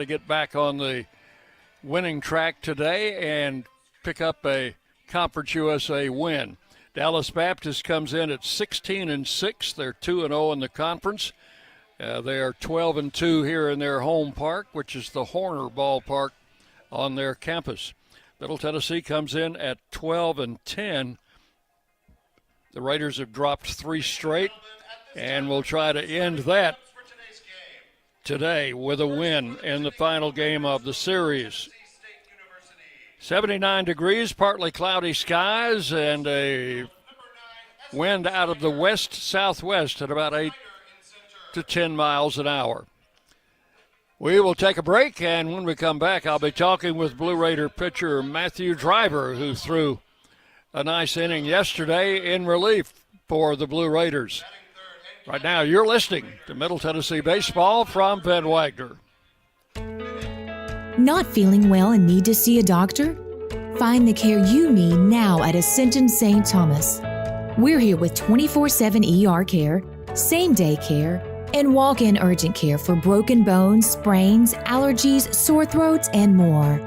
to get back on the winning track today and pick up a Conference USA win. Dallas Baptist comes in at 16-6. They're 2-0 in the conference. They are 12-2 here in their home park, which is the Horner Ballpark on their campus. Middle Tennessee comes in at 12-10. The Raiders have dropped 3 straight, and will try to end that today with a win in the final game of the series. 79 degrees, partly cloudy skies, and a wind out of the west-southwest at about 8 to 10 miles an hour. We will take a break, and when we come back, I'll be talking with Blue Raider pitcher Matthew Driver, who threw a nice inning yesterday in relief for the Blue Raiders. Right now, you're listening to Middle Tennessee Baseball from Van Wagner. Not feeling well and need to see a doctor? Find the care you need now at Ascension St. Thomas. We're here with 24/7 ER care, same-day care, and walk-in urgent care for broken bones, sprains, allergies, sore throats, and more.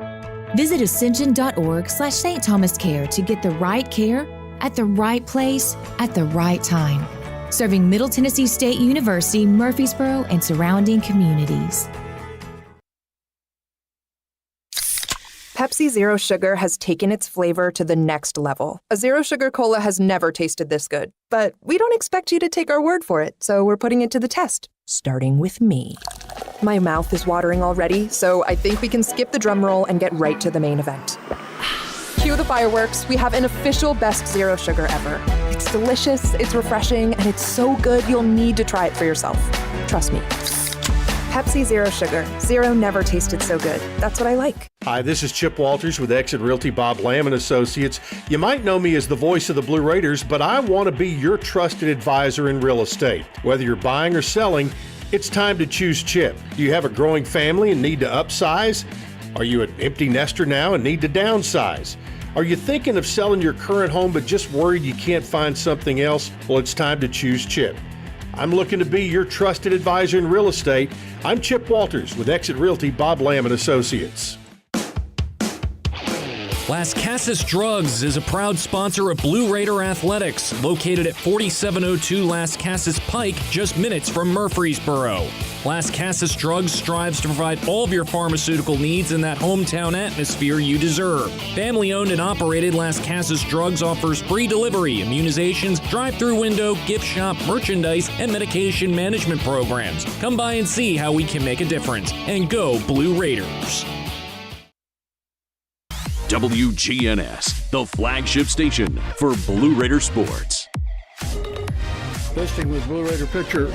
Visit ascension.org/St. Thomas Care to get the right care at the right place at the right time. Serving Middle Tennessee State University, Murfreesboro, and surrounding communities. Pepsi Zero Sugar has taken its flavor to the next level. A Zero Sugar Cola has never tasted this good. But we don't expect you to take our word for it, so we're putting it to the test, starting with me. My mouth is watering already, so I think we can skip the drum roll and get right to the main event. Cue the fireworks. We have an official best Zero Sugar ever. It's delicious, it's refreshing, and it's so good you'll need to try it for yourself. Trust me. Pepsi Zero Sugar. Zero never tasted so good. That's what I like. Hi, this is Chip Walters with Exit Realty Bob Lamb & Associates. You might know me as the voice of the Blue Raiders, but I want to be your trusted advisor in real estate. Whether you're buying or selling, it's time to choose Chip. Do you have a growing family and need to upsize? Are you an empty nester now and need to downsize? Are you thinking of selling your current home but just worried you can't find something else? Well, it's time to choose Chip. I'm looking to be your trusted advisor in real estate. I'm Chip Walters with Exit Realty Bob Lamb & Associates. Las Casas Drugs is a proud sponsor of Blue Raider Athletics, located at 4702 Las Casas Pike, just minutes from Murfreesboro. Las Casas Drugs strives to provide all of your pharmaceutical needs in that hometown atmosphere you deserve. Family-owned and operated, Las Casas Drugs offers free delivery, immunizations, drive-through window, gift shop, merchandise, and medication management programs. Come by and see how we can make a difference. And go Blue Raiders. WGNS, the flagship station for Blue Raider sports. Visiting with Blue Raider pitcher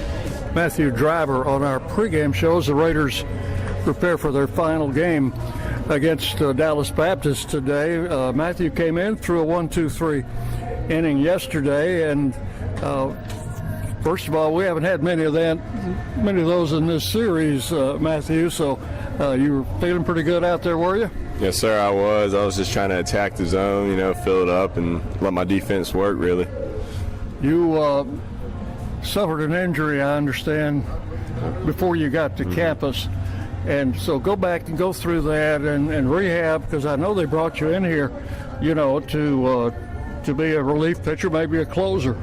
Matthew Driver on our pregame show as the Raiders prepare for their final game against Dallas Baptist today. Matthew came in, threw a 1-2-3 inning yesterday, and first of all, we haven't had many of those in this series, Matthew. So you were feeling pretty good out there, were you? Yes, sir, I was. I was just trying to attack the zone, fill it up and let my defense work, really. You suffered an injury, I understand, before you got to campus. And so go back and go through that and rehab, because I know they brought you in here, to be a relief pitcher, maybe a closer.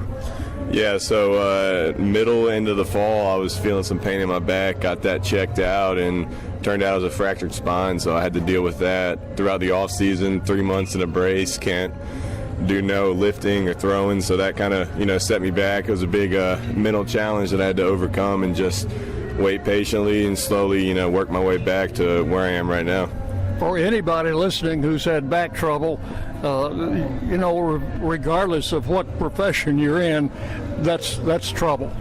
Yeah, so middle end of the fall, I was feeling some pain in my back, got that checked out, and turned out it was a fractured spine, so I had to deal with that throughout the off season. 3 months in a brace, can't do no lifting or throwing, so that kind of set me back. It was a big mental challenge that I had to overcome and just wait patiently and slowly work my way back to where I am right now. For anybody listening who's had back trouble, regardless of what profession you're in, that's trouble.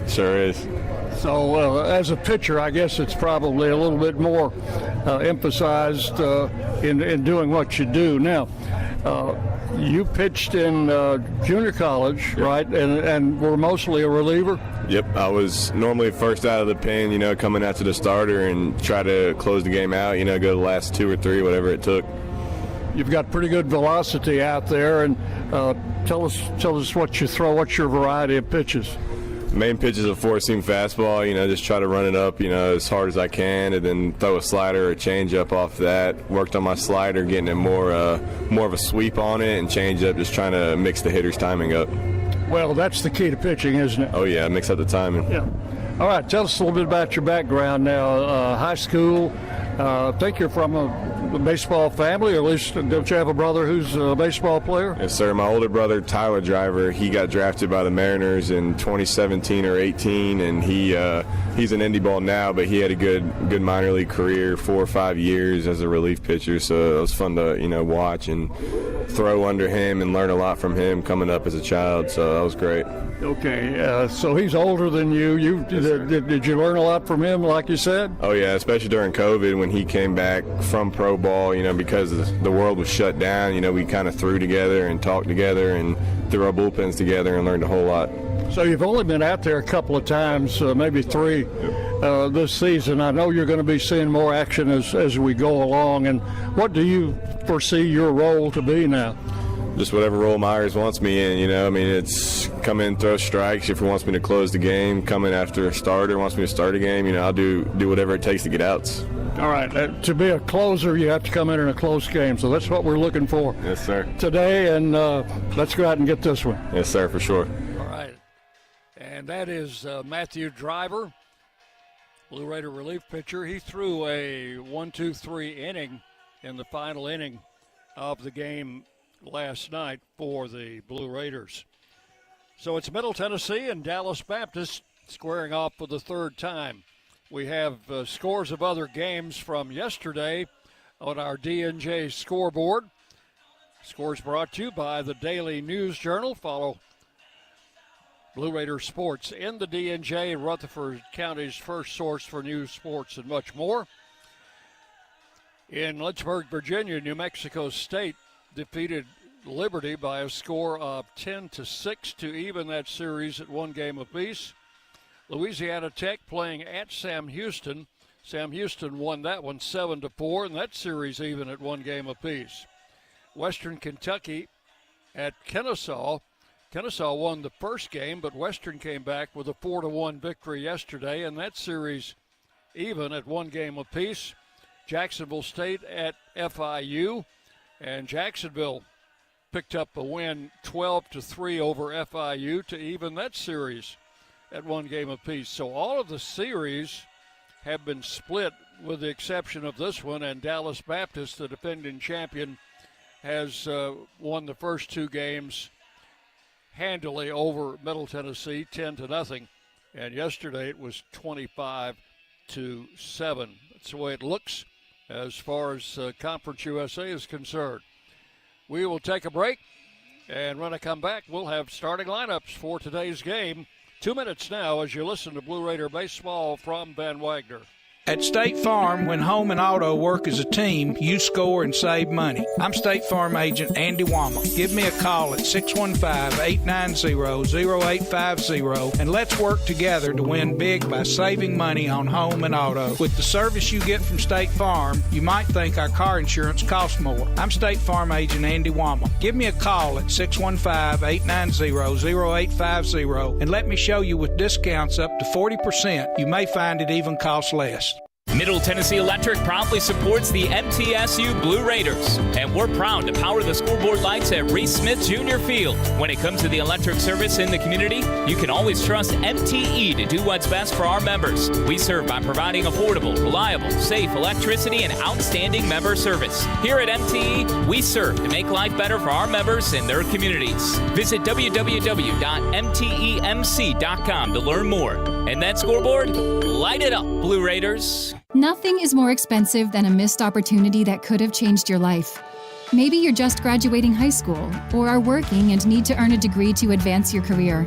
Sure is. So as a pitcher, I guess it's probably a little bit more emphasized in doing what you do. Now, you pitched in junior college, yep, right, and were mostly a reliever? Yep, I was normally first out of the pen, coming after the starter and try to close the game out, go the last 2 or 3, whatever it took. You've got pretty good velocity out there, and tell us what you throw. What's your variety of pitches? Main pitch is a four-seam fastball, just try to run it up, as hard as I can, and then throw a slider or a changeup off that. Worked on my slider, getting it more of a sweep on it, and changeup, just trying to mix the hitter's timing up. Well, that's the key to pitching, isn't it? Oh, yeah, mix up the timing. Yeah. All right, tell us a little bit about your background now. High school, I think you're from a baseball family, or at least don't you have a brother who's a baseball player? Yes, sir. My older brother, Tyler Driver, he got drafted by the Mariners in 2017 or 18, and he's in indie ball now, but he had a good minor league career, 4 or 5 years as a relief pitcher, so it was fun to watch and throw under him and learn a lot from him coming up as a child, so that was great. Okay, so he's older than you. Did you learn a lot from him, like you said? Oh, yeah, especially during COVID when he came back from pro ball, because the world was shut down. We kind of threw together and talked together and threw our bullpens together and learned a whole lot. So you've only been out there a couple of times, maybe 3 this season. I know you're going to be seeing more action as we go along. And what do you foresee your role to be now? Just whatever role Myers wants me in, it's come in, throw strikes. If he wants me to close the game, come in after a starter, wants me to start a game, I'll do whatever it takes to get outs. All right, to be a closer, you have to come in a close game, so that's what we're looking for. Yes, sir. Today, and let's go out and get this one. Yes, sir, for sure. All right, and that is Matthew Driver, Blue Raider relief pitcher. He threw a 1-2-3 inning in the final inning of the game last night for the Blue Raiders. So it's Middle Tennessee and Dallas Baptist squaring off for the third time. We have scores of other games from yesterday on our D&J scoreboard. Scores brought to you by the Daily News Journal. Follow Blue Raider Sports in the D&J, Rutherford County's first source for news, sports, and much more. In Lynchburg, Virginia, New Mexico State defeated Liberty by a score of 10-6 to even that series at 1 game apiece. Louisiana Tech playing at Sam Houston. Sam Houston won that one 7-4, and that series even at 1 game apiece. Western Kentucky at Kennesaw. Kennesaw won the first game, but Western came back with a 4-1 victory yesterday, and that series even at 1 game apiece. Jacksonville State at FIU, and Jacksonville picked up a win 12-3 over FIU to even that series at 1 game apiece. So all of the series have been split with the exception of this one, and Dallas Baptist, the defending champion, has won the first 2 games handily over Middle Tennessee, 10-0, and yesterday it was 25-7. That's the way it looks as far as Conference USA is concerned. We will take a break, and when I come back, we'll have starting lineups for today's game. 2 minutes now as you listen to Blue Raider Baseball from Van Wagner. At State Farm, when home and auto work as a team, you score and save money. I'm State Farm agent Andy Wama. Give me a call at 615-890-0850 and let's work together to win big by saving money on home and auto. With the service you get from State Farm, you might think our car insurance costs more. I'm State Farm agent Andy Wama. Give me a call at 615-890-0850 and let me show you with discounts up to 40%. You may find it even costs less. Middle Tennessee Electric proudly supports the MTSU Blue Raiders, and we're proud to power the scoreboard lights at Reese Smith Jr. Field. When it comes to the electric service in the community, you can always trust MTE to do what's best for our members. We serve by providing affordable, reliable, safe electricity and outstanding member service. Here at MTE, we serve to make life better for our members and their communities. Visit www.mtemc.com to learn more. And that scoreboard, light it up, Blue Raiders. Nothing is more expensive than a missed opportunity that could have changed your life. Maybe you're just graduating high school, or are working and need to earn a degree to advance your career.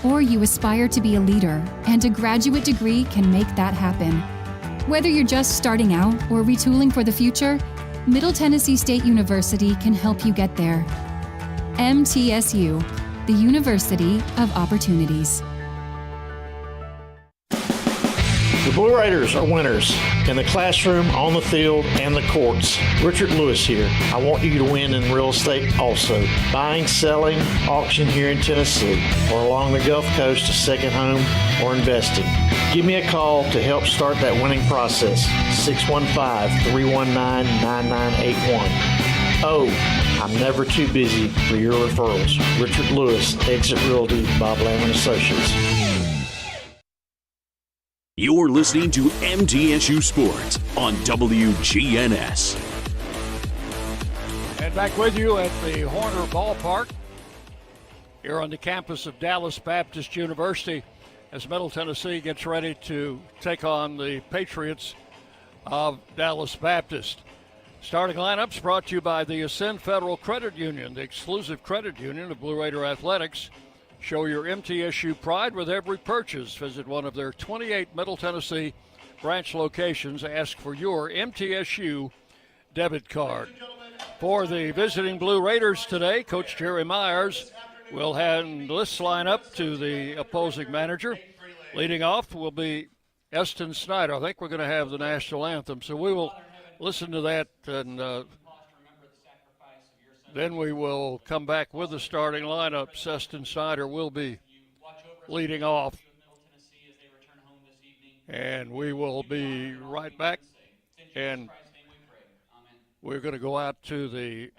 Or you aspire to be a leader, and a graduate degree can make that happen. Whether you're just starting out or retooling for the future, Middle Tennessee State University can help you get there. MTSU, the University of Opportunities. The Blue Raiders are winners in the classroom, on the field, and the courts. Richard Lewis here. I want you to win in real estate also. Buying, selling, auction here in Tennessee, or along the Gulf Coast, a second home, or investing. Give me a call to help start that winning process. 615-319-9981. Oh, I'm never too busy for your referrals. Richard Lewis, Exit Realty, Bob Lamb & Associates. You're listening to MTSU Sports on WGNS. And back with you at the Horner Ballpark here on the campus of Dallas Baptist University as Middle Tennessee gets ready to take on the Patriots of Dallas Baptist. Starting lineups brought to you by the Ascend Federal Credit Union, the exclusive credit union of Blue Raider Athletics. Show your MTSU pride with every purchase. Visit one of their 28 Middle Tennessee branch locations. Ask for your MTSU debit card. For the visiting Blue Raiders today, Coach Jerry Myers will hand this lineup to the opposing manager. Leading off will be Eston Snyder. I think we're going to have the national anthem, so we will listen to that, and then we will come back with the starting lineup. Eston Snyder will be leading off, and we will be right back, and we're going to go out to the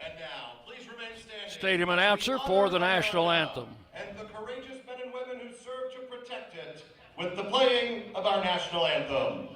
stadium announcer for the national anthem. And the courageous men and women who serve to protect it with the playing of our national anthem.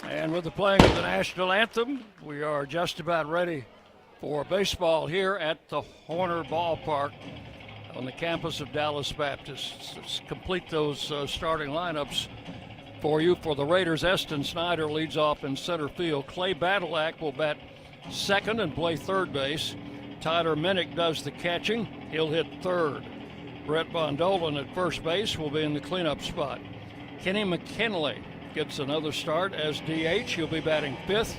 And with the playing of the national anthem, we are just about ready for baseball here at the Horner Ballpark on the campus of Dallas Baptist. Let's complete those starting lineups for you. For the Raiders, Eston Snyder leads off in center field. Clay Badalak will bat second and play third base. Tyler Minnick does the catching. He'll hit third. Brett Von Dolan at first base will be in the cleanup spot. Kenny McKinley gets another start as DH. He'll be batting fifth.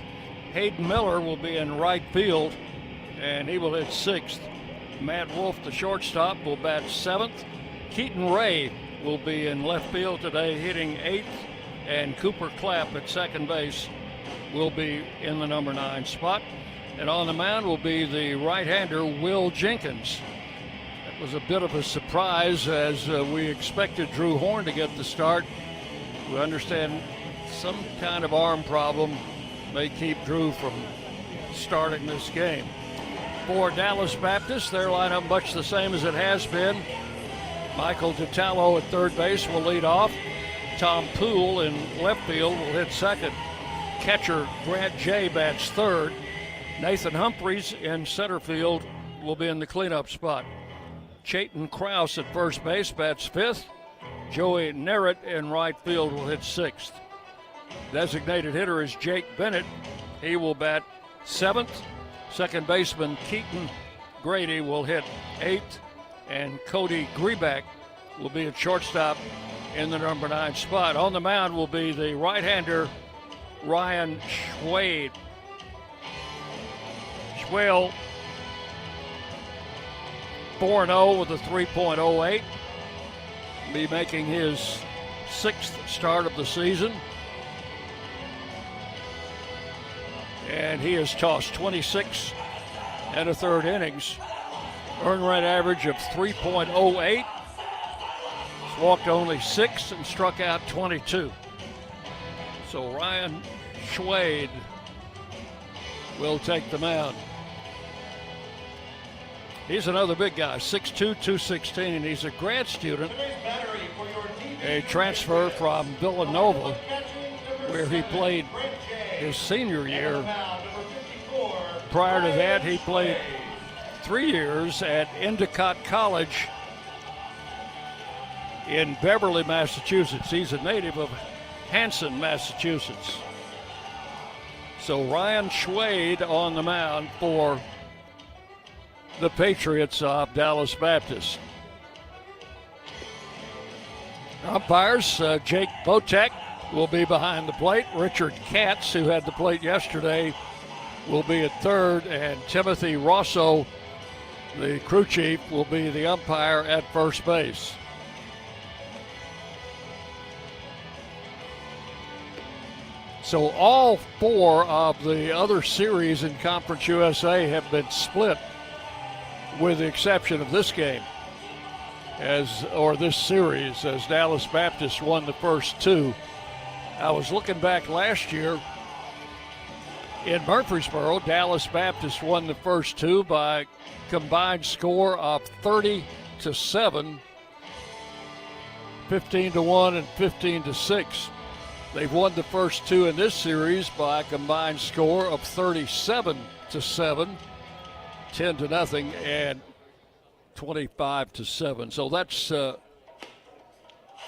Hayden Miller will be in right field, and he will hit sixth. Matt Wolf, the shortstop, will bat seventh. Keaton Ray will be in left field today, hitting eighth, and Cooper Clapp at second base will be in the number 9 spot. And on the mound will be the right-hander, Will Jenkins. That was a bit of a surprise as we expected Drew Horn to get the start. We understand some kind of arm problem may keep Drew from starting this game. For Dallas Baptist, their lineup much the same as it has been. Michael DiTallo at third base will lead off. Tom Poole in left field will hit second. Catcher Grant Jay bats third. Nathan Humphreys in center field will be in the cleanup spot. Chayton Krause at first base bats fifth. Joey Nerritt in right field will hit sixth. Designated hitter is Jake Bennett. He will bat seventh. Second baseman Keaton Grady will hit eighth. And Cody Greback will be at shortstop in the number 9 spot. On the mound will be the right-hander Ryan Schwade. Schwale 4-0 with a 3.08. Be making his sixth start of the season. And he has tossed 26 and a third innings. Earned run average of 3.08. He's walked only 6 and struck out 22. So Ryan Schwade will take the mound. He's another big guy, 6'2", 216, and he's a grad student, a transfer from Villanova, where he played his senior year. Prior to that, he played 3 years at Endicott College in Beverly, Massachusetts. He's a native of Hanson, Massachusetts. So Ryan Schwade on the mound for the Patriots of Dallas Baptist. Umpires, Jake Botek will be behind the plate. Richard Katz, who had the plate yesterday, will be at third, and Timothy Rosso, the crew chief, will be the umpire at first base. So all 4 of the other series in Conference USA have been split, with the exception of this game, this series, as Dallas Baptist won the first 2. I was looking back last year in Murfreesboro. Dallas Baptist won the first 2 by combined score of 30-7, 15-1, and 15-6. They've won the first 2 in this series by a combined score of 37-7, 10-0, and 25-7. So that's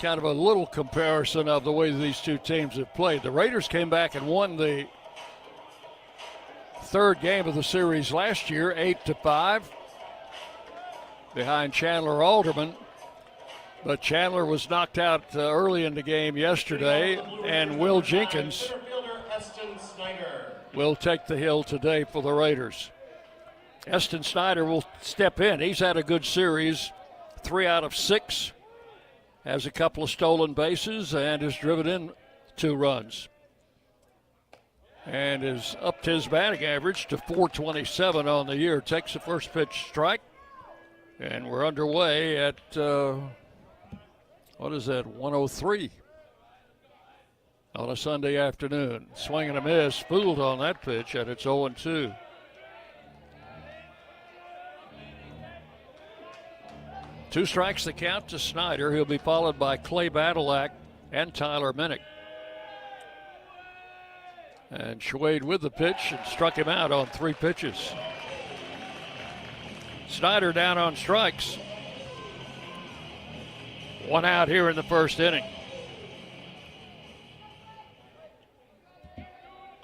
kind of a little comparison of the way these two teams have played. The Raiders came back and won the third game of the series last year, 8-5, behind Chandler Alderman. But Chandler was knocked out early in the game yesterday, and Will Jenkins will take the hill today for the Raiders. Eston Snyder will step in. He's had a good series, 3 out of 6, has a couple of stolen bases, and has driven in 2 runs. And has upped his batting average to .427 on the year. Takes the first pitch strike, and we're underway at 1:03 on a Sunday afternoon. Swing and a miss, fooled on that pitch, and it's 0-2. Two strikes the count to Snyder. He'll be followed by Clay Badalak and Tyler Minnick. And Schwade with the pitch and struck him out on 3 pitches. Snyder down on strikes. 1 out here in the first inning.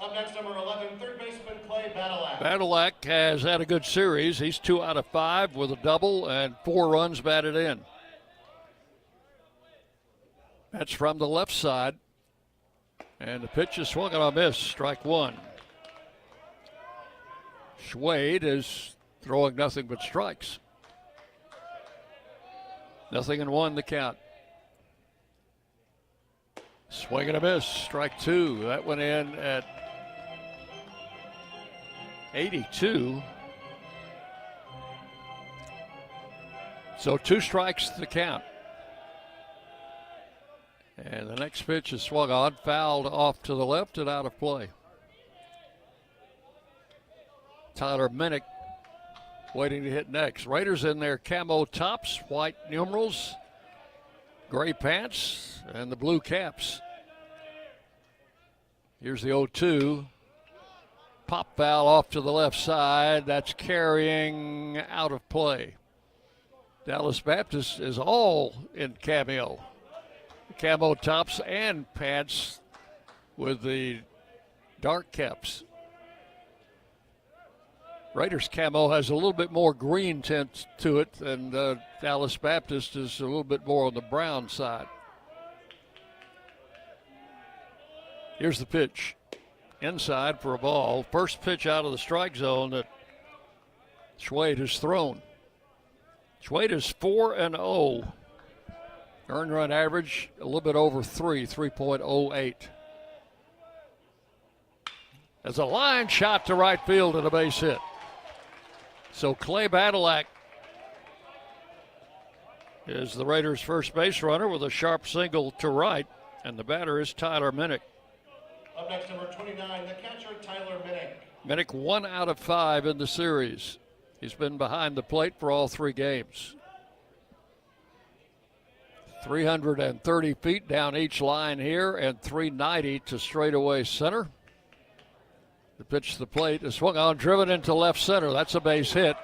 Up next, number 11, third baseman Clay Badalak. Badalak has had a good series. He's 2 out of 5 with a double and 4 runs batted in. That's from the left side. And the pitch is swung and a miss, strike 1. Schwade is throwing nothing but strikes. 0-1 the count. Swing and a miss, strike 2. That went in at 82. So 2 strikes to the count. And the next pitch is swung on, fouled off to the left and out of play. Tyler Minnick waiting to hit next. Raiders in their camo tops, white numerals, gray pants, and the blue caps. Here's the 0-2. Pop foul off to the left side. That's carrying out of play. Dallas Baptist is all in camo tops and pants with the dark caps. Raiders camo has a little bit more green tint to it, and Dallas Baptist is a little bit more on the brown side. Here's the pitch. Inside for a ball. First pitch out of the strike zone that Schwade has thrown. Schwade is 4-0 Earned run average a little bit over 3.08. As a line shot to right field and a base hit. So Clay Badalak is the Raiders' first base runner with a sharp single to right, and the batter is Tyler Minnick. Up next, number 29, the catcher, Tyler Minnick. Minnick 1 out of 5 in the series. He's been behind the plate for all 3 games. 330 feet down each line here and 390 to straightaway center. The pitch to the plate is swung on, driven into left center. That's a base hit.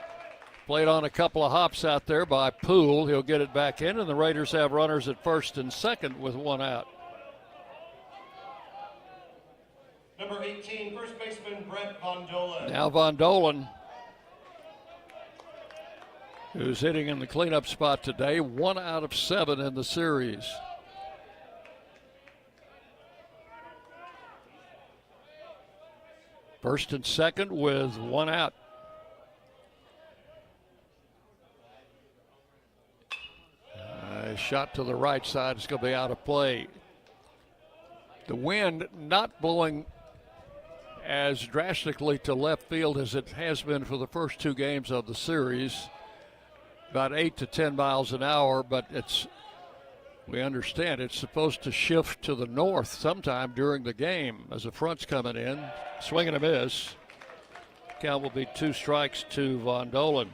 Played on a couple of hops out there by Poole. He'll get it back in, and the Raiders have runners at first and second with 1 out. Number 18, first baseman Brett Von Dolan. Now Von Dolan, who's hitting in the cleanup spot today, 1 out of 7 in the series. First and second with 1 out. Shot to the right side is going to be out of play. The wind not blowing as drastically to left field as it has been for the first 2 games of the series. About 8 to 10 miles an hour, but we understand it's supposed to shift to the north sometime during the game as the front's coming in. Swing and a miss. Count will be 2 strikes to Von Dolan.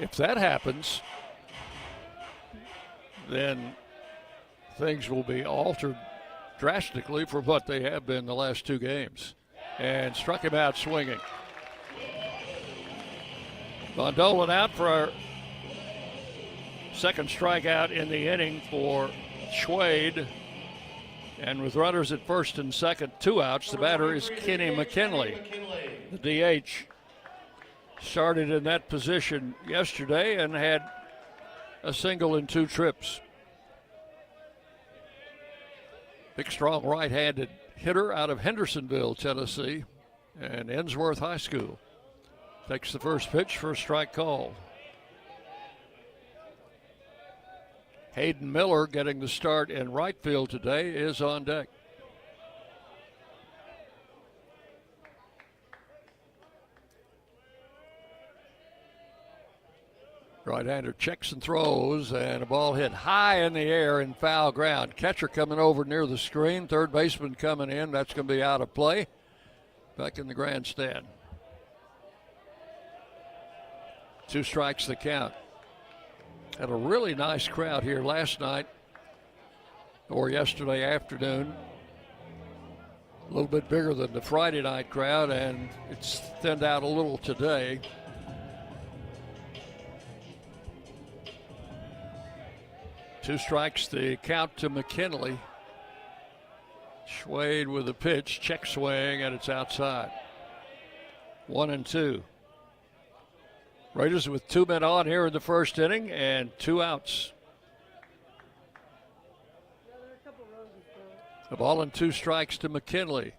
If that happens, then things will be altered drastically from what they have been the last 2 games. And struck him out swinging. Von Dolan out for our second strikeout in the inning for Schwade. And with runners at first and second, 2 outs, the batter is Kenny McKinley. The DH started in that position yesterday and had a single in 2 trips. Big, strong right-handed hitter out of Hendersonville, Tennessee, and Ensworth High School. Takes the first pitch for a strike call. Hayden Miller getting the start in right field today is on deck. Right-hander checks and throws, and a ball hit high in the air in foul ground. Catcher coming over near the screen. Third baseman coming in. That's going to be out of play. Back in the grandstand. 2 strikes the count. Had a really nice crowd here last night or yesterday afternoon. A little bit bigger than the Friday night crowd, and it's thinned out a little today. Two strikes the count to McKinley. Schwade with a pitch, check swing, and it's outside. 1-2. Raiders with 2 men on here in the first inning and 2 outs. A ball and 2 strikes to McKinley.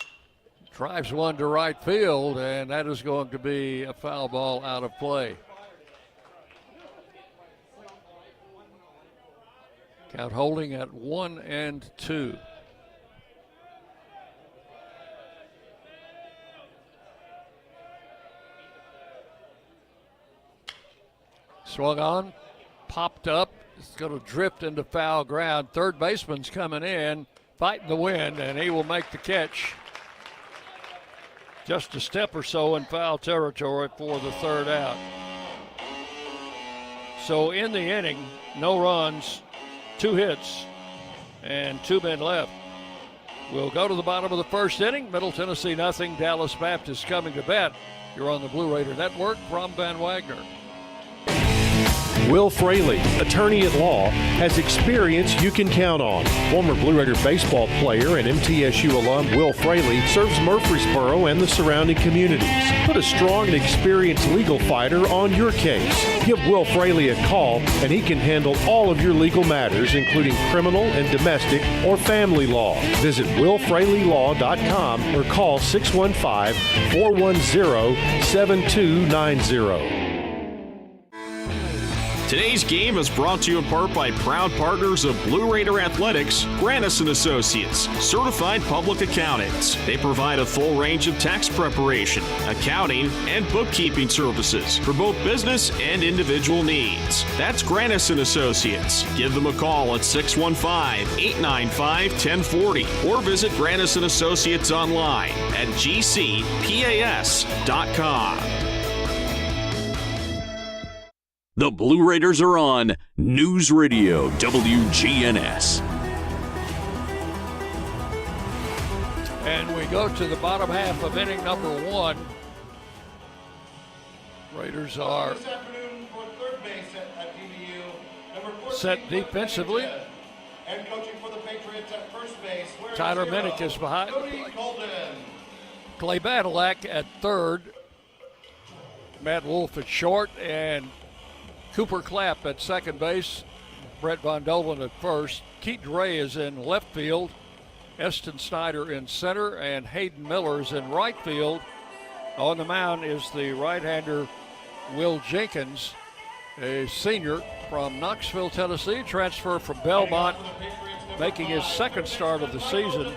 Drives one to right field, and that is going to be a foul ball out of play. Count holding at 1-2. Swung on, popped up. It's going to drift into foul ground. Third baseman's coming in, fighting the wind, and he will make the catch. Just a step or so in foul territory for the 3rd out. So in the inning, no runs, 2 hits, and 2 men left. We'll go to the bottom of the first inning. Middle Tennessee nothing. Dallas Baptist coming to bat. You're on the Blue Raider Network from Van Wagner. Will Fraley, attorney at law, has experience you can count on. Former Blue Raider baseball player and MTSU alum Will Fraley serves Murfreesboro and the surrounding communities. Put a strong and experienced legal fighter on your case. Give Will Fraley a call and he can handle all of your legal matters, including criminal and domestic or family law. Visit willfraleylaw.com or call 615-410-7290. Today's game is brought to you in part by proud partners of Blue Raider Athletics, Granis & Associates, certified public accountants. They provide a full range of tax preparation, accounting, and bookkeeping services for both business and individual needs. That's Granis & Associates. Give them a call at 615-895-1040 or visit Granis & Associates online at gcpas.com. The Blue Raiders are on News Radio WGNS. And we go to the bottom half of inning number 1. Raiders are set defensively. And coaching for the Patriots at first base. Tyler Minnick is behind the plate. Clay Badalak at third. Matt Wolf at short, and Cooper Clapp at second base. Brett Von Dolan at first. Keaton Ray is in left field. Eston Snyder in center, and Hayden Miller is in right field. On the mound is the right-hander Will Jenkins, a senior from Knoxville, Tennessee, transfer from Belmont, making his second start of the season.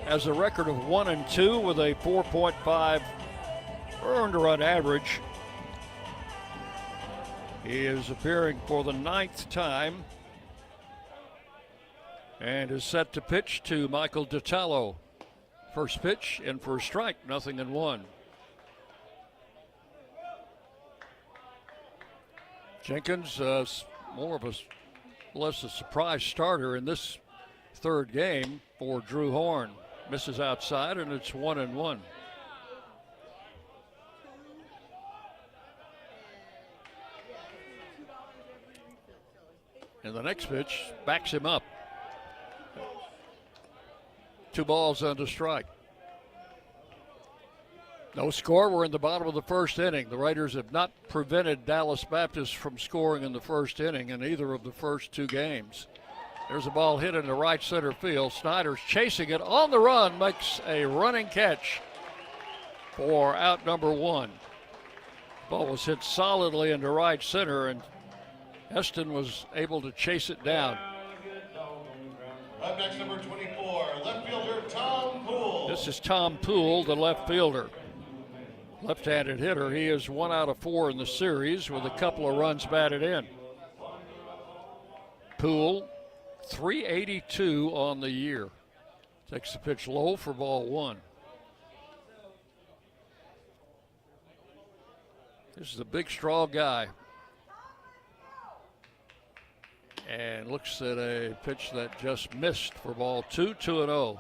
Has a record of 1-2 with a 4.5 earned run average. He is appearing for the 9th time and is set to pitch to Michael DiTallo. First pitch in for a strike, 0-1. Jenkins, more of a less a surprise starter in this third game for Drew Horn. Misses outside, and it's 1-1. And the next pitch backs him up. 2 balls under strike. No score. We're in the bottom of the first inning. The Raiders have not prevented Dallas Baptist from scoring in the first inning in either of the first 2 games. There's a ball hit into right center field. Snyder's chasing it on the run, makes a running catch for out number 1. Ball was hit solidly into right center, and Eston was able to chase it down. Up next, number 24, left fielder Tom Poole. This is Tom Poole, the left fielder. Left-handed hitter. He is 1 out of 4 in the series with a couple of runs batted in. Poole, 382 on the year. Takes the pitch low for ball 1. This is a big, strong guy. And looks at a pitch that just missed for ball 2, 2-0.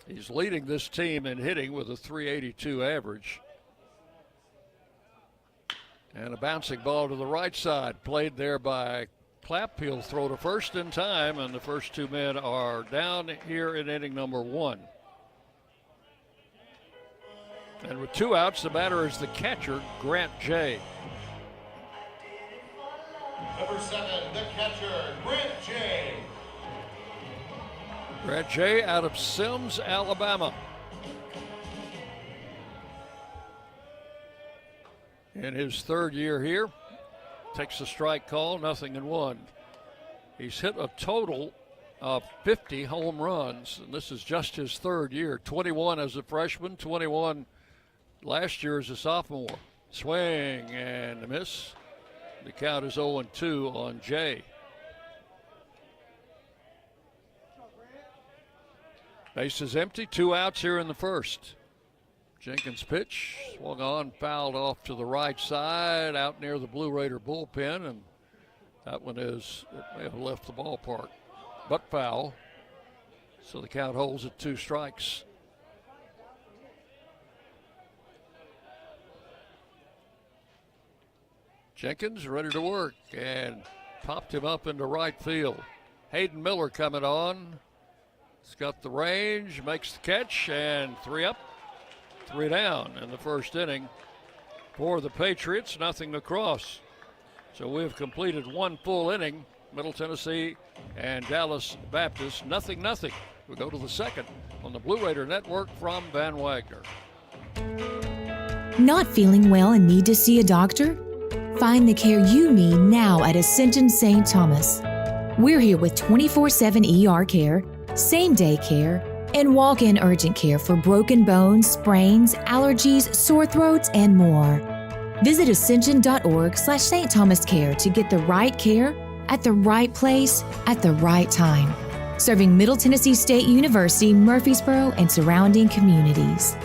He's leading this team in hitting with a 382 average. And a bouncing ball to the right side, played there by Clapp. He'll throw to first in time, and the first 2 men are down here in inning number 1. And with 2 outs, the batter is the catcher, Grant Jay. Number 7, the catcher, Grant Jay. Grant Jay out of Sims, Alabama. In his 3rd year here, takes a strike call, 0-1. He's hit a total of 50 home runs, and this is just his 3rd year. 21 as a freshman, 21 last year as a sophomore. Swing and a miss. The count is 0-2 on Jay. Base is empty, 2 outs here in the first. Jenkins' pitch, swung on, fouled off to the right side, out near the Blue Raider bullpen, and that one is, it may have left the ballpark, but foul. So the count holds at 2 strikes. Jenkins ready to work and popped him up into right field. Hayden Miller coming on. He's got the range, makes the catch, and 3 up, 3 down in the first inning for the Patriots, 0 across. So we've completed 1 full inning. Middle Tennessee and Dallas Baptist, 0-0. We go to the second on the Blue Raider Network from Van Wagner. Not feeling well and need to see a doctor? Find the care you need now at Ascension St. Thomas. We're here with 24/7 ER care, same-day care, and walk-in urgent care for broken bones, sprains, allergies, sore throats, and more. Visit ascension.org/St. Thomas Care to get the right care at the right place at the right time. Serving Middle Tennessee State University, Murfreesboro, and surrounding communities.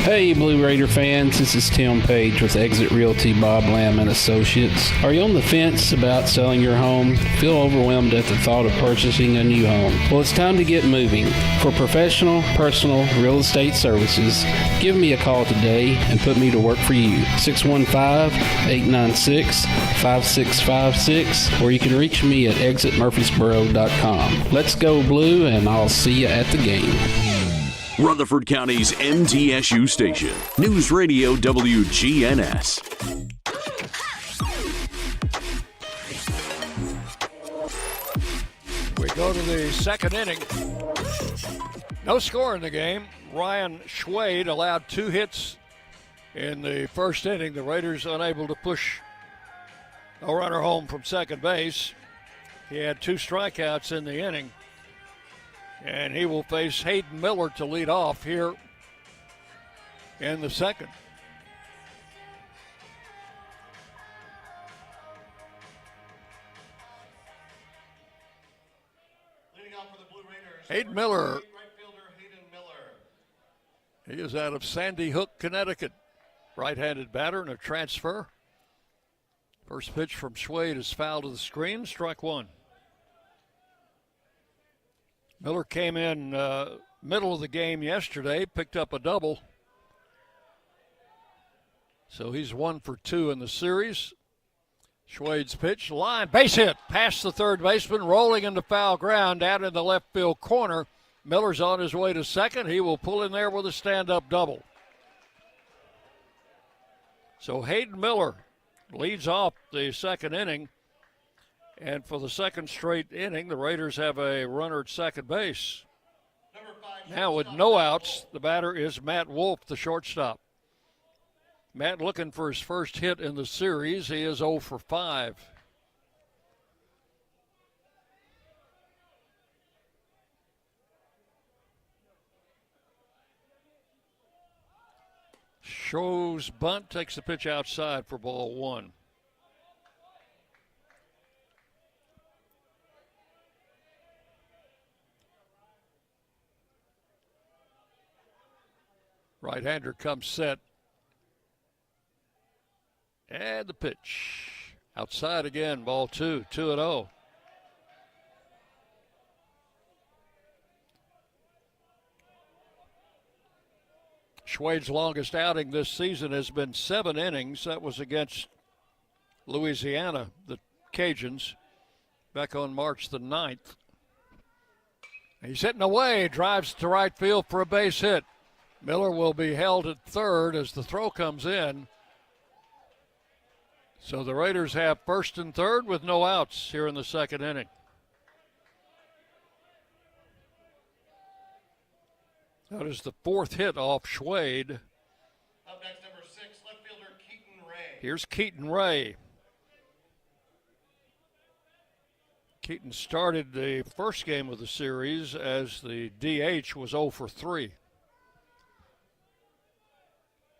Hey Blue Raider fans, this is Tim Page with Exit Realty Bob Lamb and Associates. Are you on the fence about selling your home? Feel overwhelmed at the thought of purchasing a new home? Well, it's time to get moving. For professional, personal real estate services, give me a call today and put me to work for you. 615-896-5656, or you can reach me at exitmurfreesboro.com. Let's go Blue, and I'll see you at the game. Rutherford County's MTSU station, News Radio WGNS. We go to the second inning. No score in the game. Ryan Schwade allowed 2 hits in the first inning. The Raiders unable to push a runner home from second base. He had 2 strikeouts in the inning. And he will face Hayden Miller to lead off here in the second. Leading off for the Blue Raiders, Hayden Miller. right fielder Hayden Miller. He is out of Sandy Hook, Connecticut. Right-handed batter and a transfer. First pitch from Schwade is foul to the screen, strike 1. Miller came in middle of the game yesterday, picked up a double. So he's 1 for 2 in the series. Schwade's pitch, line, base hit, past the third baseman, rolling into foul ground down in the left field corner. Miller's on his way to second. He will pull in there with a stand-up double. So Hayden Miller leads off the second inning. And for the second straight inning, the Raiders have a runner at second base. Now with no outs, the batter is Matt Wolf, the shortstop. Matt looking for his first hit in the series. He is 0 for 5. Shows bunt, takes the pitch outside for ball 1. Right-hander comes set. And the pitch. Outside again, ball 2, 2-0. Schwade's longest outing this season has been 7 innings. That was against Louisiana, the Cajuns, back on March the 9th. He's hitting away, drives to right field for a base hit. Miller will be held at third as the throw comes in. So the Raiders have first and third with no outs here in the second inning. That is the 4th hit off Schwade. Up next, number 6, left fielder Keaton Ray. Here's Keaton Ray. Keaton started the first game of the series as the DH, was 0 for 3.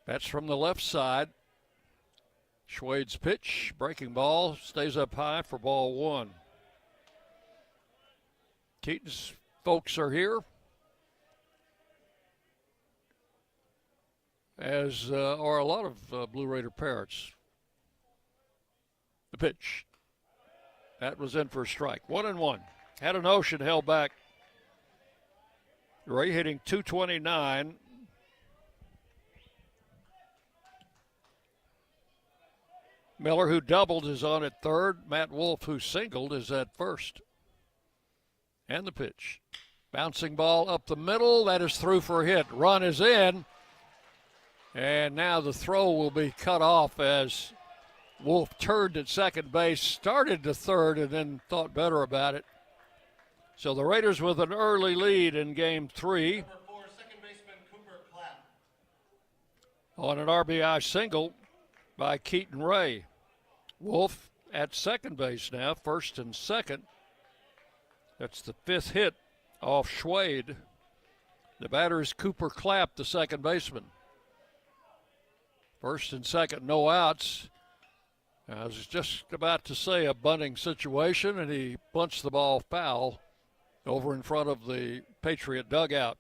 That's from the left side. Schwade's pitch, breaking ball, stays up high for ball 1. Keaton's folks are here, as are a lot of Blue Raider parents. The pitch. That was in for a strike. 1-1. Had an Ocean held back. Ray hitting .229. Miller, who doubled, is on at third. Matt Wolf, who singled, is at first. And the pitch. Bouncing ball up the middle. That is through for a hit. Run is in. And now the throw will be cut off as Wolf turned at second base, started to third, and then thought better about it. So the Raiders with an early lead in game 3. Number 4, second baseman Cooper Clapp. on an RBI single by Keaton Ray. Wolf at second base now, first and second. That's the fifth hit off Schwade. The batter is Cooper Clapp, the second baseman. First and second, no outs. I was just about to say a bunting situation, and he bunts the ball foul over in front of the Patriot dugout.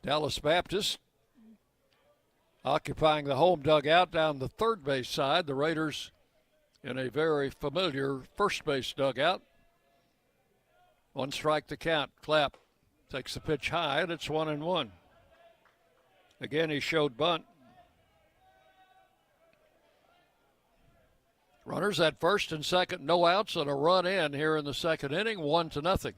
Dallas Baptist occupying the home dugout down the third base side. The Raiders in a very familiar first base dugout. One strike to count. Clapp takes the pitch high, and it's 1-1. Again, he showed bunt. Runners at first and second, no outs, and a run in here in the second inning, 1-0.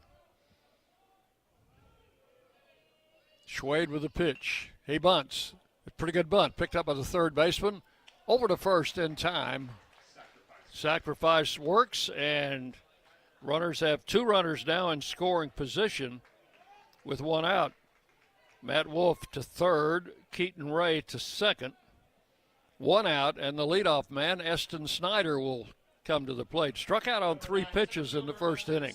Schwade with the pitch. He bunts. A pretty good bunt. Picked up by the third baseman. Over to first in time. Sacrifice works, and runners have two runners now in scoring position with one out. Matt Wolf to third, Keaton Ray to second. One out, and the leadoff man, Eston Snyder, will come to the plate. Struck out on 3 pitches in the first inning.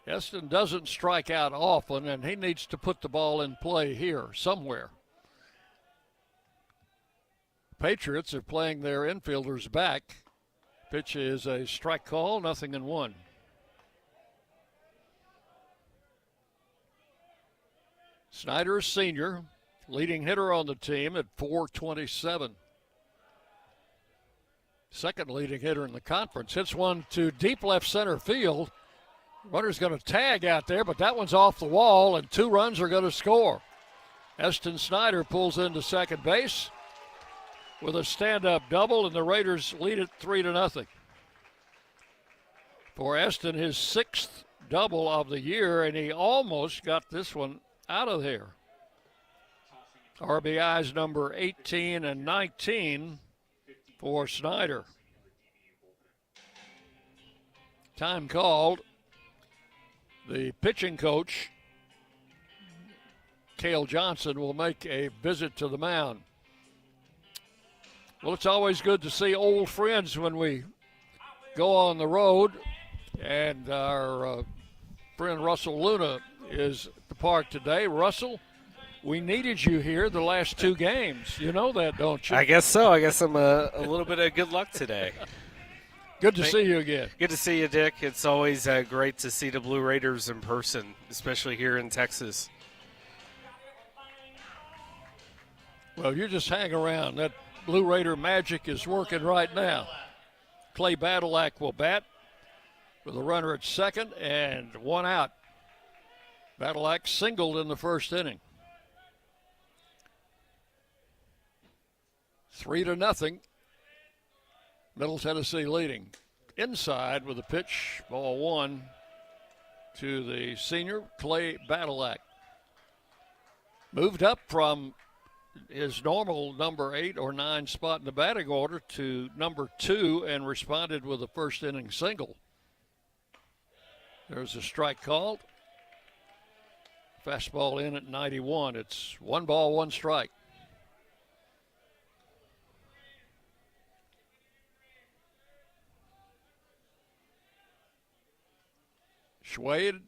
Eston doesn't strike out often, and he needs to put the ball in play here somewhere. Patriots are playing their infielders back. Pitch is a strike call, 0-1. Snyder is senior, leading hitter on the team at .427. Second leading hitter in the conference. Hits one to deep left center field. Runner's going to tag out there, but that one's off the wall, and 2 runs are going to score. Eston Snyder pulls into second base with a stand-up double, and the Raiders lead it 3-0. For Eston, his 6th double of the year, and he almost got this one out of there. RBIs number 18 and 19 for Snyder. Time called. The pitching coach, Cale Johnson, will make a visit to the mound. Well, it's always good to see old friends when we go on the road, and our friend Russell Luna is at the park today. Russell, we needed you here the last 2 games. You know that, don't you? I guess so. I guess I'm a little bit of good luck today. Good to see you again. Good to see you, Dick. It's always great to see the Blue Raiders in person, especially here in Texas. Well, you just hang around. That Blue Raider magic is working right now. Clay Badalak will bat with a runner at second and 1 out. Badalak singled in the first inning. 3-0. Middle Tennessee leading. Inside with a pitch, ball 1 to the senior, Clay Badalak. Moved up from his normal number 8 or 9 spot in the batting order to number 2 and responded with a first inning single. There's a strike called. Fastball in at 91. It's 1 ball, 1 strike. Schwade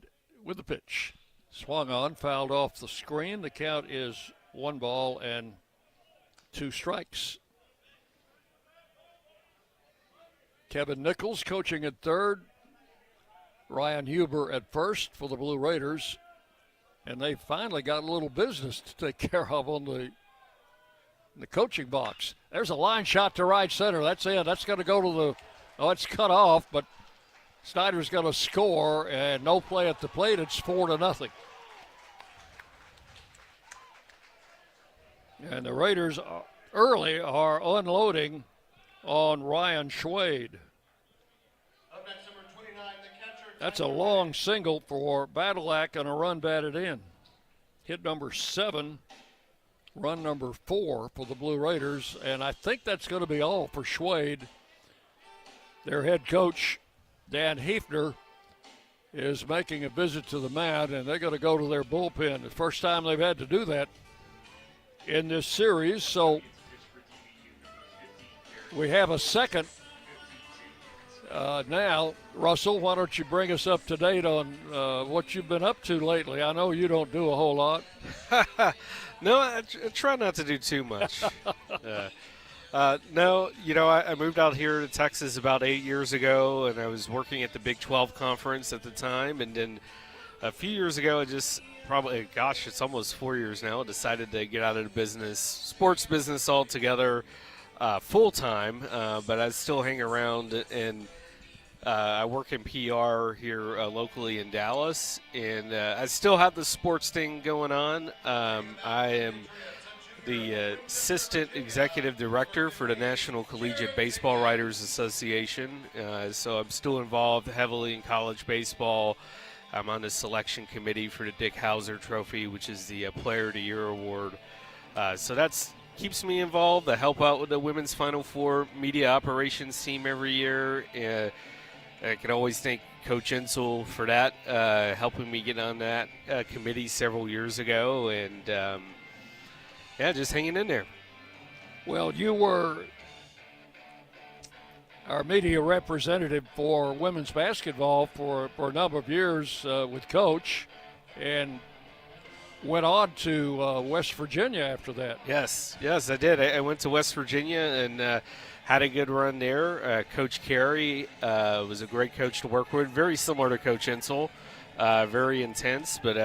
with the pitch. Swung on, fouled off the screen. The count is 1 ball and 2 strikes. Kevin Nichols coaching at third. Ryan Huber at first for the Blue Raiders. And they finally got a little business to take care of on the coaching box. There's a line shot to right center. That's it. That's going to go to the, oh, it's cut off, but Snyder's going to score, and no play at the plate. It's 4-0. And the Raiders early are unloading on Ryan Schwade. That's a long single for Badalak and a run batted in. Hit number 7, run number 4 for the Blue Raiders, and I think that's going to be all for Schwade. Their head coach, Dan Hefner, is making a visit to the mound, and they're going to go to their bullpen. The first time they've had to do that in this series. So we have a second now. Russell, why don't you bring us up to date on what you've been up to lately? I know you don't do a whole lot. No, I try not to do too much. No, I moved out here to Texas about 8 years ago, and I was working at the Big 12 conference at the time. And then a few years ago, it's almost 4 years now, I decided to get out of the sports business altogether, full-time. But I still hang around, and I work in PR here locally in Dallas. And I still have the sports thing going on. I am the assistant executive director for the National Collegiate Baseball Writers Association. So I'm still involved heavily in college baseball. I'm on the selection committee for the Dick Hauser Trophy, which is the Player of the Year award. So that keeps me involved. I help out with the Women's Final Four media operations team every year. I can always thank Coach Insel for that, helping me get on that committee several years ago. And just hanging in there. Well, you were our media representative for women's basketball for a number of years with Coach, and went on to West Virginia after that. Yes, I did. I went to West Virginia and had a good run there. Coach Carey was a great coach to work with, very similar to Coach Insel, very intense, but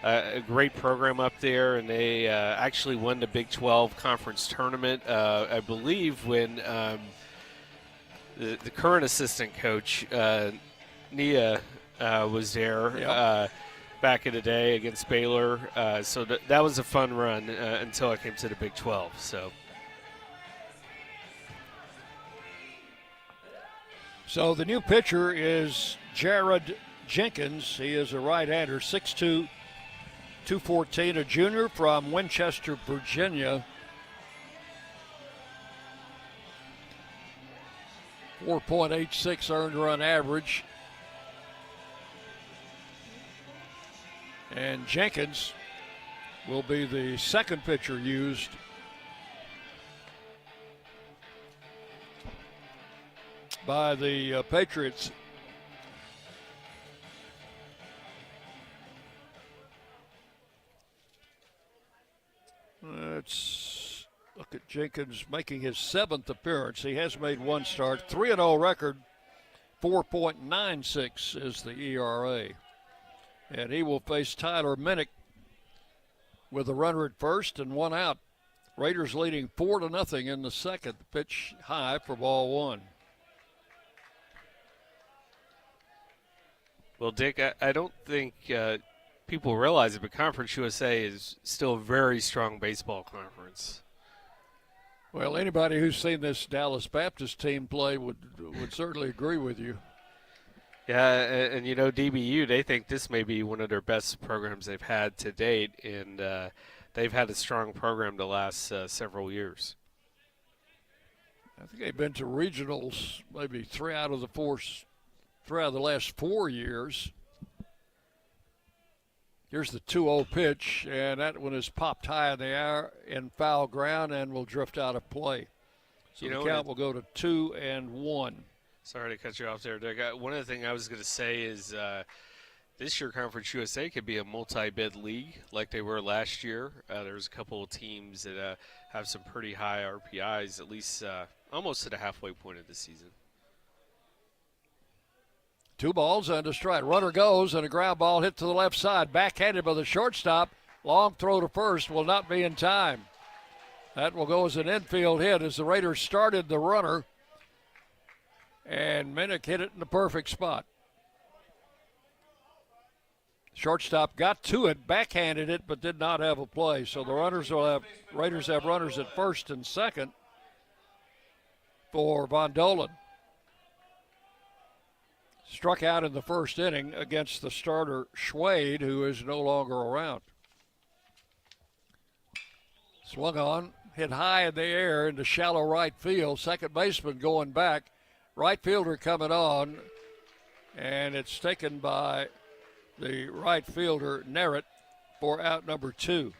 a great program up there, and they actually won the Big 12 conference tournament, I believe, when the current assistant coach, Nia, was there back in the day against Baylor. So that was a fun run until I came to the Big 12. So the new pitcher is Jared Jenkins. He is a right-hander, 6'2", 214, a junior from Winchester, Virginia. 4.86 earned run average. And Jenkins will be the second pitcher used by the Patriots. Let's look at Jenkins making his 7th appearance. He has made one start. 3-0 record. 4.96 is the ERA. And he will face Tyler Minnick with a runner at first and one out. Raiders leading 4-0 in the second. Pitch high for ball one. Well, Dick, I don't think people realize it, but Conference USA is still a very strong baseball conference. Well, anybody who's seen this Dallas Baptist team play would certainly agree with you. Yeah, and DBU, they think this may be one of their best programs they've had to date, and they've had a strong program the last several years. I think they've been to regionals maybe three out of the last 4 years. Here's the 2-0 pitch, and that one is popped high in the air in foul ground and will drift out of play. So the count will go to 2-1. Sorry to cut you off there, Dick. One of the things I was going to say is this year Conference USA could be a multi-bid league like they were last year. There's a couple of teams that have some pretty high RPIs, at least almost to the halfway point of the season. 2 balls and a strike. Runner goes, and a ground ball hit to the left side. Backhanded by the shortstop. Long throw to first will not be in time. That will go as an infield hit as the Raiders started the runner. And Minnick hit it in the perfect spot. Shortstop got to it, backhanded it, but did not have a play. So the Raiders have runners at first and second for Von Dolan. Struck out in the first inning against the starter Schwade, who is no longer around. Swung on, hit high in the air into shallow right field. Second baseman going back. Right fielder coming on and it's taken by the right fielder, Narrett, for out number 2.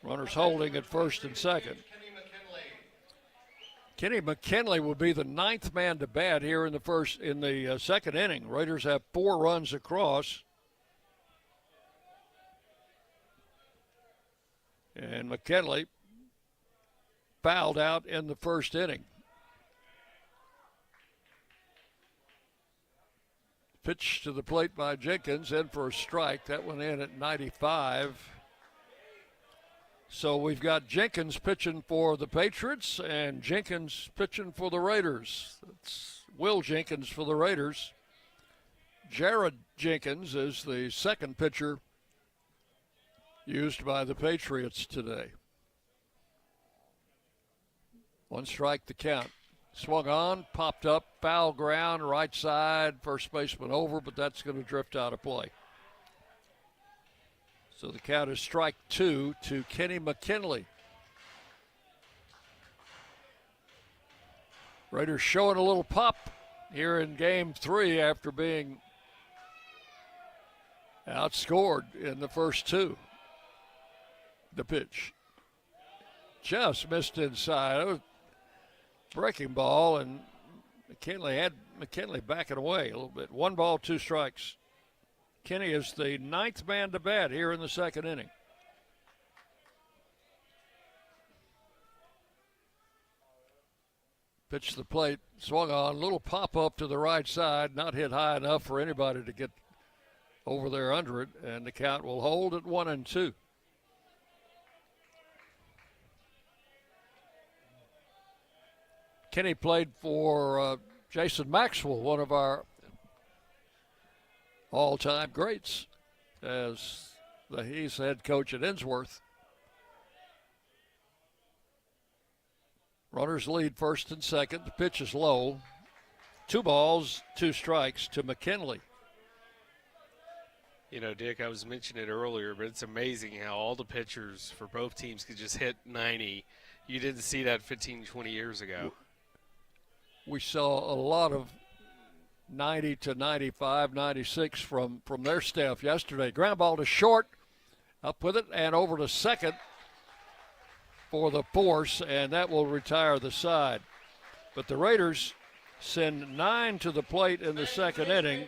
Runners holding at first and second. Kenny McKinley will be the 9th man to bat here in the second inning. Raiders have 4 runs across. And McKinley fouled out in the first inning. Pitch to the plate by Jenkins, in for a strike. That one in at 95. So we've got Jenkins pitching for the Patriots and Jenkins pitching for the Raiders. It's Will Jenkins for the Raiders. Jared Jenkins is the second pitcher used by the Patriots today. 1 strike the count. Swung on, popped up, foul ground, right side, first baseman over, but that's going to drift out of play. So the count is strike 2 to Kenny McKinley. Raiders showing a little pop here in game 3 after being outscored in the first 2. The pitch just missed inside. It was a breaking ball, and McKinley backing away a little bit. 1 ball, 2 strikes. Kenny is the 9th man to bat here in the second inning. Pitch to the plate, swung on, little pop up to the right side, not hit high enough for anybody to get over there under it, and the count will hold at 1-2. Kenny played for Jason Maxwell, one of our all-time greats, as he's head coach at Innsworth. Runners lead first and second. The pitch is low. 2 balls, 2 strikes to McKinley. You know, Dick, I was mentioning it earlier, but it's amazing how all the pitchers for both teams could just hit 90. You didn't see that 15, 20 years ago. We saw a lot of 90 to 95, 96 from their staff yesterday. Ground ball to short, up with it, and over to second for the force, and that will retire the side. But the Raiders send 9 to the plate in the second inning.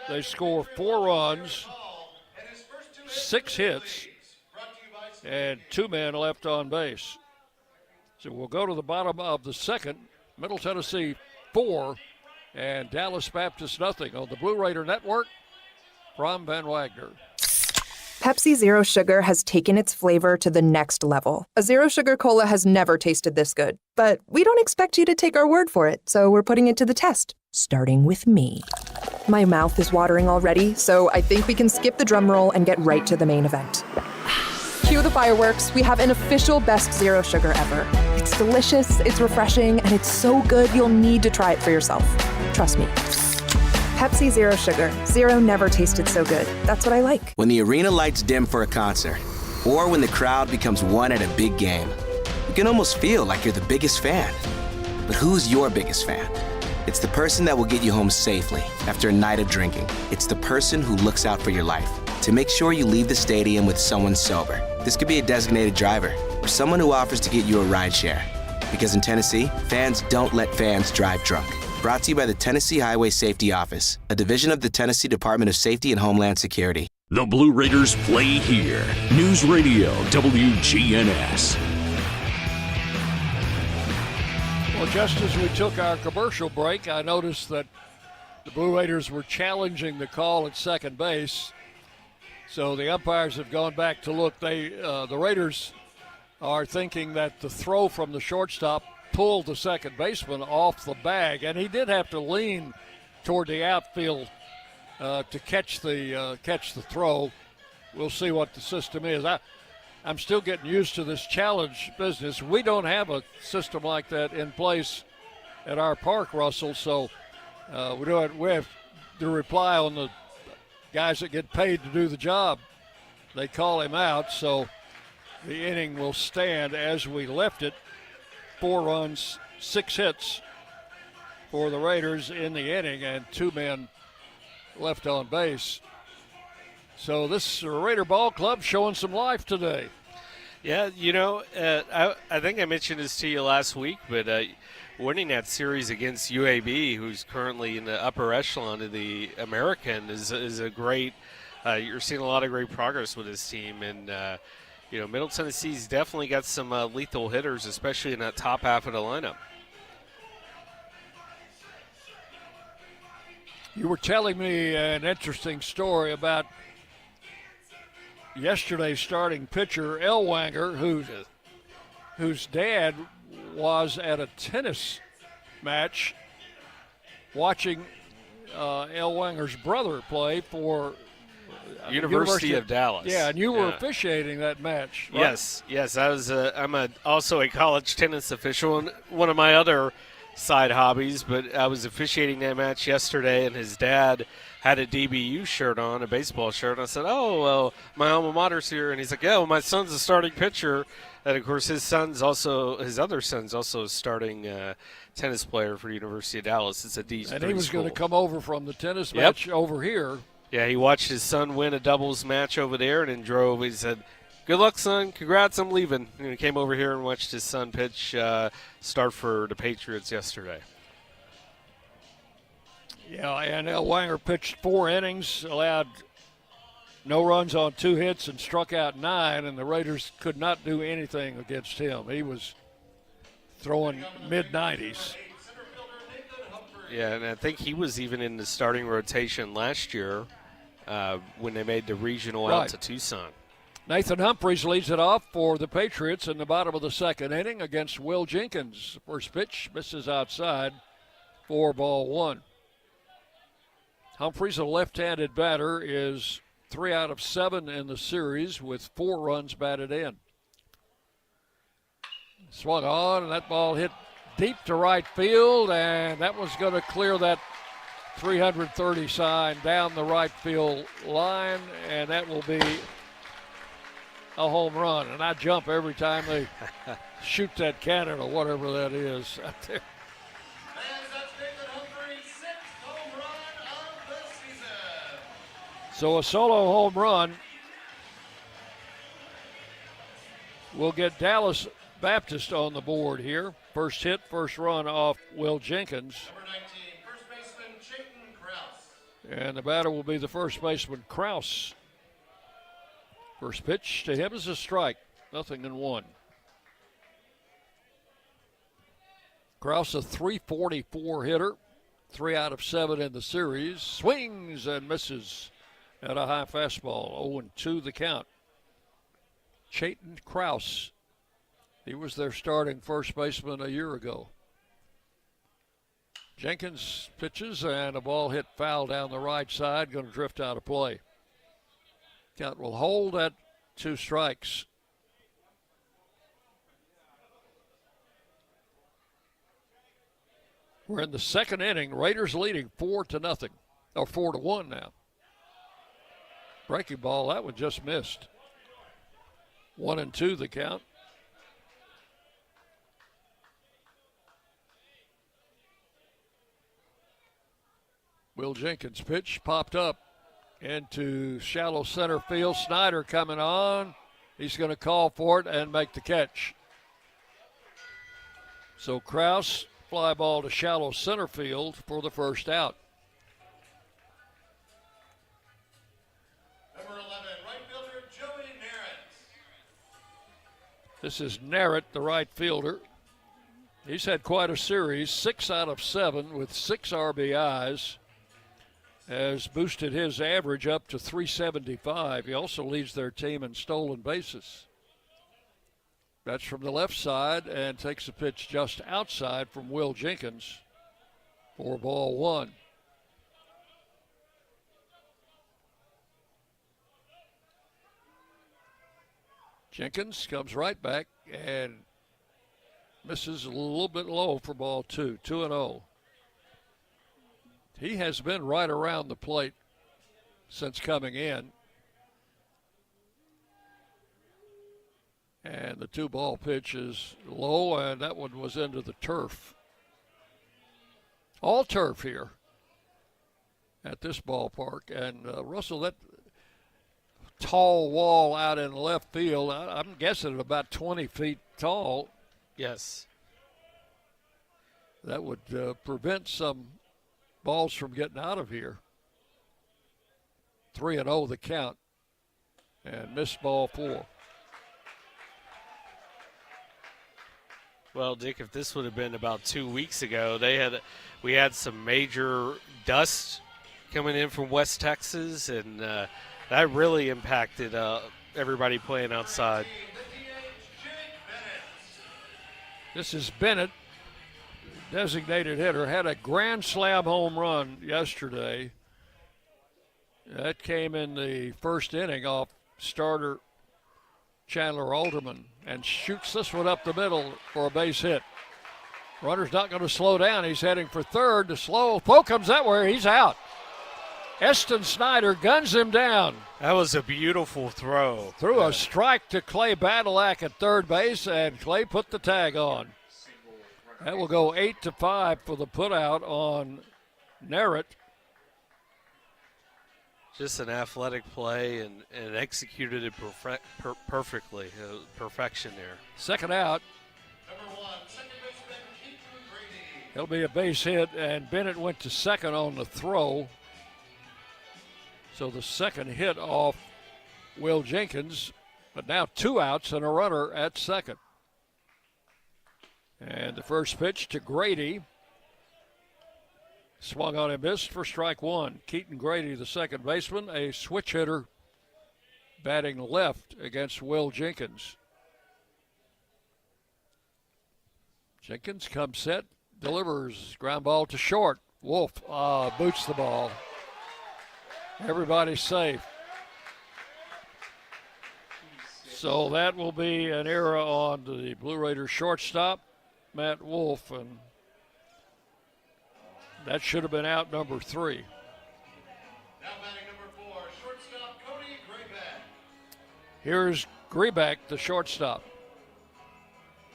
They score 4 runs, 6 hits, and 2 men left on base. So we'll go to the bottom of the second. Middle Tennessee 4 and Dallas Baptist nothing on the Blue Raider Network from Van Wagner. Pepsi Zero Sugar has taken its flavor to the next level. A Zero Sugar Cola has never tasted this good. But we don't expect you to take our word for it, so we're putting it to the test, starting with me. My mouth is watering already, so I think we can skip the drum roll and get right to the main event. Cue the fireworks. We have an official best Zero Sugar ever. It's delicious, it's refreshing, and it's so good you'll need to try it for yourself. Trust me. Pepsi Zero Sugar. Zero never tasted so good. That's what I like. When the arena lights dim for a concert, or when the crowd becomes one at a big game, you can almost feel like you're the biggest fan. But who's your biggest fan? It's the person that will get you home safely after a night of drinking. It's the person who looks out for your life to make sure you leave the stadium with someone sober. This could be a designated driver or someone who offers to get you a ride share. Because in Tennessee, fans don't let fans drive drunk. Brought to you by the Tennessee Highway Safety Office, a division of the Tennessee Department of Safety and Homeland Security. The Blue Raiders play here. News Radio WGNS. Well, just as we took our commercial break, I noticed that the Blue Raiders were challenging the call at second base. So the umpires have gone back to look. The Raiders are thinking that the throw from the shortstop pulled the second baseman off the bag, and he did have to lean toward the outfield to catch the throw. We'll see what the system is. I'm still getting used to this challenge business. We don't have a system like that in place at our park, Russell, so we have to rely on the guys that get paid to do the job. They call him out, so the inning will stand as we left it. 4 runs, 6 hits for the Raiders in the inning and 2 men left on base. So this Raider ball club showing some life today. Yeah, I think I mentioned this to you last week, but winning that series against UAB, who's currently in the upper echelon of the American, is a great. You're seeing a lot of great progress with this team, and Middle Tennessee's definitely got some lethal hitters, especially in that top half of the lineup. You were telling me an interesting story about yesterday's starting pitcher, Elwanger, whose dad was at a tennis match watching Elwanger's brother play for University of Dallas. Yeah, and you were officiating that match, right? Yes. I'm also a college tennis official, and one of my other side hobbies, but I was officiating that match yesterday, and his dad had a DBU shirt on, a baseball shirt, and I said, oh, well, my alma mater's here, and he's like, yeah, well, my son's a starting pitcher, and of course his other son's also a starting tennis player for the University of Dallas. It's a D3 and he was school. going to come over from the tennis match over here. Yeah, he watched his son win a doubles match over there and then drove. He said, good luck, son. Congrats, I'm leaving. And he came over here and watched his son pitch start for the Patriots yesterday. Yeah, and Elwanger pitched 4 innings, allowed no runs on 2 hits, and struck out 9, and the Raiders could not do anything against him. He was throwing mid-90s. Yeah, and I think he was even in the starting rotation last year when they made the regional out to Tucson. Nathan Humphreys leads it off for the Patriots in the bottom of the 2nd inning against Will Jenkins. First pitch misses outside, 4-1. Humphreys, a left-handed batter, is 3 out of 7 in the series with 4 runs batted in. Swung on, and that ball hit deep to right field, and that was going to clear that 330 sign down the right field line, and that will be a home run. And I jump every time they shoot that cannon or whatever that is out there. So a solo home run will get Dallas Baptist on the board here. First hit, first run off Will Jenkins. Number 19, first baseman Chayton Krause. And the batter will be the first baseman, Krause. First pitch to him is a strike, 0-1. Krause, a .344 hitter, 3 out of 7 in the series. Swings and misses at a high fastball, 0-2 the count. Chayton Krause, he was their starting first baseman a year ago. Jenkins pitches, and a ball hit foul down the right side, going to drift out of play. Count will hold at 2 strikes. We're in the 2nd inning. Raiders leading 4-0, or 4-1 now. Breaking ball, that one just missed. 1-2 the count. Will Jenkins' pitch popped up into shallow center field. Snyder coming on. He's going to call for it and make the catch. So Krause, fly ball to shallow center field for the first out. Number 11, right fielder Joey Narrett. This is Narrett, the right fielder. He's had quite a series, 6 out of 7 with 6 RBIs. Has boosted his average up to 375. He also leads their team in stolen bases. That's from the left side and takes a pitch just outside from Will Jenkins for ball 1. Jenkins comes right back and misses a little bit low for ball 2, 2-0. He has been right around the plate since coming in. And the 2-ball pitch is low, and that one was into the turf. all turf here at this ballpark. And Russell, that tall wall out in left field, I'm guessing about 20 feet tall. Yes. That would prevent some balls from getting out of here. 3-0 the count, and missed ball 4. Well, Dick, if this would have been about 2 weeks ago, we had some major dust coming in from West Texas, and that really impacted everybody playing outside. This is Bennett, designated hitter, had a grand slam home run yesterday. That came in the first inning off starter Chandler Alderman, and shoots this one up the middle for a base hit. Runner's not going to slow down. He's heading for third. The slow throw comes that way. He's out. Eston Snyder guns him down. That was a beautiful throw. Threw a strike to Clay Badalak at third base, and Clay put the tag on. That will go 8-5 for the putout on Narrett. Just an athletic play and executed it perfectly. Perfection there. Second out. It'll be a base hit, and Bennett went to second on the throw. So the second hit off Will Jenkins, but now 2 outs and a runner at second. And the first pitch to Grady. Swung on and missed for strike 1. Keaton Grady, the second baseman, a switch hitter, batting left against Will Jenkins. Jenkins comes set, delivers, ground ball to short. Wolf boots the ball. Everybody's safe. So that will be an error on the Blue Raiders shortstop, Matt Wolf, and that should have been out number 3. Now batting number 4, shortstop Cody Grayback. Here's Grayback, the shortstop.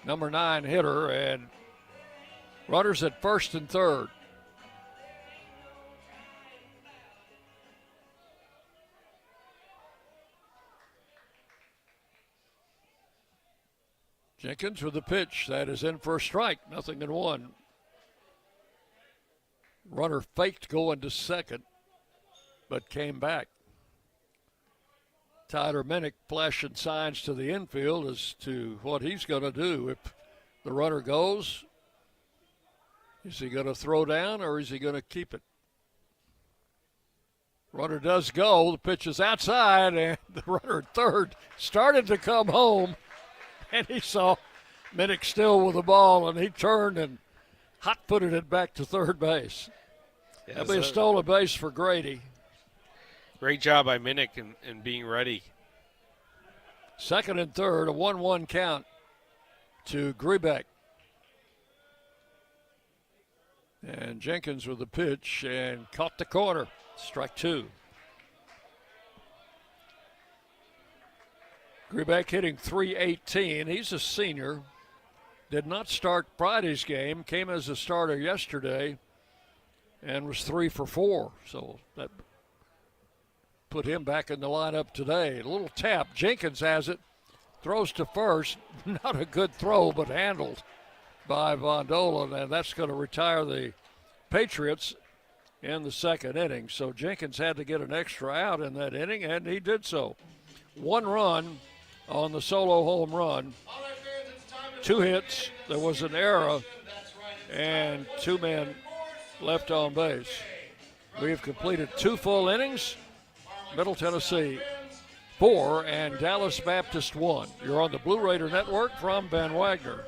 Number 9 hitter, and runners at first and third. Jenkins with the pitch. That is in for a strike. 0-1. Runner faked going to second, but came back. Tyler Minnick flashing signs to the infield as to what he's going to do. If the runner goes, is he going to throw down or is he going to keep it? Runner does go. The pitch is outside, and the runner at third started to come home, and he saw Minnick still with the ball, and he turned and hot-footed it back to third base. Yeah, That'll be a stolen base for Grady. Great job by Minnick in being ready. Second and third, a 1-1 count to Grayback. And Jenkins with the pitch and caught the corner. Strike 2. Grayback hitting .318. He's a senior. Did not start Friday's game. Came as a starter yesterday and was 3 for 4. So that put him back in the lineup today. A little tap. Jenkins has it. Throws to first. Not a good throw, but handled by Von Dolan. And that's going to retire the Patriots in the second inning. So Jenkins had to get an extra out in that inning, and he did so. 1 run on the solo home run. 2 hits. There was an error, and 2 men left on base. We have completed 2 full innings. Middle Tennessee 4 and Dallas Baptist 1. You're on the Blue Raider Network from Van Wagner.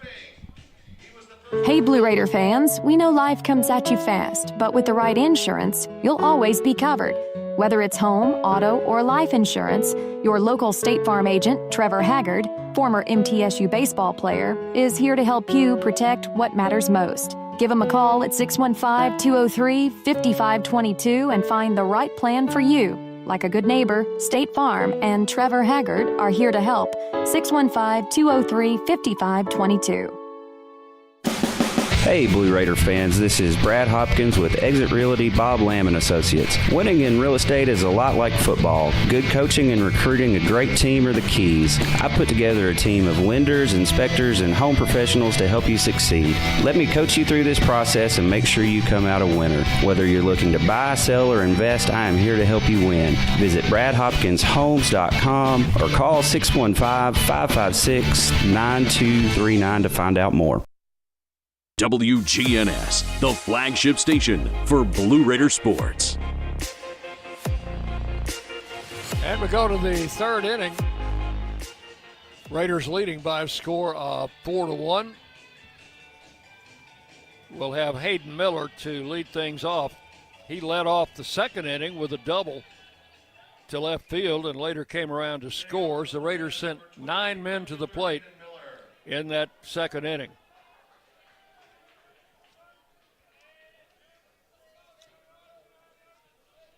Hey Blue Raider fans, we know life comes at you fast, but with the right insurance, you'll always be covered. Whether it's home, auto, or life insurance, your local State Farm agent, Trevor Haggard, former MTSU baseball player, is here to help you protect what matters most. Give him a call at 615-203-5522 and find the right plan for you. Like a good neighbor, State Farm and Trevor Haggard are here to help. 615-203-5522. Hey, Blue Raider fans, this is Brad Hopkins with Exit Realty Bob Lamb and Associates. Winning in real estate is a lot like football. Good coaching and recruiting a great team are the keys. I put together a team of lenders, inspectors, and home professionals to help you succeed. Let me coach you through this process and make sure you come out a winner. Whether you're looking to buy, sell, or invest, I am here to help you win. Visit BradHopkinsHomes.com or call 615-556-9239 to find out more. WGNS, the flagship station for Blue Raider sports. And we go to the third inning. Raiders leading by a score of 4-1. We'll have Hayden Miller to lead things off. He led off the second inning with a double to left field and later came around to scores. The Raiders sent 9 men to the plate in that second inning.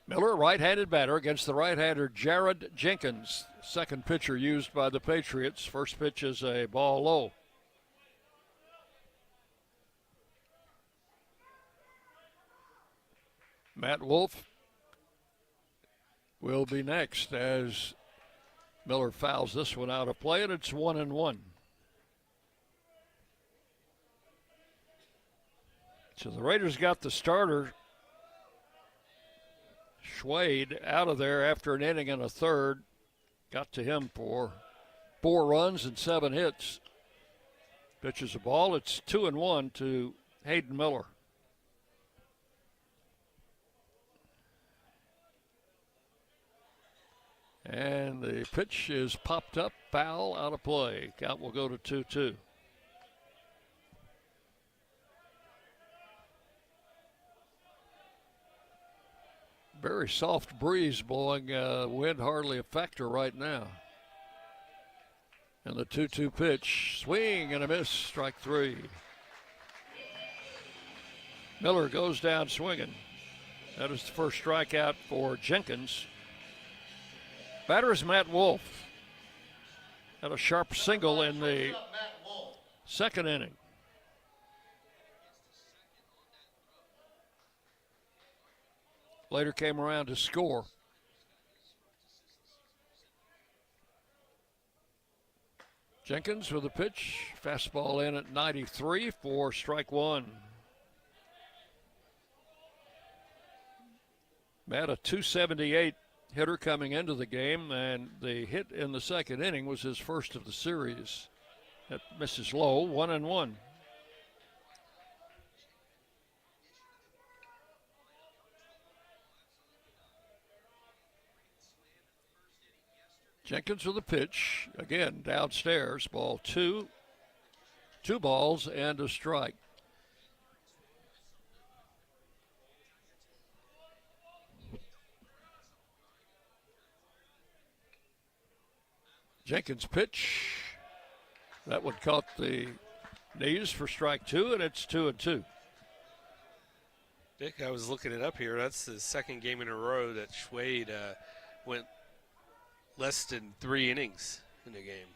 Miller, right-handed batter against the right-hander Jared Jenkins. Second pitcher used by the Patriots. First pitch is a ball low. Matt Wolf will be next as Miller fouls this one out of play, and it's 1-1. So the Raiders got the starter Schwade out of there after an inning and a third. Got to him for 4 runs and 7 hits. Pitches a ball. It's 2-1 to Hayden Miller. And the pitch is popped up, foul, out of play. Count will go to 2-2. Very soft breeze blowing, wind hardly a factor right now. And the 2-2 pitch, swing and a miss, strike 3. Miller goes down swinging. That is the first strikeout for Jenkins. Batter is Matt Wolf. Had a sharp single in the second inning. Later came around to score. Jenkins with a pitch. Fastball in at 93 for strike 1. Matt, a .278 hitter coming into the game, and the hit in the second inning was his first of the series. That misses low, 1-1. Jenkins with a pitch, again downstairs, ball 2. 2 balls and a strike. Jenkins' pitch, that one caught the knees for strike 2, and it's 2-2. Dick, I was looking it up here. That's the second game in a row that Schwade went less than 3 innings in the game.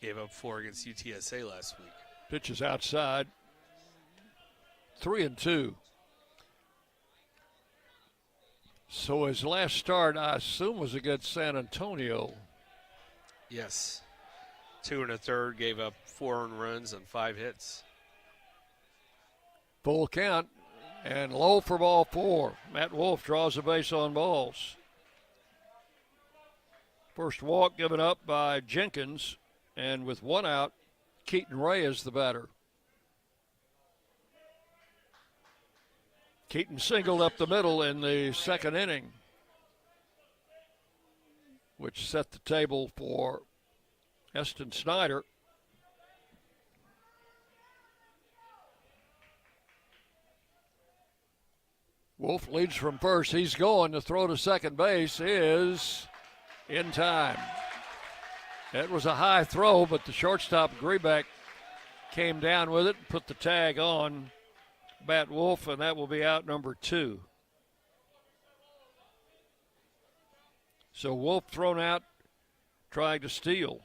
Gave up 4 against UTSA last week. Pitch is outside. 3-2. So his last start, I assume, was against San Antonio. Yes. 2 1/3, gave up 4 earned runs and 5 hits. Full count and low for ball 4. Matt Wolf draws a base on balls. First walk given up by Jenkins, and with 1 out, Keaton Ray is the batter. Keaton singled up the middle in the second inning, which set the table for Eston Snyder. Wolf leads from first. He's going. The throw to second base is in time. It was a high throw, but the shortstop Grebeck came down with it and put the tag on Matt Wolf, and that will be out number 2. So Wolf thrown out trying to steal.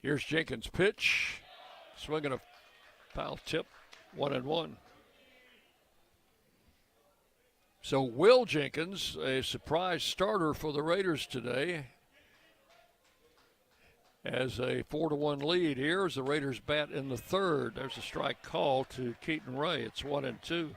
Here's Jenkins' pitch. Swinging a foul tip, 1-1. So Will Jenkins, a surprise starter for the Raiders today, has a 4-1 lead here as the Raiders bat in the third. There's a strike call to Keaton Ray. It's 1-2.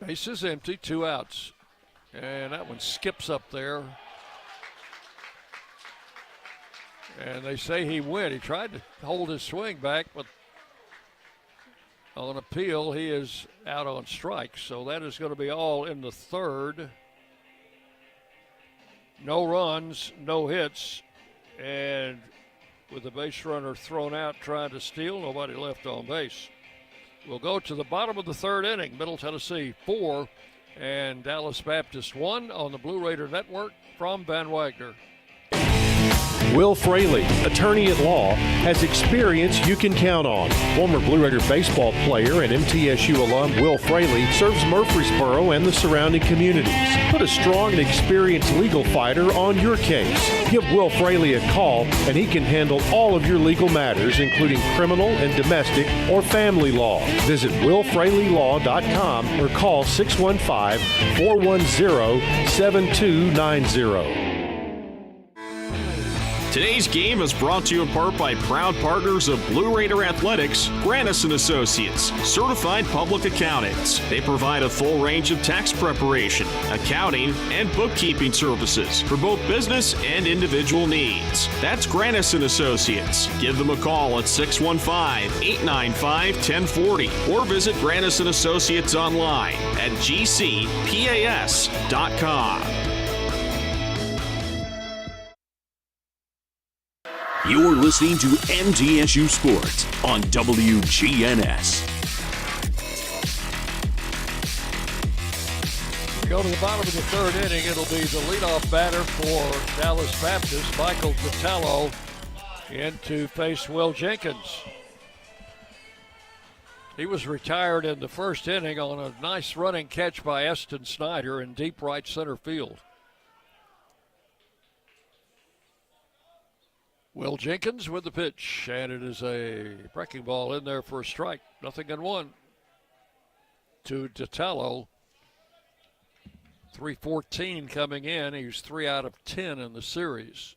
Base is empty, 2 outs. And that one skips up there. And they say he went. He tried to hold his swing back, but on appeal, he is out on strikes. So that is going to be all in the third. No runs, no hits. And with the base runner thrown out trying to steal, nobody left on base. We'll go to the bottom of the third inning. Middle Tennessee 4 and Dallas Baptist 1 on the Blue Raider Network from Van Wagner. Will Fraley, attorney at law, has experience you can count on. Former Blue Raider baseball player and MTSU alum Will Fraley serves Murfreesboro and the surrounding communities. Put a strong and experienced legal fighter on your case. Give Will Fraley a call and he can handle all of your legal matters, including criminal and domestic or family law. Visit willfraleylaw.com or call 615-410-7290. Today's game is brought to you in part by proud partners of Blue Raider Athletics, Granis & Associates, certified public accountants. They provide a full range of tax preparation, accounting, and bookkeeping services for both business and individual needs. That's Granis & Associates. Give them a call at 615-895-1040 or visit Granis & Associates online at gcpas.com. You're listening to MTSU Sports on WGNS. Go to the bottom of the third inning. It'll be the leadoff batter for Dallas Baptist, Michael Vitello, in to face Will Jenkins. He was retired in the first inning on a nice running catch by Eston Snyder in deep right center field. Will Jenkins with the pitch, and it is a breaking ball in there for a strike. 0-1 to Vitello. 3:14 coming in. He's 3 out of 10 in the series.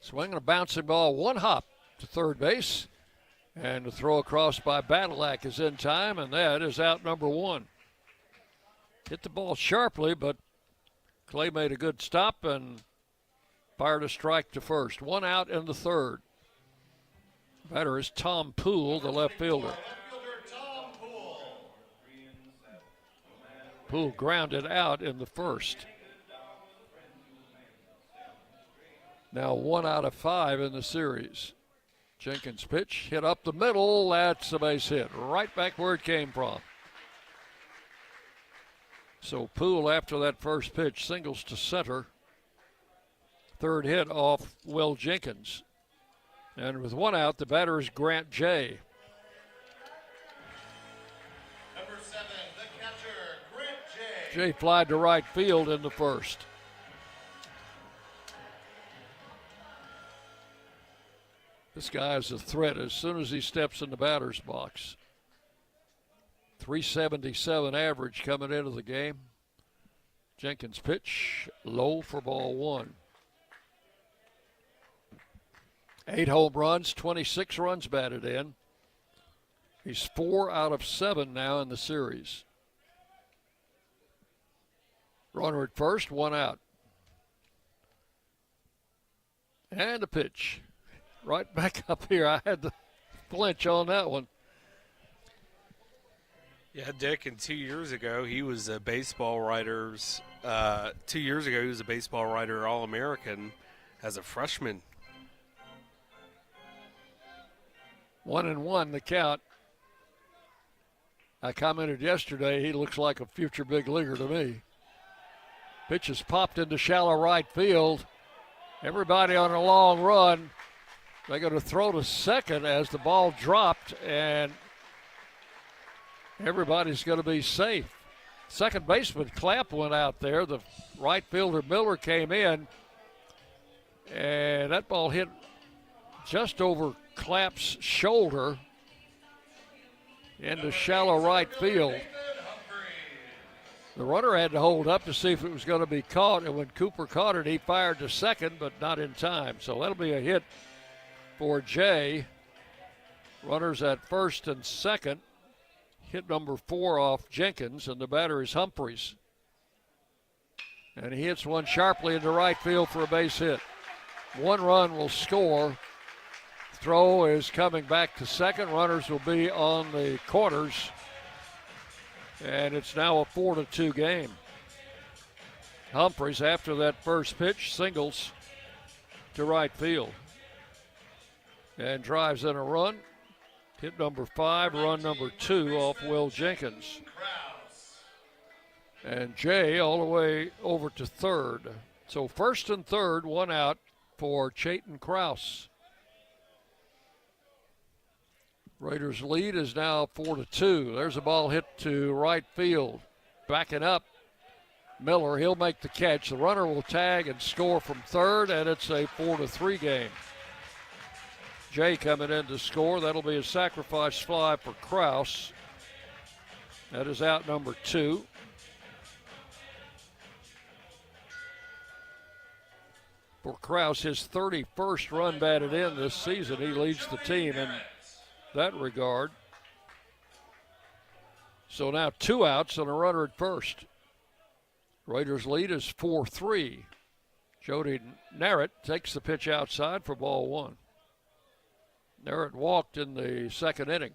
Swinging a bouncing ball, one hop to third base. And the throw across by Badalak is in time, and that is out number 1. Hit the ball sharply, but Clay made a good stop and fired a strike to first. 1 out in the third. Batter is Tom Poole, the left fielder. Poole grounded out in the first. Now 1 out of 5 in the series. Jenkins' pitch hit up the middle. That's a base hit. Right back where it came from. So Poole, after that first pitch, singles to center. Third hit off Will Jenkins. And with 1 out, the batter is Grant Jay. Number 7, the catcher, Grant Jay. Jay flied to right field in the first. This guy is a threat as soon as he steps in the batter's box. 377 average coming into the game. Jenkins' pitch, low for ball 1. 8 home runs, 26 runs batted in. He's 4 out of 7 now in the series. Runner at first, 1 out. And a pitch. Right back up here. I had to flinch on that one. Yeah, Dick, and 2 years ago, he was a baseball writer's 2 years ago, he was a baseball writer All-American as a freshman. 1-1 the count. I commented yesterday, he looks like a future big leaguer to me. Pitch is popped into shallow right field. Everybody on a long run. They're going to throw to second as the ball dropped, and everybody's going to be safe. Second baseman Clapp went out there. The right fielder Miller came in, and that ball hit just over Clapp's shoulder into shallow right field. The runner had to hold up to see if it was going to be caught, and when Cooper caught it, he fired to second, but not in time. So that'll be a hit for Jay. Runners at first and second. Hit number 4 off Jenkins, and the batter is Humphreys. And he hits one sharply into right field for a base hit. 1 run will score. Throw is coming back to second. Runners will be on the corners. And it's now a 4-2 game. Humphreys, after that first pitch, singles to right field. And drives in a run. Hit number 5, run number 2 off Will Jenkins. And Jay all the way over to third. So first and third, 1 out for Chayton Krause. Raiders' lead is now 4-2. There's a ball hit to right field. Backing up, Miller, he'll make the catch. The runner will tag and score from third, and it's a 4-3 game. Jay coming in to score. That'll be a sacrifice fly for Krause. That is out number 2. For Krause, his 31st run batted in this season. He leads the team in that regard. So now 2 outs and a runner at first. Raiders' lead is 4-3. Jody Narrett takes the pitch outside for ball 1. Narrett walked in the second inning.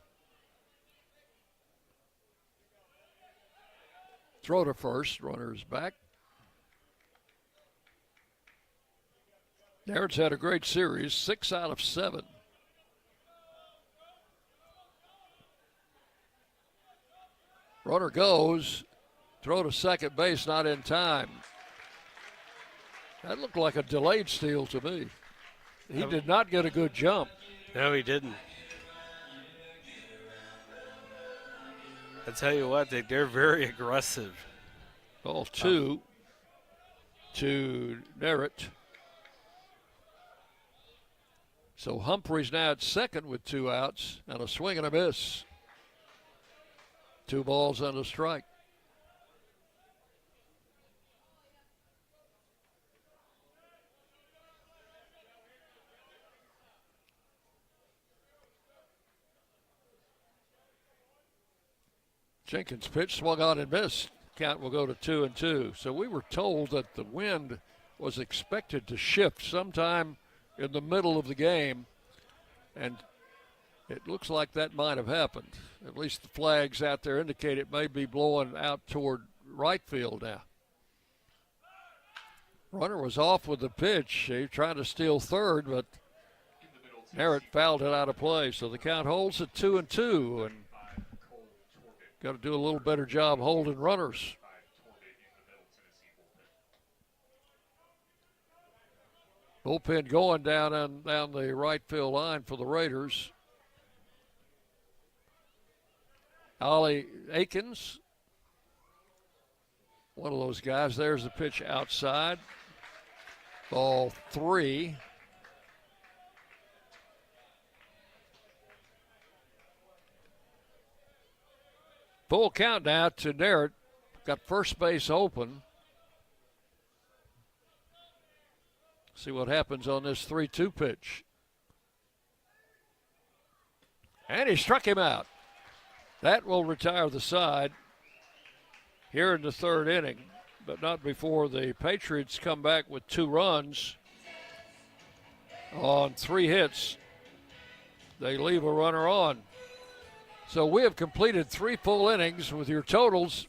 Throw to first, runner's back. Narrett's had a great series, 6 out of 7. Runner goes, throw to second base, not in time. That looked like a delayed steal to me. He did not get a good jump. No, he didn't. I tell you what, they're very aggressive. Ball 2 to Narrett. So Humphreys now at second with 2 outs and a swing and a miss. 2 balls and a strike. Jenkins' pitch swung on and missed. Count will go to 2-2. So we were told that the wind was expected to shift sometime in the middle of the game, and it looks like that might have happened. At least the flags out there indicate it may be blowing out toward right field now. Runner was off with the pitch. He was trying to steal third, but Narrett fouled it out of play. So the count holds at 2-2, and got to do a little better job holding runners. Bullpen going down the right field line for the Raiders. Ollie Akins, one of those guys. There's the pitch outside. Ball 3. Full count now to Narrett. Got first base open. See what happens on this 3-2 pitch. And he struck him out. That will retire the side here in the third inning, but not before the Patriots come back with 2 runs on 3 hits. They leave a runner on. So we have completed 3 full innings with your totals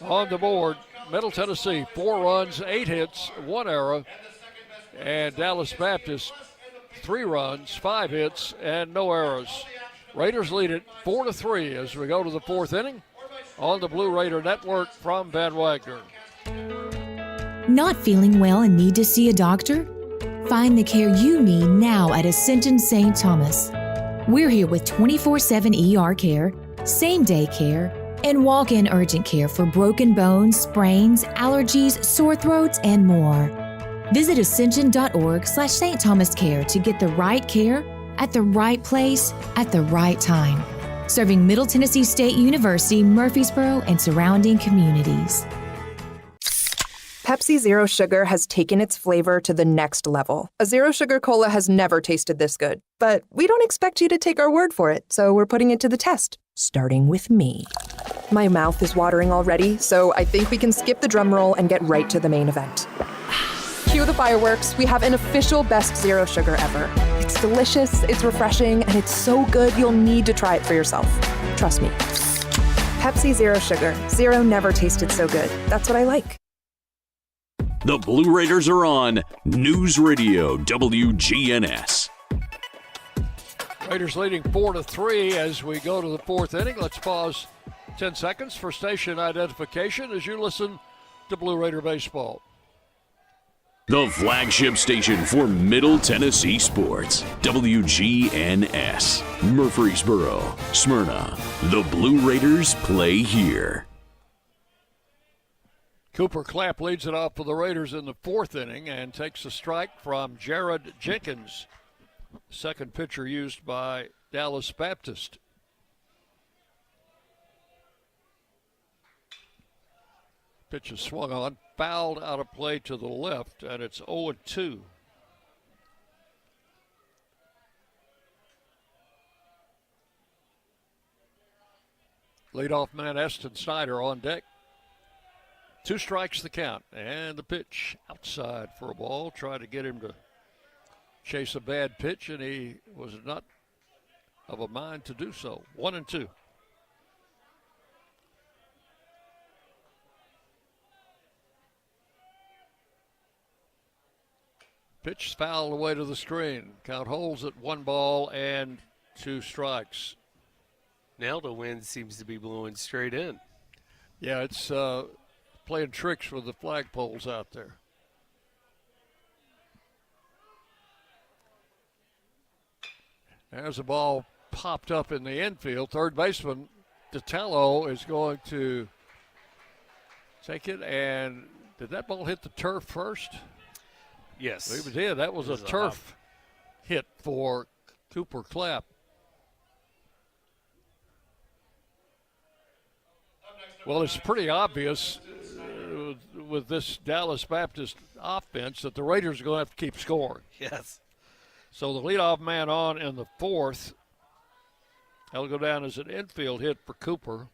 on the board. Middle Tennessee, 4 runs, 8 hits, 1 error. And Dallas Baptist, 3 runs, 5 hits, and no errors. Raiders lead it 4-3 as we go to the 4th inning on the Blue Raider Network from Van Wagner. Not feeling well and need to see a doctor? Find the care you need now at Ascension St. Thomas. We're here with 24/7 ER care, same-day care, and walk-in urgent care for broken bones, sprains, allergies, sore throats, and more. Visit ascension.org/St. Thomas Care to get the right care at the right place at the right time. Serving Middle Tennessee State University, Murfreesboro, and surrounding communities. Pepsi Zero Sugar has taken its flavor to the next level. A Zero Sugar Cola has never tasted this good. But we don't expect you to take our word for it, so we're putting it to the test. Starting with me. My mouth is watering already, so I think we can skip the drum roll and get right to the main event. Cue the fireworks. We have an official best Zero Sugar ever. It's delicious, it's refreshing, and it's so good you'll need to try it for yourself. Trust me. Pepsi Zero Sugar. Zero never tasted so good. That's what I like. The Blue Raiders are on News Radio WGNS. Raiders leading 4-3 as we go to the fourth inning. Let's pause 10 seconds for station identification as you listen to Blue Raider Baseball. The flagship station for Middle Tennessee sports, WGNS. Murfreesboro, Smyrna. The Blue Raiders play here. Cooper Clapp leads it off for the Raiders in the fourth inning and takes a strike from Jared Jenkins, second pitcher used by Dallas Baptist. Pitch is swung on, fouled out of play to the left, and it's 0-2. Leadoff man Eston Snyder on deck. 2 strikes the count, and the pitch outside for a ball. Tried to get him to chase a bad pitch, and he was not of a mind to do so. 1-2. Pitch fouled away to the screen. Count holds at 1 ball and 2 strikes. Now the wind seems to be blowing straight in. Yeah, it's playing tricks with the flagpoles out there. There's a ball popped up in the infield. Third baseman DiTello is going to take it, and did that ball hit the turf first? Yes. I believe it did. That was a turf hit for Cooper Clapp. Well, it's pretty obvious with this Dallas Baptist offense that the Raiders are going to have to keep scoring. Yes. So the leadoff man on in the fourth. That'll go down as an infield hit for Cooper.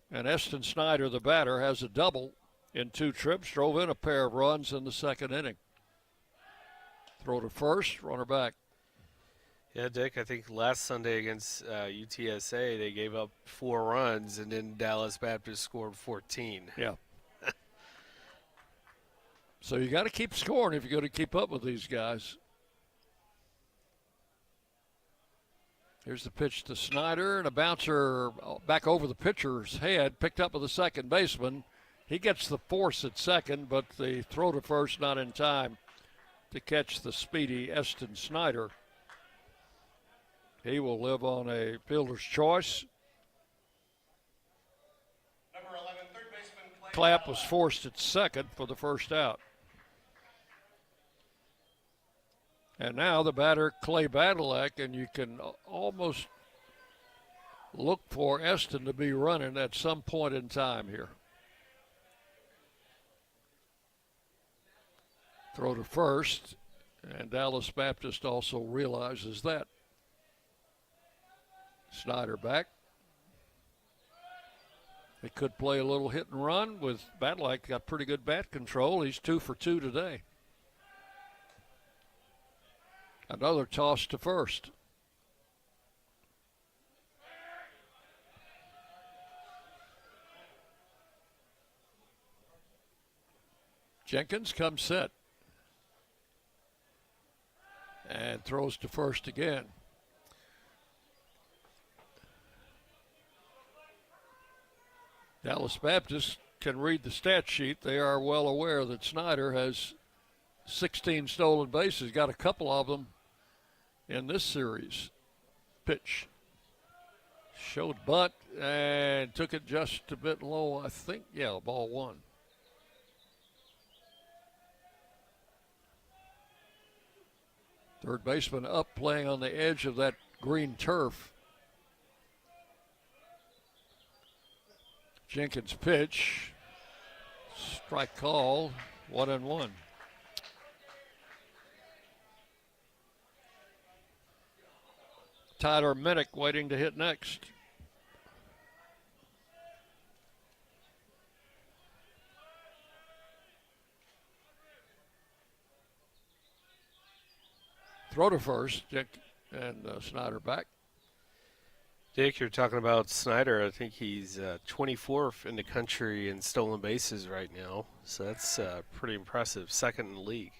And Eston Snyder, the batter, has a double in 2 trips, drove in a pair of runs in the second inning. Throw to first, runner back. Yeah, Dick, I think last Sunday against UTSA, they gave up 4 runs, and then Dallas Baptist scored 14. Yeah. So you got to keep scoring if you're going to keep up with these guys. Here's the pitch to Snyder, and a bouncer back over the pitcher's head, picked up with the second baseman. He gets the force at second, but the throw to first not in time to catch the speedy Eston Snyder. He will live on a fielder's choice. Number 11, third baseman Clay Clapp was forced at second for the first out. And now the batter, Clay Badalek, and you can almost look for Eston to be running at some point in time here. Throw to first, and Dallas Baptist also realizes that. Snyder back. They could play a little hit and run with Badalek. Got pretty good bat control. He's 2 for 2 today. Another toss to first. Jenkins comes set. And throws to first again. Dallas Baptist can read the stat sheet. They are well aware that Snyder has 16 stolen bases, got a couple of them in this series. Pitch. Showed bunt and took it just a bit low, I think. Yeah, ball one. Third baseman up, playing on the edge of that green turf. Jenkins pitch. Strike called. 1-1. Tyler Minnick waiting to hit next. Throw to first, Dick, and Snyder back. Dick, you're talking about Snyder. I think he's 24th in the country in stolen bases right now, so that's pretty impressive. Second in the league.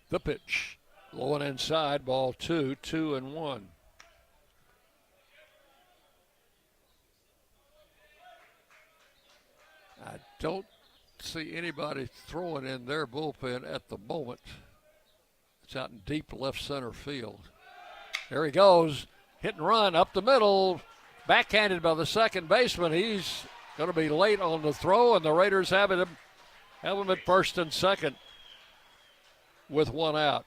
The pitch, low and inside, ball 2, 2-1. I don't see anybody throwing in their bullpen at the moment. It's out in deep left center field. There he goes, hit and run up the middle, backhanded by the second baseman. He's going to be late on the throw, and the Raiders have him at first and second with one out.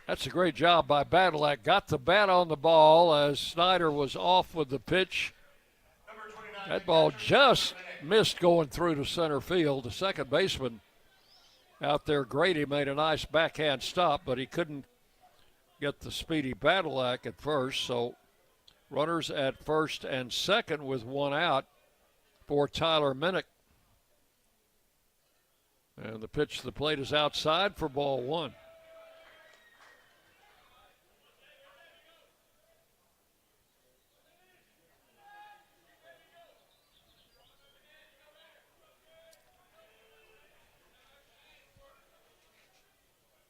That's a great job by Badalak. Got the bat on the ball as Snyder was off with the pitch. That ball just missed going through to center field. The second baseman out there, Grady, made a nice backhand stop, but he couldn't get the speedy Badalak at first. So runners at first and second with one out for Tyler Minnick. And the pitch to the plate is outside for ball one.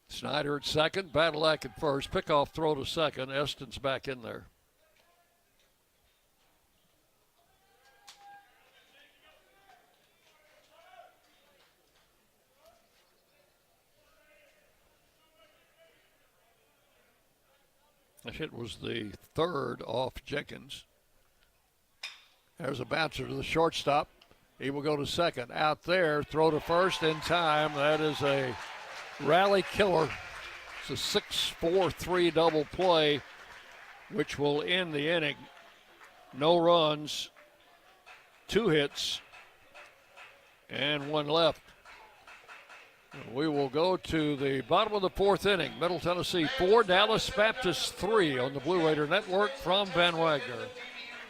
Snyder at second, Badalak at first. Pickoff throw to second. Eston's back in there. That hit was the third off Jenkins. There's a bouncer to the shortstop. He will go to second. Out there, throw to first in time. That is a rally killer. It's a 6-4-3 double play, which will end the inning. No runs, 2 hits, and 1 left. We will go to the bottom of the 4th inning. Middle Tennessee 4, Dallas Baptist 3 on the Blue Raider Network from Van Wagner.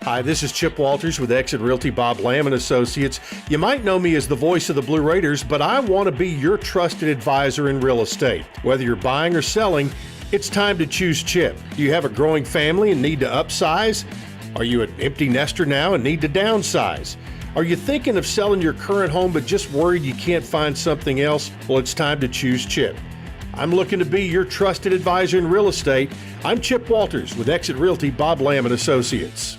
Hi, this is Chip Walters with Exit Realty Bob Lamb and Associates. You might know me as the voice of the Blue Raiders, but I want to be your trusted advisor in real estate. Whether you're buying or selling, it's time to choose Chip. Do you have a growing family and need to upsize? Are you an empty nester now and need to downsize? Are you thinking of selling your current home but just worried you can't find something else? Well, it's time to choose Chip. I'm looking to be your trusted advisor in real estate. I'm Chip Walters with Exit Realty Bob Lamb and Associates.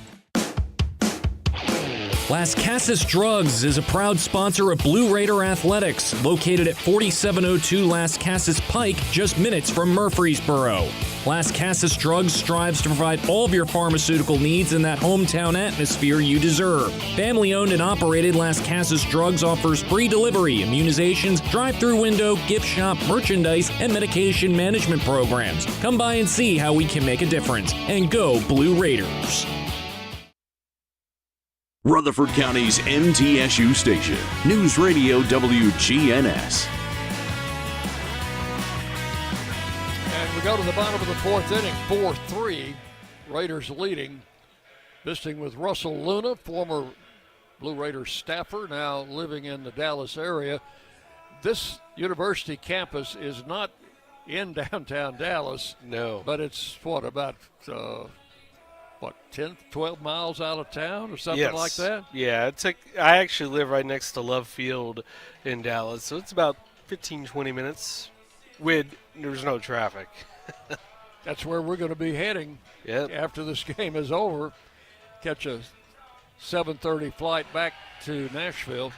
Las Casas Drugs is a proud sponsor of Blue Raider Athletics, located at 4702 Las Casas Pike, just minutes from Murfreesboro. Las Casas Drugs strives to provide all of your pharmaceutical needs in that hometown atmosphere you deserve. Family-owned and operated, Las Casas Drugs offers free delivery, immunizations, drive-through window, gift shop, merchandise, and medication management programs. Come by and see how we can make a difference. And go Blue Raiders. Rutherford County's MTSU station, News Radio WGNS. And we go to the bottom of the 4th inning, 4-3. Raiders leading. Visiting with Russell Luna, former Blue Raiders staffer, now living in the Dallas area. This university campus is not in downtown Dallas. No. But it's, about 10, 12 miles out of town or something like that? Yeah, I actually live right next to Love Field in Dallas, so it's about 15, 20 minutes there's no traffic. That's where we're going to be heading after this game is over. Catch a 7:30 flight back to Nashville.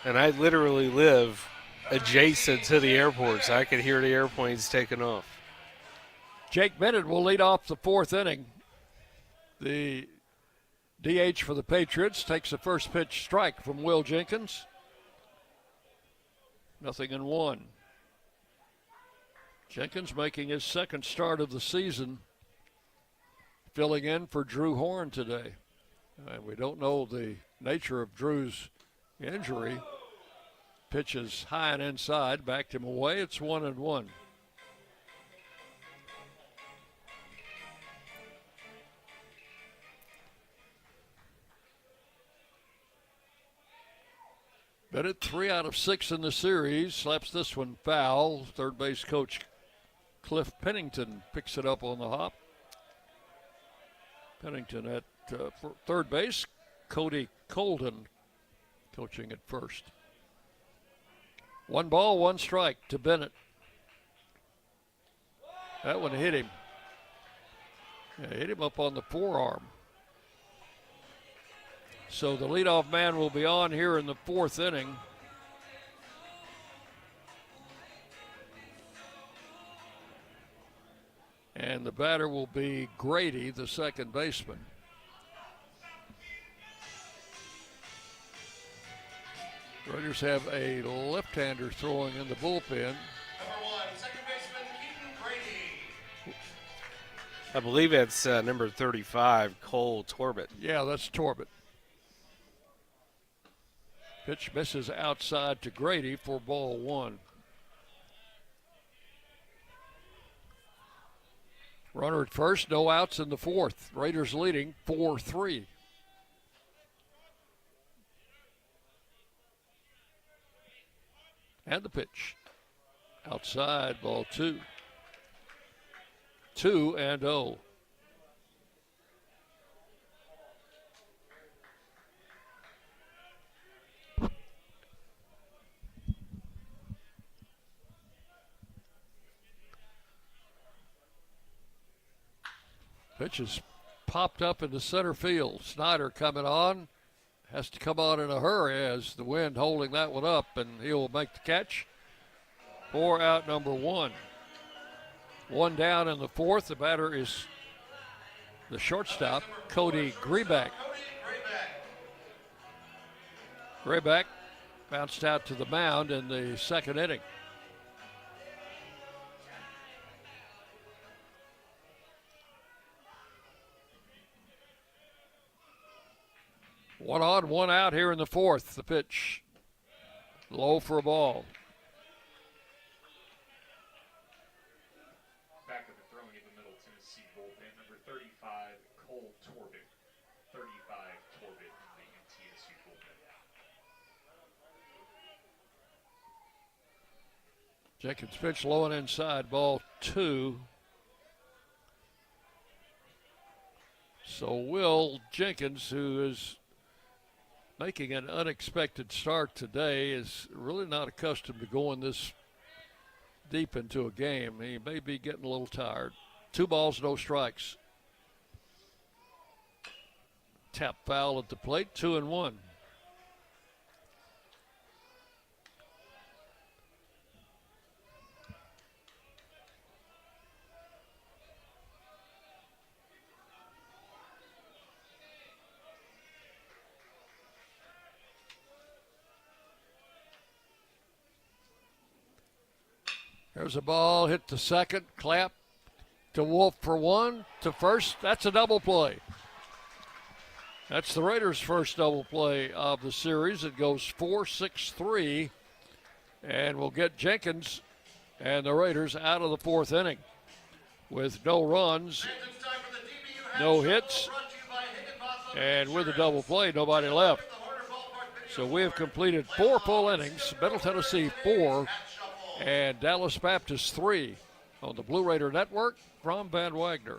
And I literally live adjacent to the airport, so I could hear the airplanes taking off. Jake Bennett will lead off the fourth inning. The DH for the Patriots takes the first pitch strike from Will Jenkins. 0-1. Jenkins making his second start of the season, filling in for Drew Horn today. We don't know the nature of Drew's injury. Pitches high and inside, backed him away. It's 1-1. Bennett 3 out of 6 in the series, slaps this one foul. Third base coach Cliff Pennington picks it up on the hop. Pennington at third base. Cody Colden coaching at first. 1 ball, 1 strike to Bennett. That one hit him. Yeah, hit him up on the forearm. So the leadoff man will be on here in the fourth inning. And the batter will be Grady, the second baseman. Raiders have a left-hander throwing in the bullpen. Number 1, second baseman Keaton Grady. I believe it's number 35, Cole Torbett. Yeah, that's Torbett. Pitch misses outside to Grady for ball 1. Runner at first, no outs in the fourth. Raiders leading 4-3. And the pitch. Outside, ball 2. 2-0. Pitch is popped up into center field. Snyder coming on. Has to come on in a hurry as the wind holding that one up, and he'll make the catch for out number 1. 1 down in the fourth. The batter is the shortstop, Cody Greback. Greback bounced out to the mound in the second inning. One on, one out here in the fourth. The pitch low for a ball. Back of the throwing in the Middle Tennessee bullpen, number 35, Cole Torbett. 35, Torbett in the MTSU bullpen. Jenkins pitch low and inside, ball 2. So Will Jenkins, who is making an unexpected start today, is really not accustomed to going this deep into a game. He may be getting a little tired. 2 balls, no strikes. Tap foul at the plate, 2-1. There's a ball hit to second, clap to Wolf for 1, to first. That's a double play. That's the Raiders' first double play of the series. It goes 4-6-3, and we'll get Jenkins and the Raiders out of the fourth inning with no runs, no hits, and with a double play, nobody left. So we have completed 4 full innings, Middle Tennessee 4, and Dallas Baptist 3 on the Blue Raider Network from Van Wagner.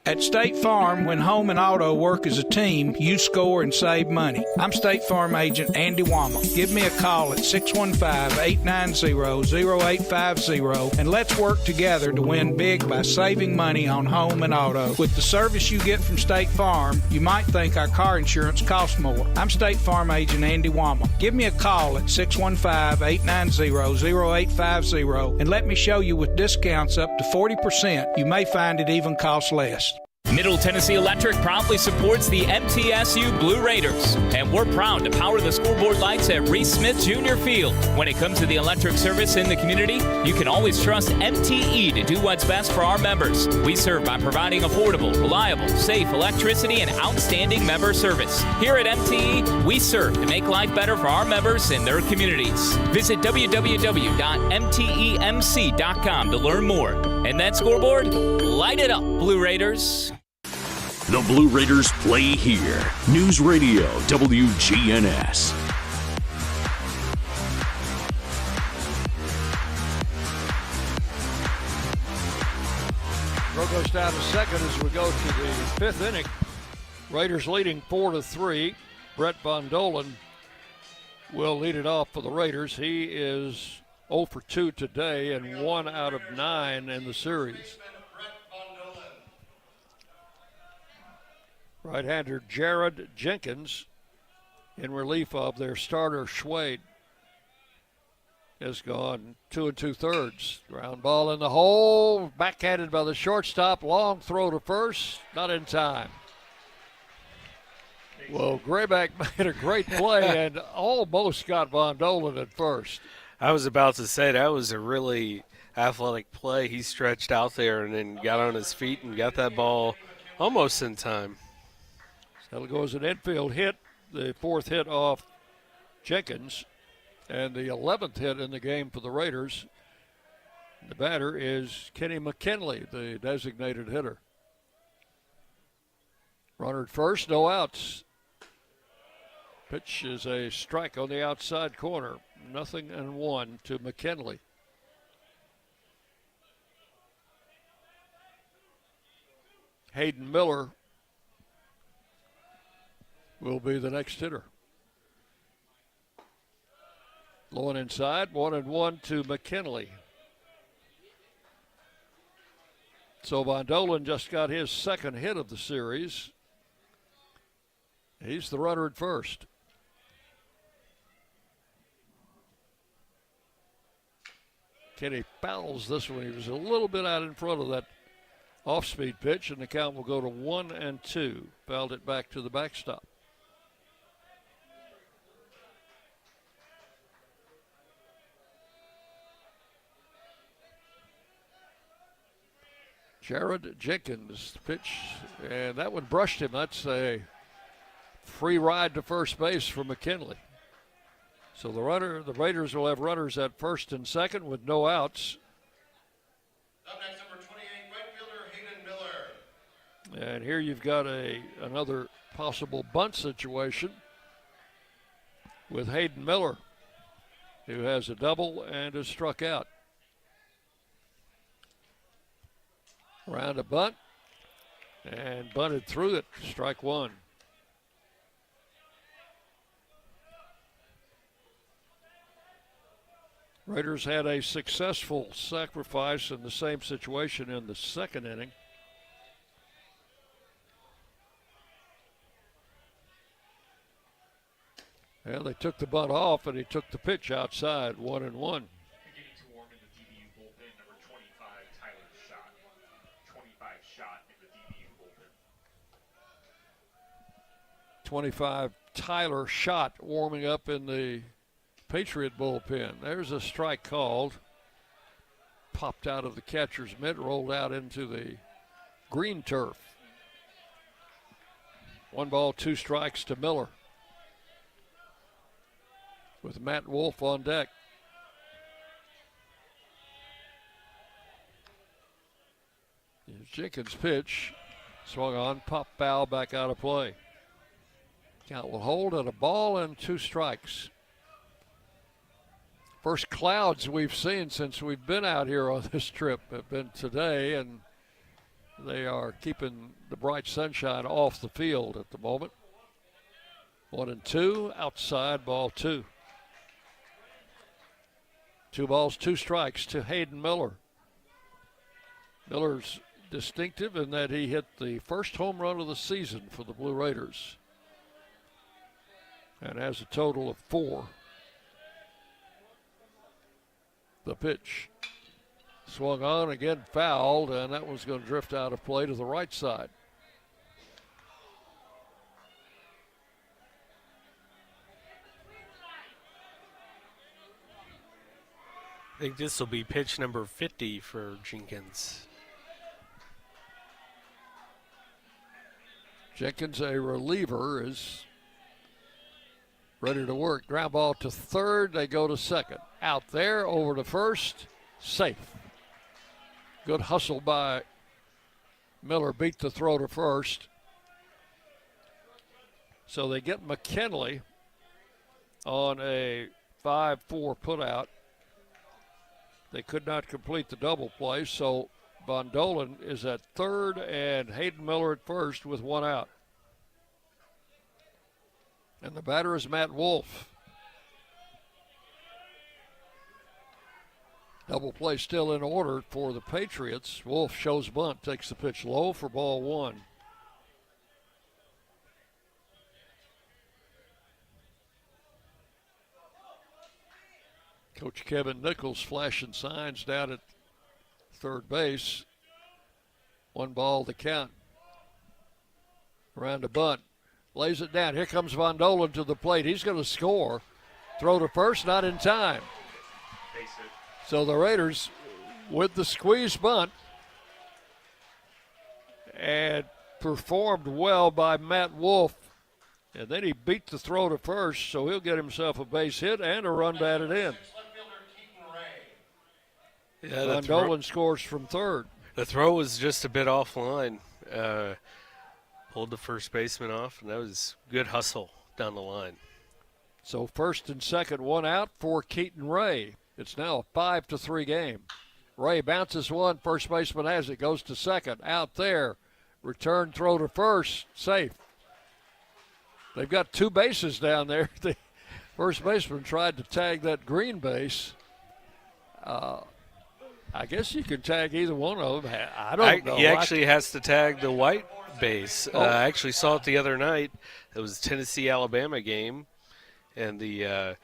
At State Farm, when home and auto work as a team, you score and save money. I'm State Farm agent Andy Wama. Give me a call at 615-890-0850 and let's work together to win big by saving money on home and auto. With the service you get from State Farm, you might think our car insurance costs more. I'm State Farm agent Andy Wama. Give me a call at 615-890-0850 and let me show you with discounts up to 40%. You may find it even costs less. Middle Tennessee Electric proudly supports the MTSU Blue Raiders, and we're proud to power the scoreboard lights at Reese Smith Junior Field. When it comes to the electric service in the community, you can always trust MTE to do what's best for our members. We serve by providing affordable, reliable, safe electricity and outstanding member service. Here at MTE, we serve to make life better for our members and their communities. Visit www.mtemc.com to learn more. And that scoreboard, light it up, Blue Raiders. The Blue Raiders play here. News Radio WGNS. Throw goes down to second as we go to the fifth inning. Raiders leading 4-3. Brett Von Dolan will lead it off for the Raiders. He is 0 for 2 today and 1 out of 9 in the series. Right-hander Jared Jenkins in relief of their starter Schwade has gone 2 2/3. Ground ball in the hole, backhanded by the shortstop. Long throw to first, not in time. Well, Grayback made a great play and almost got Von Dolan at first. I was about to say that was a really athletic play. He stretched out there and then got on his feet and got that ball almost in time. So it goes an infield hit, the fourth hit off Jenkins, and the 11th hit in the game for the Raiders. The batter is Kenny McKinley, the designated hitter. Runner at first, no outs. Pitch is a strike on the outside corner. 0-1 to McKinley. Hayden Miller will be the next hitter. Low and inside, 1-1 to McKinley. So Von Dolan just got his second hit of the series. He's the runner at first. Kenny fouls this one. He was a little bit out in front of that off-speed pitch, and the count will go to 1-2. Fouled it back to the backstop. Jared Jenkins pitch, and that one brushed him. That's a free ride to first base for McKinley. So the Raiders will have runners at first and second with no outs. Up next, number 28, right fielder Hayden Miller. And here you've got another possible bunt situation with Hayden Miller, who has a double and is struck out. Around a bunt, and bunted through it, strike one. Raiders had a successful sacrifice in the same situation in the second inning. And they took the bunt off, and he took the pitch outside, 1-1. 25 Tyler Schott warming up in the Patriot bullpen. There's a strike called. Popped out of the catcher's mitt, rolled out into the green turf. 1 ball, 2 strikes to Miller, with Matt Wolf on deck. Here's Jenkins' pitch. Swung on, pop foul, back out of play. Count will hold at a ball and 2 strikes. First clouds we've seen since we've been out here on this trip have been today, and They are keeping the bright sunshine off the field at the moment. 1-2, outside, ball 2. 2 balls, 2 strikes to Hayden Miller. Miller's distinctive in that he hit the first home run of the season for the Blue Raiders and has a total of 4. The pitch swung on, again fouled, and that one's going to drift out of play to the right side. I think this will be pitch number 50 for Jenkins. Jenkins, a reliever, is ready to work. Ground ball to third. They go to second. Out there, over to first. Safe. Good hustle by Miller. Beat the throw to first. So they get McKinley on a 5-4 putout. They could not complete the double play, so Von Dolan is at third and Hayden Miller at first with 1 out. And the batter is Matt Wolf. Double play still in order for the Patriots. Wolf shows bunt, takes the pitch low for ball 1. Coach Kevin Nichols flashing signs down at third base. 1 ball to count. Around the bunt. Lays it down. Here comes Von Dolan to the plate. He's going to score. Throw to first, not in time. So the Raiders with the squeeze bunt, and performed well by Matt Wolf. And then he beat the throw to first, so he'll get himself a base hit and a run batted in. Yeah, Von Dolan scores from third. The throw was just a bit offline. Pulled the first baseman off, and that was good hustle down the line. So first and second, 1 out for Keaton Ray. It's now a 5-3 game. Ray bounces one, first baseman has it, goes to second. Out there, return throw to first, safe. They've got 2 bases down there. The first baseman tried to tag that green base. I guess you could tag either one of them. I don't know. He actually has to tag the white base. I actually saw it the other night. It was a Tennessee-Alabama game, and the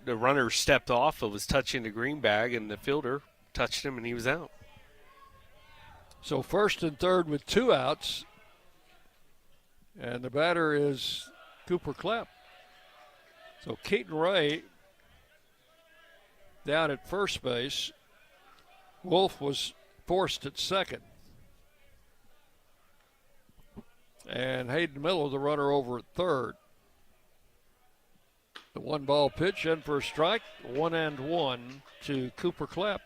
runner stepped off. It was touching the green bag, and the fielder touched him, and he was out. So first and third with 2 outs, and the batter is Cooper Klepp. So Keaton Ray down at first base. Wolf was forced at second. And Hayden Miller, the runner, over at third. The 1 ball pitch in for a strike, 1-1 to Cooper Klepp.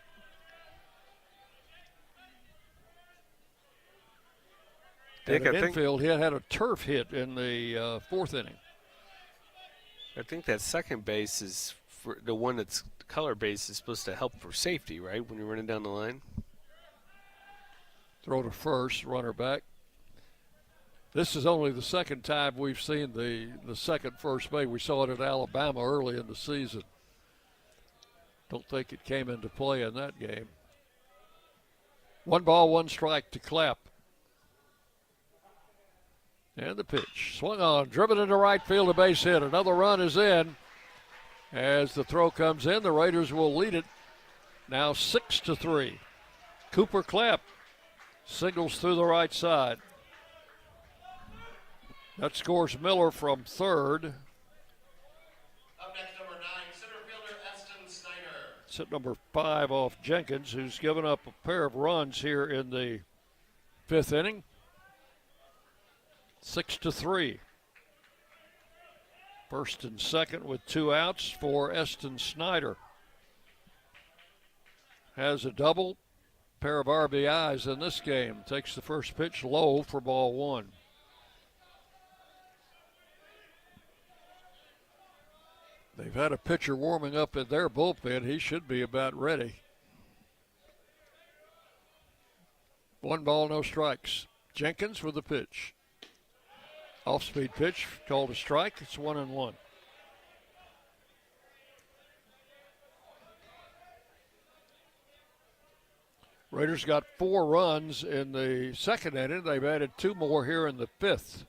And in infield, he had a turf hit in the 4th inning. I think that second base is for the one that's the color base is supposed to help for safety, right, when you're running down the line? Throw to first, runner back. This is only the second time we've seen the second first base. We saw it at Alabama early in the season. Don't think it came into play in that game. 1 ball, 1 strike to Klepp. And the pitch. Swung on, driven into right field, a base hit. Another run is in. As the throw comes in, the Raiders will lead it now 6-3. Cooper Klepp singles through the right side. That scores Miller from third. Up next, number 9, center fielder Eston Snyder. Sit number 5 off Jenkins, who's given up a pair of runs here in the 5th inning. 6-3. First and second with 2 outs for Eston Snyder. Has a double, pair of RBIs in this game. Takes the first pitch low for ball 1. They've had a pitcher warming up in their bullpen. He should be about ready. 1 ball, no strikes. Jenkins with the pitch. Off-speed pitch, called a strike. It's 1-1. Raiders got 4 runs in the second inning. They've added 2 more here in the 5th.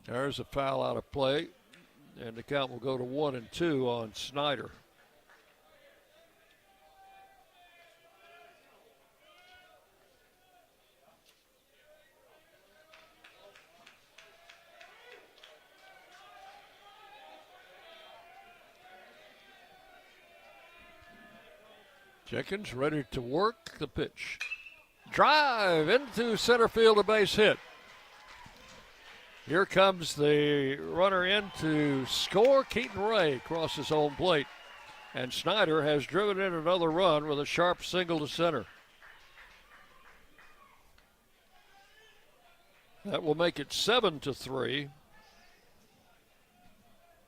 There's a foul out of play, and the count will go to 1-2 on Snyder. Jenkins ready to work the pitch. Drive into center field, a base hit. Here comes the runner in to score. Keaton Ray crosses home plate. And Snyder has driven in another run with a sharp single to center. That will make it 7-3.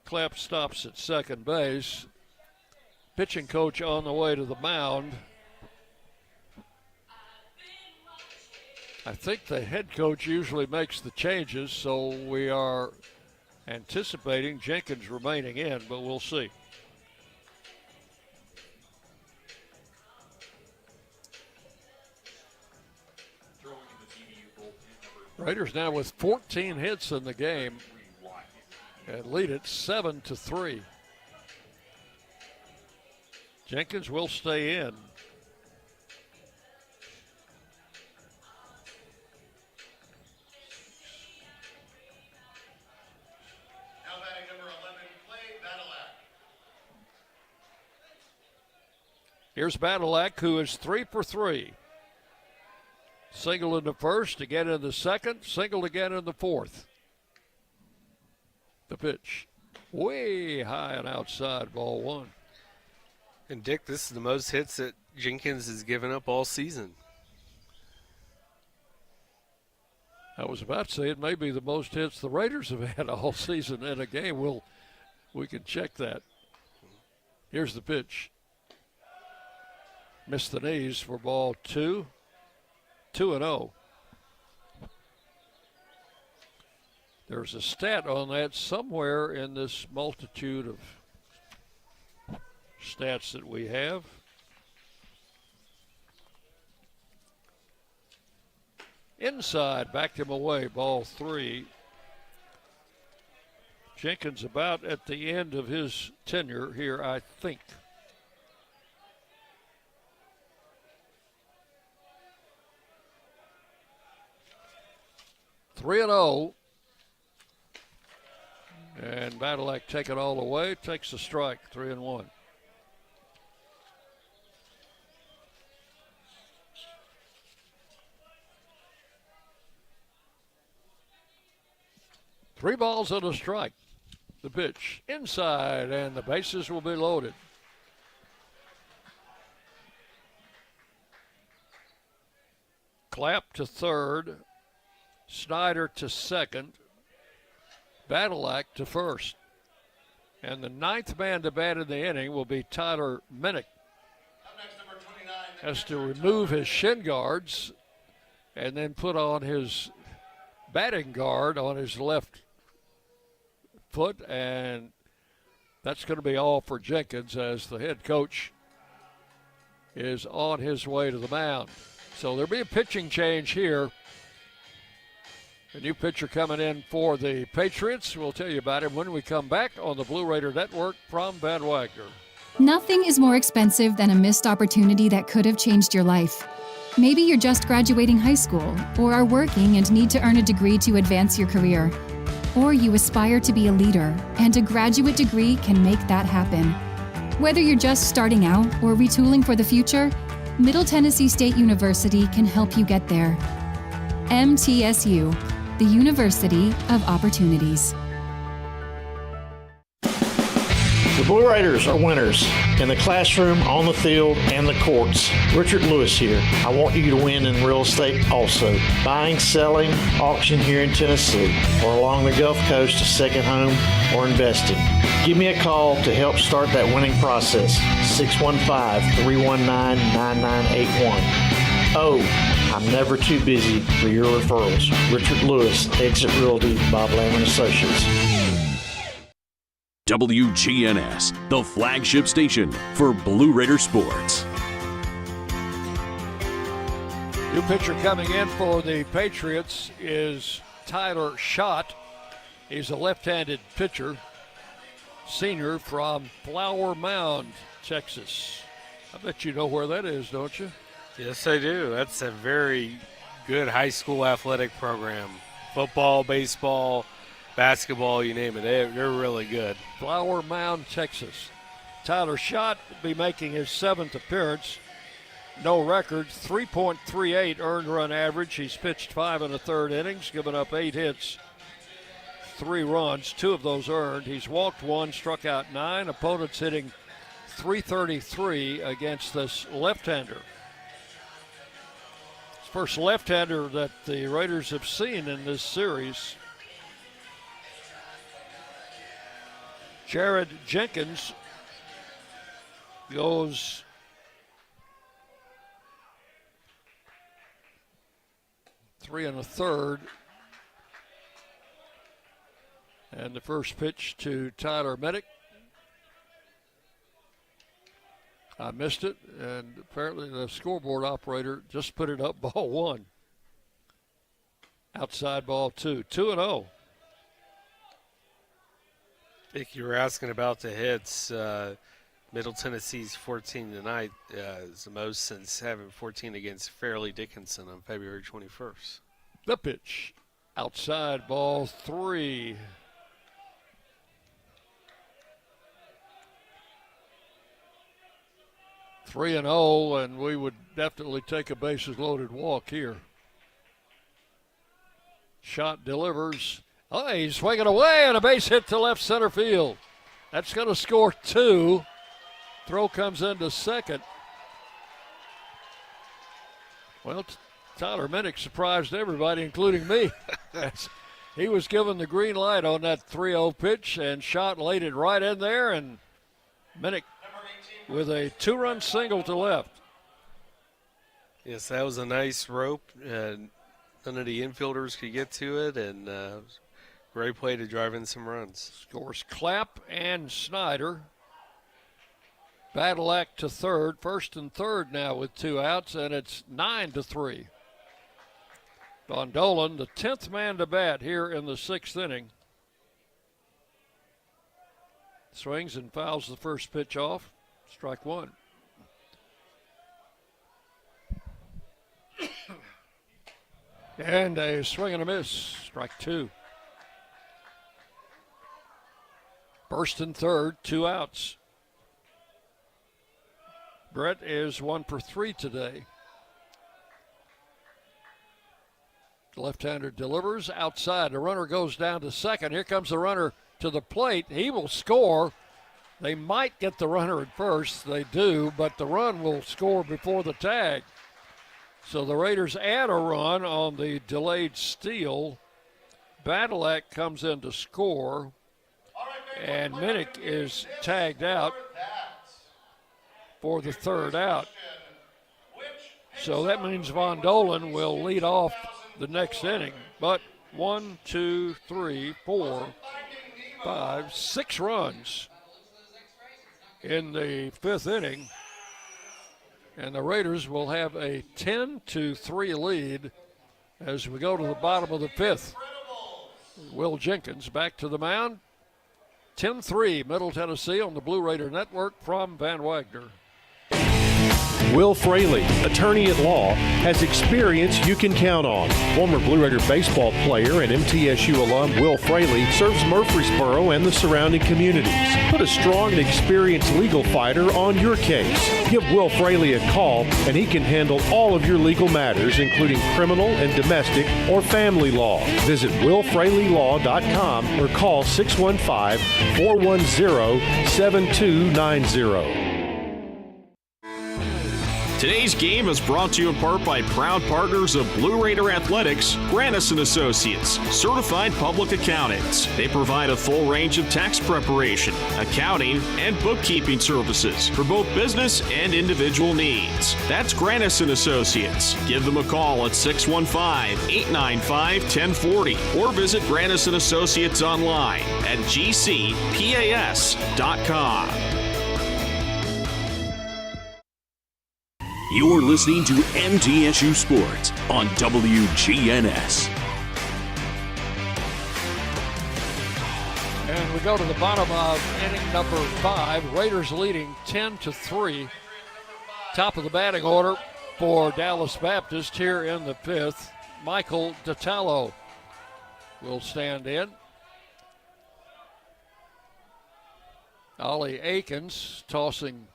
Clapp stops at second base. Pitching coach on the way to the mound. I think the head coach usually makes the changes, so we are anticipating Jenkins remaining in, but we'll see. Raiders now with 14 hits in the game and lead it 7-3. Jenkins will stay in. Now batting number 11, Clay Badalak. Here's Badalak, who is 3 for 3. Single in the first, again in the second, singled again in the fourth. The pitch, way high and outside, ball 1. And Dick, this is the most hits that Jenkins has given up all season. I was about to say it may be the most hits the Raiders have had all season in a game. We can check that. Here's the pitch. Missed the knees for ball 2. 2-0. There's a stat on that somewhere in this multitude of stats that we have. Inside, backed him away, ball 3. Jenkins about at the end of his tenure here, I think. Three and 0. And Badalak take it all away, takes a strike, 3-1. Three balls and a strike. The pitch inside, and the bases will be loaded. Clapp to third, Snyder to second, Badalak to first. And the ninth man to bat in the inning will be Tyler Minnick. Has to remove his shin guards and then put on his batting guard on his left foot, and that's going to be all for Jenkins as the head coach is on his way to the mound. So there'll be a pitching change here. A new pitcher coming in for the Patriots. We'll tell you about him when we come back on the Blue Raider Network from Van Wagner. Nothing is more expensive than a missed opportunity that could have changed your life. Maybe you're just graduating high school or are working and need to earn a degree to advance your career. Or you aspire to be a leader, and a graduate degree can make that happen. Whether you're just starting out or retooling for the future, Middle Tennessee State University can help you get there. MTSU, the University of Opportunities. The Blue Raiders are winners in the classroom, on the field, and the courts. Richard Lewis here. I want you to win in real estate also. Buying, selling, auction here in Tennessee, or along the Gulf Coast, a second home, or investing. Give me a call to help start that winning process. 615-319-9981. Oh, I'm never too busy for your referrals. Richard Lewis, Exit Realty, Bob Lamb & Associates. WGNS, the flagship station for Blue Raider sports. New pitcher coming in for the Patriots is Tyler Schott. He's a left-handed pitcher, senior from Flower Mound, Texas. I bet you know where that is, don't you? Yes, I do. That's a very good high school athletic program. Football, baseball, basketball, you name it. They're really good. Flower Mound, Texas. Tyler Schott will be making his 7th appearance. No record, 3.38 earned run average. He's pitched 5 1/3 innings, given up 8 hits, 3 runs, 2 of those earned. He's walked 1, struck out 9. Opponents hitting .333 against this left-hander. First left-hander that the Raiders have seen in this series. Jared Jenkins goes three and a third. And the first pitch to Tyler Medic. I missed it, and apparently the scoreboard operator just put it up, ball 1. Outside ball 2. 2-0. I think you were asking about the hits. Middle Tennessee's 14 tonight is the most since having 14 against Fairleigh Dickinson on February 21st. The pitch. Outside ball 3. Three and 0, and we would definitely take a bases-loaded walk here. Shot delivers. Oh, he's swinging away, and a base hit to left center field. That's going to score 2. Throw comes into second. Well, Tyler Minnick surprised everybody, including me. He was given the green light on that 3-0 pitch, and Shot laid it right in there, and Minnick with a 2-run single to left. Yes, that was a nice rope. None of the infielders could get to it, and great play to drive in some runs. Scores Clapp and Snyder. Badalak to third. First and third now with 2 outs, and it's 9-3. Von Dolan, the 10th man to bat here in the 6th inning. Swings and fouls the first pitch off. Strike 1. And a swing and a miss. Strike 2. Burst in third, 2 outs. Brett is 1 for 3 today. The left-hander delivers outside. The runner goes down to second. Here comes the runner to the plate. He will score. They might get the runner at first. They do, but the run will score before the tag. So the Raiders add a run on the delayed steal. Badalak comes in to score, and Minnick is tagged out for the 3rd out. So that means Von Dolan will lead off the next inning. But 1, 2, 3, 4, 5, 6 runs in the 5th inning, and the Raiders will have a 10-3 lead as we go to the bottom of the 5th. Will Jenkins back to the mound. 10-3 Middle Tennessee on the Blue Raider Network from Van Wagner. Will Fraley, attorney at law, has experience you can count on. Former Blue Raider baseball player and MTSU alum Will Fraley serves Murfreesboro and the surrounding communities. Put a strong and experienced legal fighter on your case. Give Will Fraley a call and he can handle all of your legal matters, including criminal and domestic or family law. Visit willfraleylaw.com or call 615-410-7290. Today's game is brought to you in part by proud partners of Blue Raider Athletics, Grannis & Associates, certified public accountants. They provide a full range of tax preparation, accounting, and bookkeeping services for both business and individual needs. That's Grannis & Associates. Give them a call at 615-895-1040 or visit Grannis & Associates online at gcpas.com. You're listening to MTSU Sports on WGNS. And we go to the bottom of inning number 5. Raiders leading 10-3. Top of the batting order for Dallas Baptist here in the 5th. Michael DiTallo will stand in. Ollie Akins tossing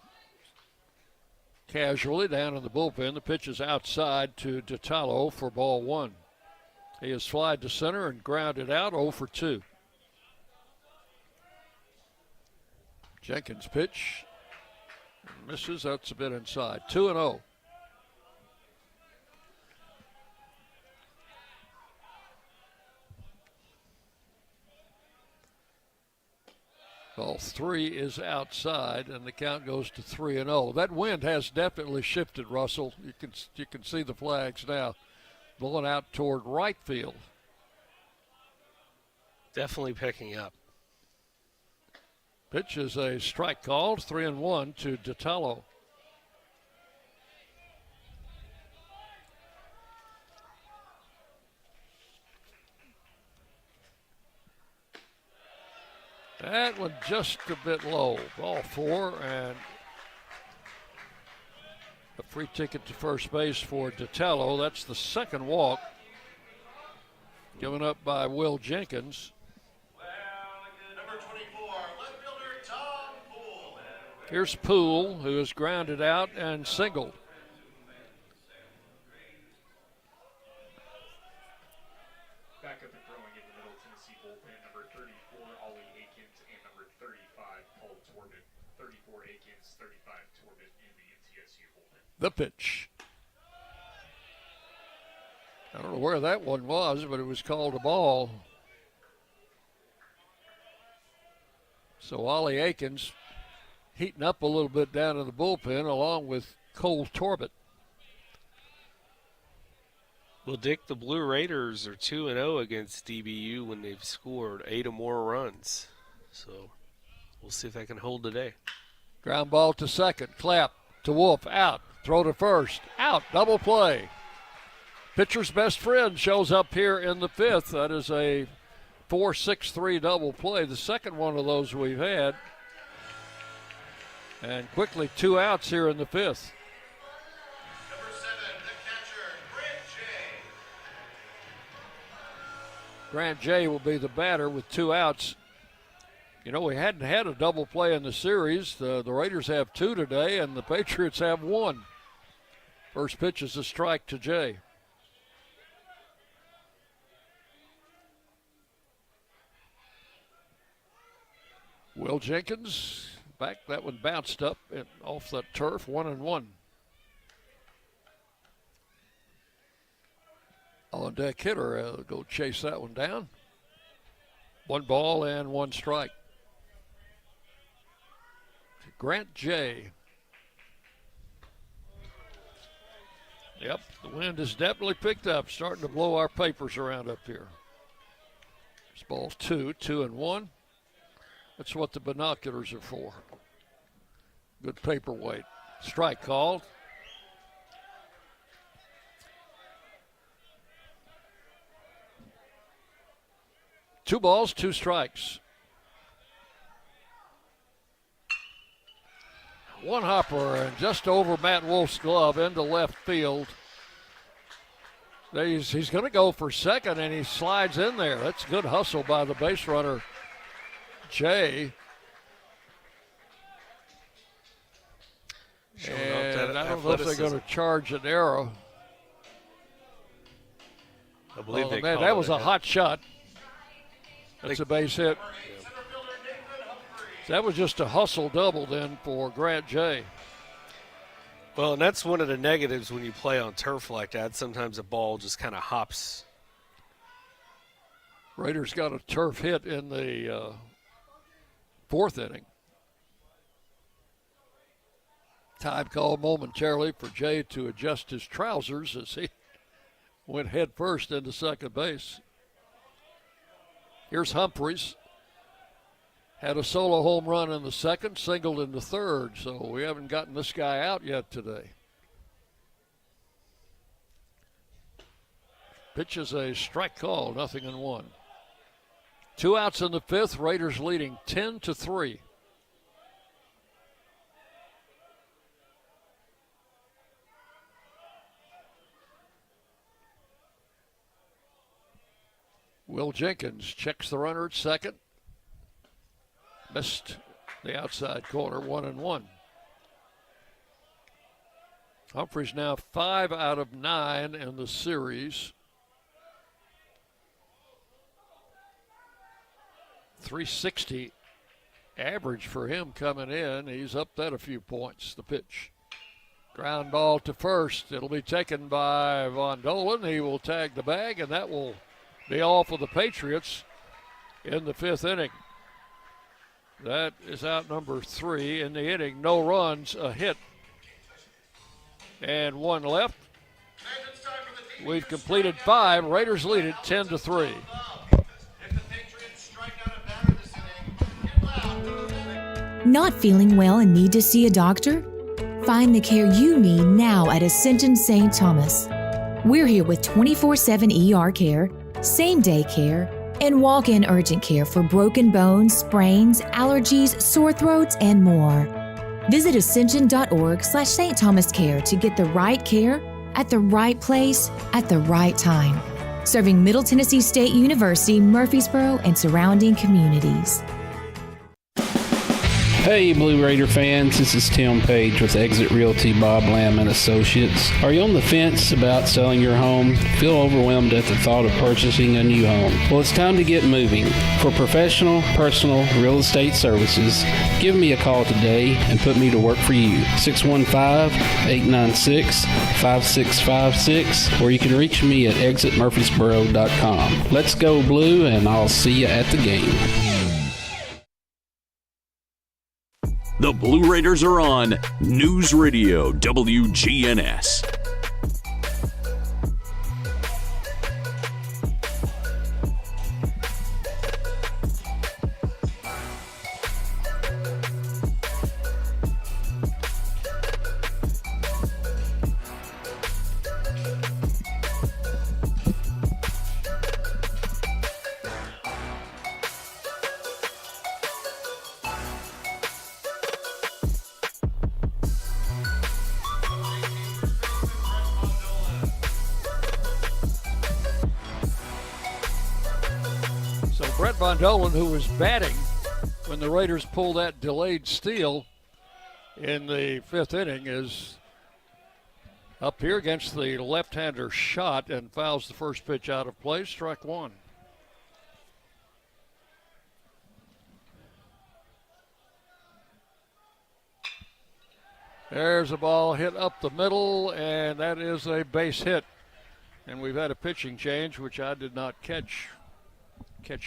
casually down in the bullpen. The pitch is outside to DiTallo for ball 1. He has flied to center and grounded out 0 for 2. Jenkins pitch misses. That's a bit inside. 2-0. Ball 3 is outside, and the count goes to 3-0. That wind has definitely shifted, Russell. You can see the flags now blowing out toward right field. Definitely picking up. Pitch is a strike called, 3-1 to DiTallo. That one just a bit low. Ball 4, and a free ticket to first base for DiTallo. That's the second walk given up by Will Jenkins. Here's Poole, who is grounded out and singled. Back up and throwing in the Middle Tennessee bullpen, number 34, Ollie Akins, and number 35, Paul Torbett. 34 Akins, 35 Torbett in the MTSU bullpen. The pitch. I don't know where that one was, but it was called a ball. So Ollie Akins heating up a little bit down in the bullpen along with Cole Torbett. Well, Dick, the Blue Raiders are 2-0 against DBU when they've scored 8 or more runs. So we'll see if they can hold today. Ground ball to second. Clap to Wolf. Out. Throw to first. Out. Double play. Pitcher's best friend shows up here in the 5th. That is a 4-6-3 double play. The second one of those we've had. And quickly 2 outs here in the 5th. Number 7, the catcher, Grant J. Grant J will be the batter with 2 outs. You know, we hadn't had a double play in the series. The Raiders have 2 today, and the Patriots have 1. First pitch is a strike to J. Will Jenkins back. That one bounced up and off the turf. 1-1. On deck hitter, go chase that one down. 1 ball and 1 strike. Grant J. Yep, the wind has definitely picked up, starting to blow our papers around up here. This ball's 2-1. That's what the binoculars are for. Good paperweight. Strike called. Two balls, 2 strikes. One hopper and just over Matt Wolf's glove into left field. He's going to go for second, and he slides in there. That's good hustle by the base runner, Jay. And I don't know if they're going to charge an arrow. I believe they man, that was a hot shot. That's a base hit. That was just a hustle double then for Grant J. Well, and that's one of the negatives when you play on turf like that. Sometimes the ball just kind of hops. Raiders got a turf hit in the fourth inning. Time called momentarily for Jay to adjust his trousers as he went head first into second base. Here's Humphreys. Had a solo home run in the second, singled in the third, so we haven't gotten this guy out yet today. Pitch is a strike call, 0-1. 2 outs in the fifth, Raiders leading 10-3. Will Jenkins checks the runner at second. Missed the outside corner, 1-1. Humphreys now 5 out of 9 in the series. 360 average for him coming in. He's up that a few points. The pitch. Ground ball to first. It'll be taken by Von Dolan. He will tag the bag, and that will be all for the Patriots in the fifth inning. That is out number 3 in the inning. No runs, a hit, and 1 left. We've completed 5. Raiders lead it 10-3. Not feeling well and need to see a doctor? Find the care you need now at Ascension St. Thomas. We're here with 24/7 ER care, same-day care, and walk-in urgent care for broken bones, sprains, allergies, sore throats, and more. Visit ascension.org/St. Thomas Care to get the right care at the right place at the right time. Serving Middle Tennessee State University, Murfreesboro, and surrounding communities. Hey, Blue Raider fans, this is Tim Page with Exit Realty Bob Lamb and Associates. Are you on the fence about selling your home? Feel overwhelmed at the thought of purchasing a new home? Well, it's time to get moving. For professional, personal real estate services, give me a call today and put me to work for you. 615-896-5656, or you can reach me at exitmurfreesboro.com. Let's go Blue, and I'll see you at the game. The Blue Raiders are on News Radio WGNS. Von Dolan, who was batting when the Raiders pulled that delayed steal in the fifth inning, is up here against the left-hander shot and fouls the first pitch out of play. Strike 1. There's a ball hit up the middle, and that is a base hit. And we've had a pitching change, which I did not catch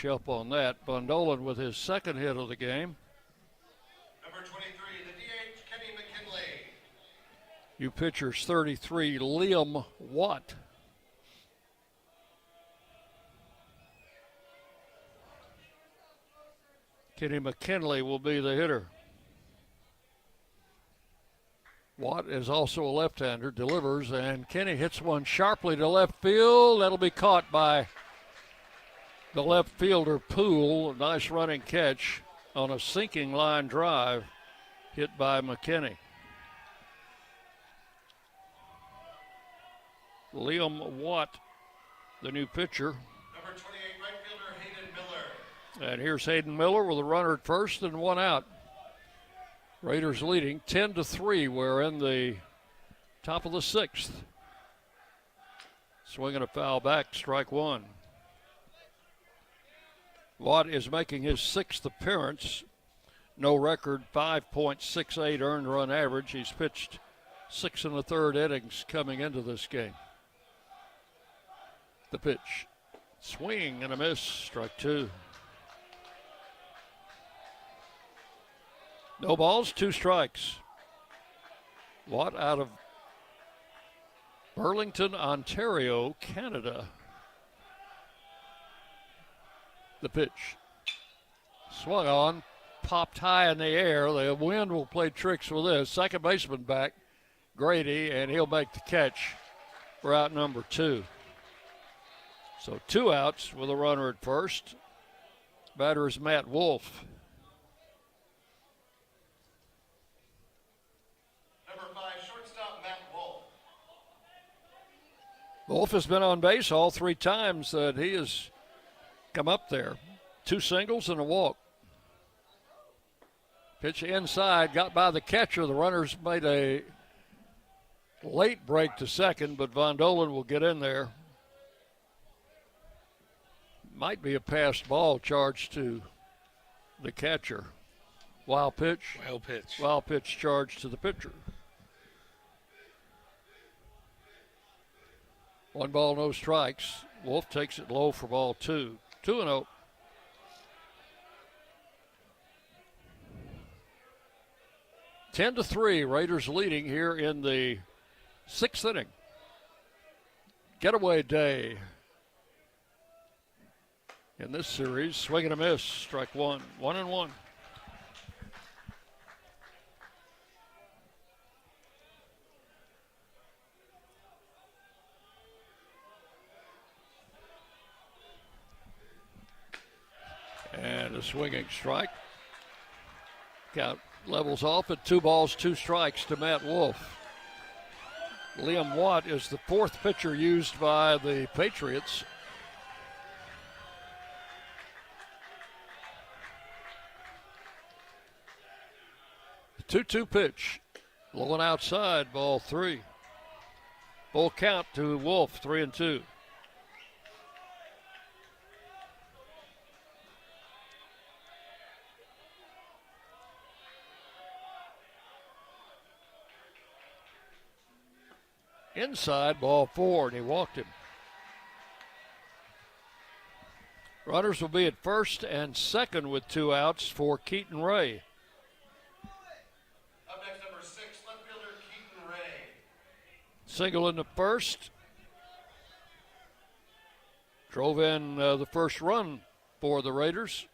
you up on that. Von Dolan with his second hit of the game. Number 23, the DH, Kenny McKinley. New pitcher's 33, Liam Watt. Kenny McKinley will be the hitter. Watt is also a left-hander, delivers, and Kenny hits one sharply to left field. That'll be caught by the left fielder Poole. Nice running catch on a sinking line drive hit by McKinney. Liam Watt, the new pitcher. Number 28, right fielder Hayden Miller. And here's Hayden Miller with a runner at first and 1 out. Raiders leading 10-3. We're in the top of the 6th. Swinging a foul back, strike 1. Watt is making his 6th appearance. No record, 5.68 earned run average. He's pitched 6 1/3 innings coming into this game. The pitch. Swing and a miss. Strike 2. No balls, 2 strikes. Watt out of Burlington, Ontario, Canada. The pitch. Swung on, popped high in the air. The wind will play tricks with this. Second baseman back, Grady, and he'll make the catch for out number 2. So 2 outs with a runner at first. Batter is Matt Wolf. Number 5, shortstop Matt Wolf. Wolf has been on base all 3 times that he has come up there. 2 singles and a walk. Pitch inside, got by the catcher. The runners made a late break to second, but Von Dolan will get in there. Might be a passed ball charged to the catcher. Wild pitch. Wild pitch. Wild pitch charged to the pitcher. 1 ball, no strikes. Wolf takes it low for ball 2. 2-0. Ten to 3, Raiders leading here in the 6th inning. Getaway day in this series. Swing and a miss. Strike 1. 1-1. And a swinging strike. Count levels off at 2 balls, 2 strikes to Matt Wolf. Liam Watt is the 4th pitcher used by the Patriots. The 2-2 pitch. Low and outside, ball 3. Full count to Wolf, 3-2. Inside, ball 4, and he walked him. Runners will be at first and second with 2 outs for Keaton Ray. Up next, number 6, left fielder Keaton Ray. Single in the first. Drove in the first run for the Raiders.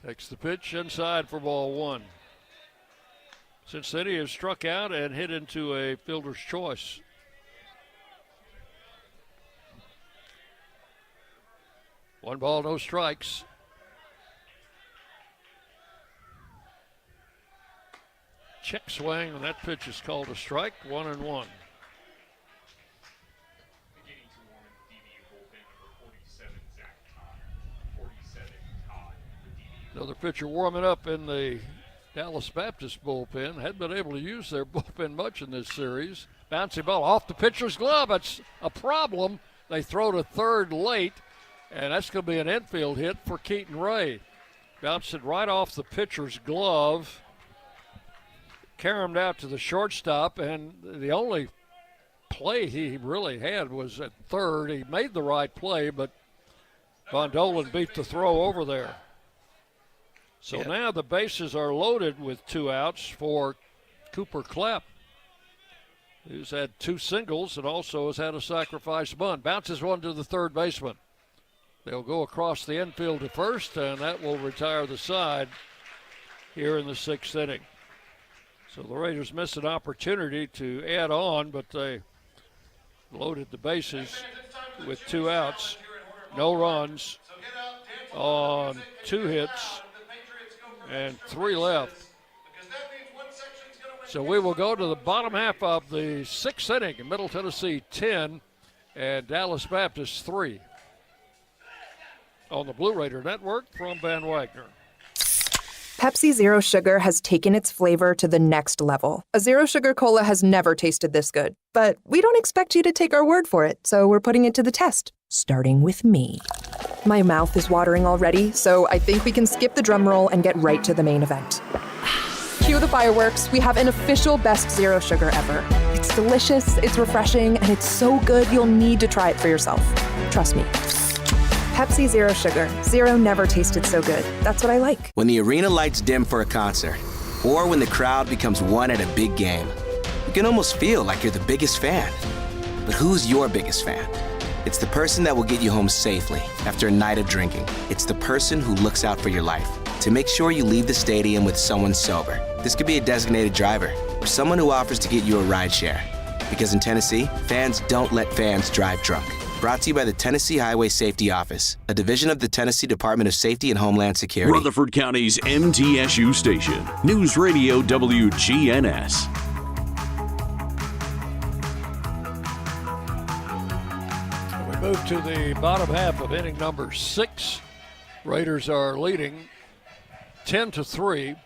Takes the pitch inside for ball 1. Cincinnati has struck out and hit into a fielder's choice. One ball, no strikes. Check swing, and that pitch is called a strike. 1-1. Another pitcher warming up in the Dallas Baptist bullpen. Hadn't been able to use their bullpen much in this series. Bouncy ball off the pitcher's glove. It's a problem. They throw to third late, and that's going to be an infield hit for Keaton Ray. Bounced it right off the pitcher's glove. Caromed out to the shortstop, and the only play he really had was at third. He made the right play, but Von Dolan beat the throw over there. So now the bases are loaded with 2 outs for Cooper Clapp, who's had 2 singles and also has had a sacrifice bunt. Bounces one to the third baseman. They'll go across the infield to first, and that will retire the side here in the 6th inning. So the Raiders missed an opportunity to add on, but they loaded the bases with 2 outs. No runs on 2 hits. And 3 left. So we will go to the bottom half of the 6th inning. In Middle Tennessee 10 and Dallas Baptist 3. On the Blue Raider Network from Van Wagner. Pepsi Zero Sugar has taken its flavor to the next level. A Zero Sugar Cola has never tasted this good. But we don't expect you to take our word for it, so we're putting it to the test. Starting with me. My mouth is watering already, so I think we can skip the drum roll and get right to the main event. Cue the fireworks. We have an official best zero sugar ever. It's delicious, it's refreshing, and it's so good you'll need to try it for yourself. Trust me. Pepsi Zero Sugar. Zero never tasted so good. That's what I like. When the arena lights dim for a concert, or when the crowd becomes one at a big game, you can almost feel like you're the biggest fan. But who's your biggest fan? It's the person that will get you home safely after a night of drinking. It's the person who looks out for your life to make sure you leave the stadium with someone sober. This could be a designated driver or someone who offers to get you a ride share. Because in Tennessee, fans don't let fans drive drunk. Brought to you by the Tennessee Highway Safety Office, a division of the Tennessee Department of Safety and Homeland Security. Rutherford County's MTSU station, News Radio WGNS. We move to the bottom half of inning number 6. Raiders are leading 10-3.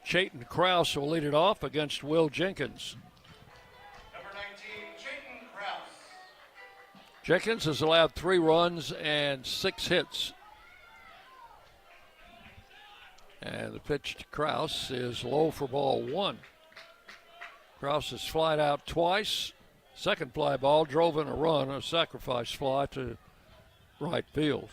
Chayton Krause will lead it off against Will Jenkins. Jenkins has allowed 3 runs and 6 hits. And the pitch to Krause is low for ball 1. Krause has flied out twice. Second fly ball drove in a run, a sacrifice fly to right field.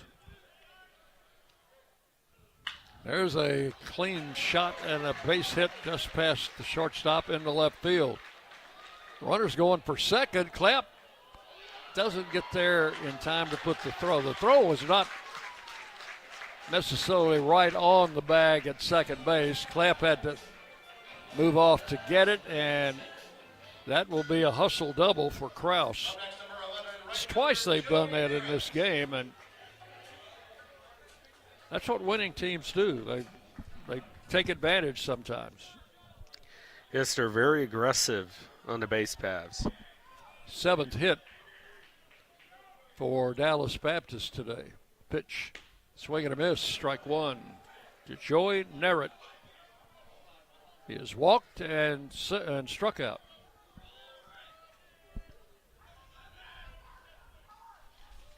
There's a clean shot and a base hit just past the shortstop into left field. Runner's going for second. Clapp doesn't get there in time to put the throw. The throw was not necessarily right on the bag at second base. Clapp had to move off to get it, and that will be a hustle double for Krause. It's twice they've done that in this game, and that's what winning teams do. They take advantage sometimes. Yes, they're very aggressive on the base paths. 7th hit for Dallas Baptist today. Pitch, swing and a miss, strike 1 to Joey Nerritt. He has walked and struck out.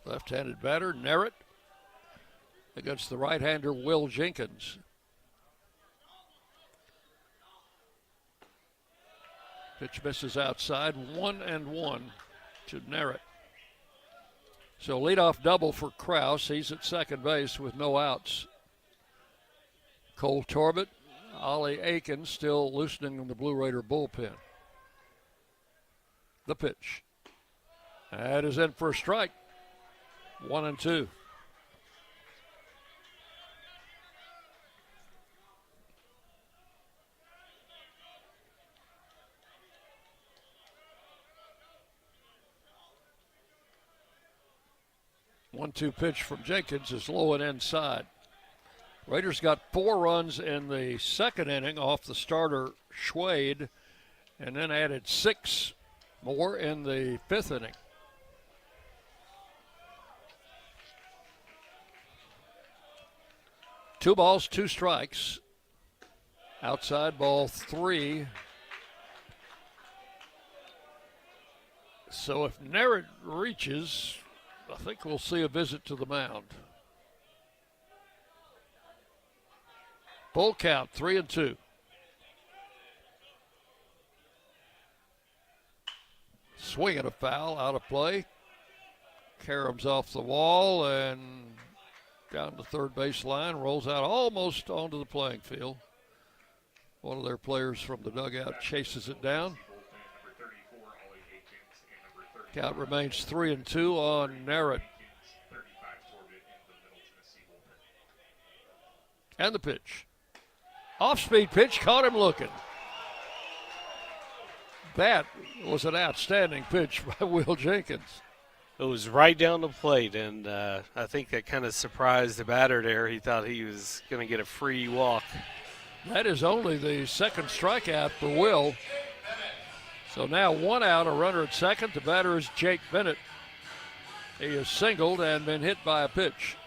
Left-handed batter, Nerritt, against the right-hander, Will Jenkins. Pitch misses outside, 1-1 to Nerritt. So leadoff double for Krause. He's at second base with no outs. Cole Torbett, Ollie Aiken still loosening the Blue Raider bullpen. The pitch. That is in for a strike. 1-2. One-two pitch from Jenkins is low and inside. Raiders got 4 runs in the second inning off the starter Schwade, and then added 6 more in the 5th inning. Two balls, 2 strikes. Outside ball 3. So if Nerritt reaches, I think we'll see a visit to the mound. Full count, 3-2. Swing and a foul, out of play. Karams off the wall and down the third base line, rolls out almost onto the playing field. One of their players from the dugout chases it down. Count remains 3-2 on Nerritt. And the pitch. Off-speed pitch, caught him looking. That was an outstanding pitch by Will Jenkins. It was right down the plate, and I think that kind of surprised the batter there. He thought he was going to get a free walk. That is only the second strikeout for Will. So now 1 out, a runner at second. The batter is Jake Bennett. He is singled and been hit by a pitch.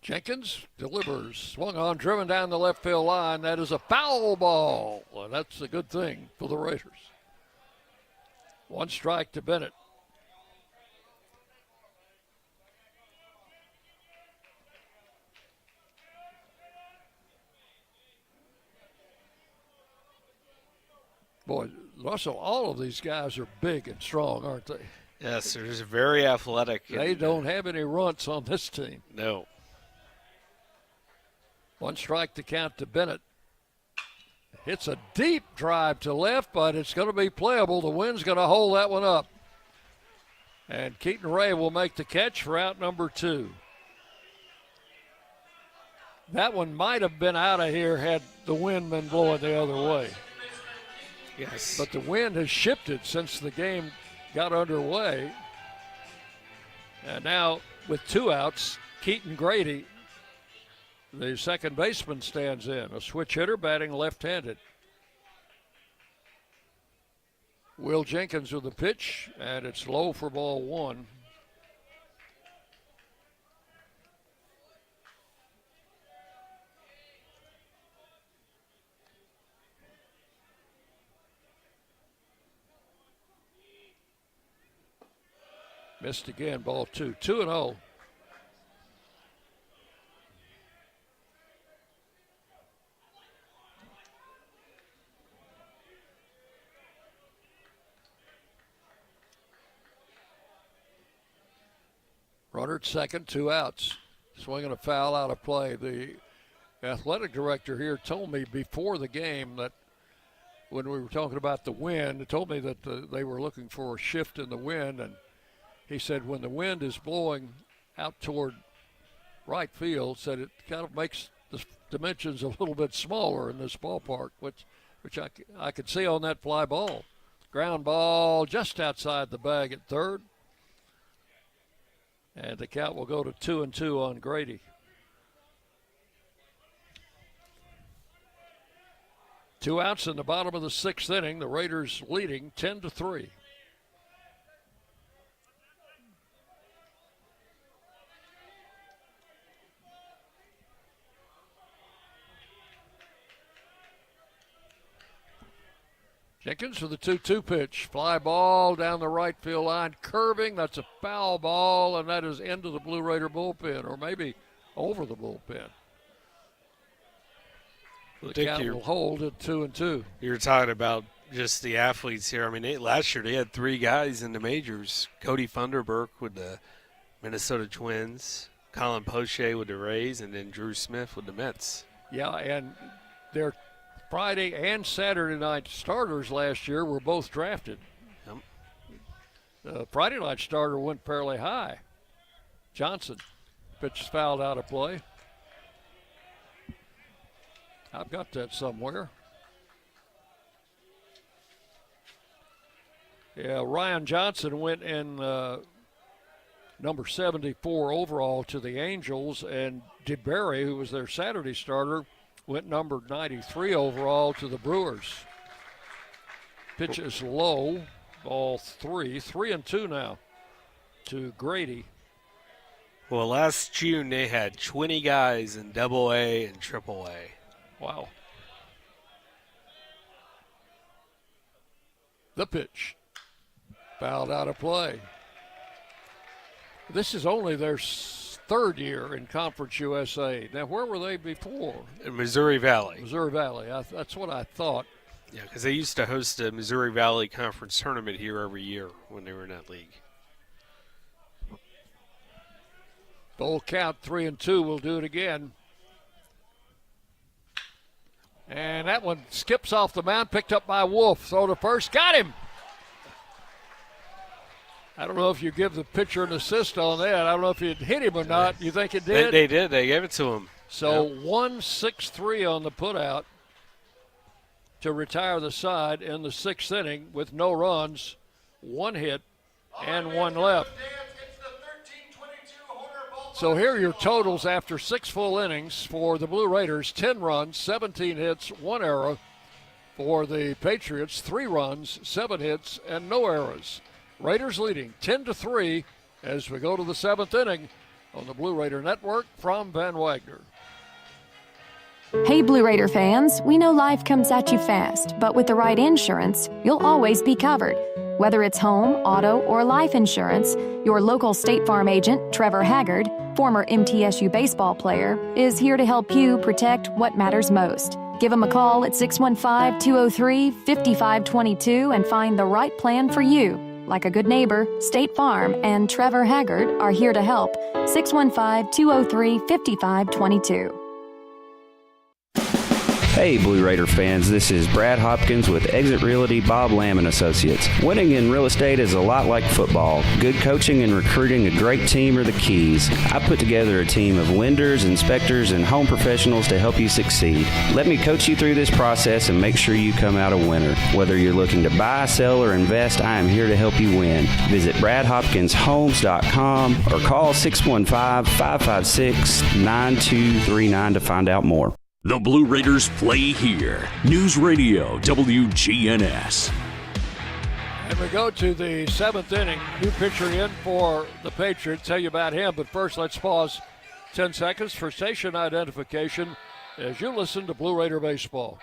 Jenkins delivers, swung on, driven down the left field line. That is a foul ball. Well, that's a good thing for the Raiders. 1 strike to Bennett. Boy, Russell, all of these guys are big and strong, aren't they? Yes, they're just very athletic. They don't have any runts on this team. No. 1 strike to count to Bennett. Hits a deep drive to left, but it's going to be playable. The wind's going to hold that one up. And Keaton Ray will make the catch for out number 2. That one might have been out of here had the wind been blowing the other way. Yes. But the wind has shifted since the game got underway. And now with 2 outs, Keaton Grady, the second baseman, stands in. A switch hitter batting left-handed. Will Jenkins with the pitch, and it's low for ball 1. Missed again, ball 2. 2-0. Runner at second, 2 outs. Swinging a foul out of play. The athletic director here told me before the game that when we were talking about the wind, he told me that they were looking for a shift in the wind, and he said when the wind is blowing out toward right field, said it kind of makes the dimensions a little bit smaller in this ballpark, which I could see on that fly ball. Ground ball just outside the bag at third. And the count will go to 2-2 on Grady. Two outs in the bottom of the 6th inning. The Raiders leading 10-3. Jenkins with the 2-2 pitch. Fly ball down the right field line. Curving. That's a foul ball, and that is into the Blue Raider bullpen, or maybe over the bullpen. The count will hold at 2-2. You're talking about just the athletes here. I mean, last year they had 3 guys in the majors. Cody Funderburk with the Minnesota Twins, Colin Poche with the Rays, and then Drew Smith with the Mets. Yeah, and they're Friday and Saturday night starters last year were both drafted. Yep. The Friday night starter went fairly high. Johnson. Pitch is fouled out of play. I've got that somewhere. Yeah, Ryan Johnson went in number 74 overall to the Angels, and DeBerry, who was their Saturday starter, went number 93 overall to the Brewers. Pitch is low, ball 3. 3-2 now to Grady. Well, last June they had 20 guys in AA and AAA. Wow. The pitch. Fouled out of play. This is only their 3rd year in Conference USA. Now, where were they before? In Missouri Valley. Missouri Valley. That's what I thought. Yeah, because they used to host a Missouri Valley Conference tournament here every year when they were in that league. Full count, 3-2. We'll do it again. And that one skips off the mound, picked up by Wolf. Throw to first. Got him! I don't know if you give the pitcher an assist on that. I don't know if it hit him or not. You think it did? They did. They gave it to him. So 1-6-3 on the putout to retire the side in the 6th inning with no runs, 1 hit, and 1 left. So here are your totals after 6 full innings for the Blue Raiders: 10 runs, 17 hits, 1 error. For the Patriots, 3 runs, 7 hits, and no errors. Raiders leading 10-3 as we go to the 7th inning on the Blue Raider Network from Van Wagner. Hey, Blue Raider fans, we know life comes at you fast, but with the right insurance, you'll always be covered. Whether it's home, auto, or life insurance, your local State Farm agent, Trevor Haggard, former MTSU baseball player, is here to help you protect what matters most. Give them a call at 615-203-5522 and find the right plan for you. Like a good neighbor, State Farm and Trevor Haggard are here to help. 615-203-5522. Hey Blue Raider fans, this is Brad Hopkins with Exit Realty Bob Lamb and Associates. Winning in real estate is a lot like football. Good coaching and recruiting a great team are the keys. I put together a team of lenders, inspectors, and home professionals to help you succeed. Let me coach you through this process and make sure you come out a winner. Whether you're looking to buy, sell, or invest, I am here to help you win. Visit BradHopkinsHomes.com or call 615-556-9239 to find out more. The Blue Raiders play here. News Radio WGNS. And we go to the 7th inning. New pitcher in for the Patriots. Tell you about him, but first let's pause 10 seconds for station identification as you listen to Blue Raider Baseball.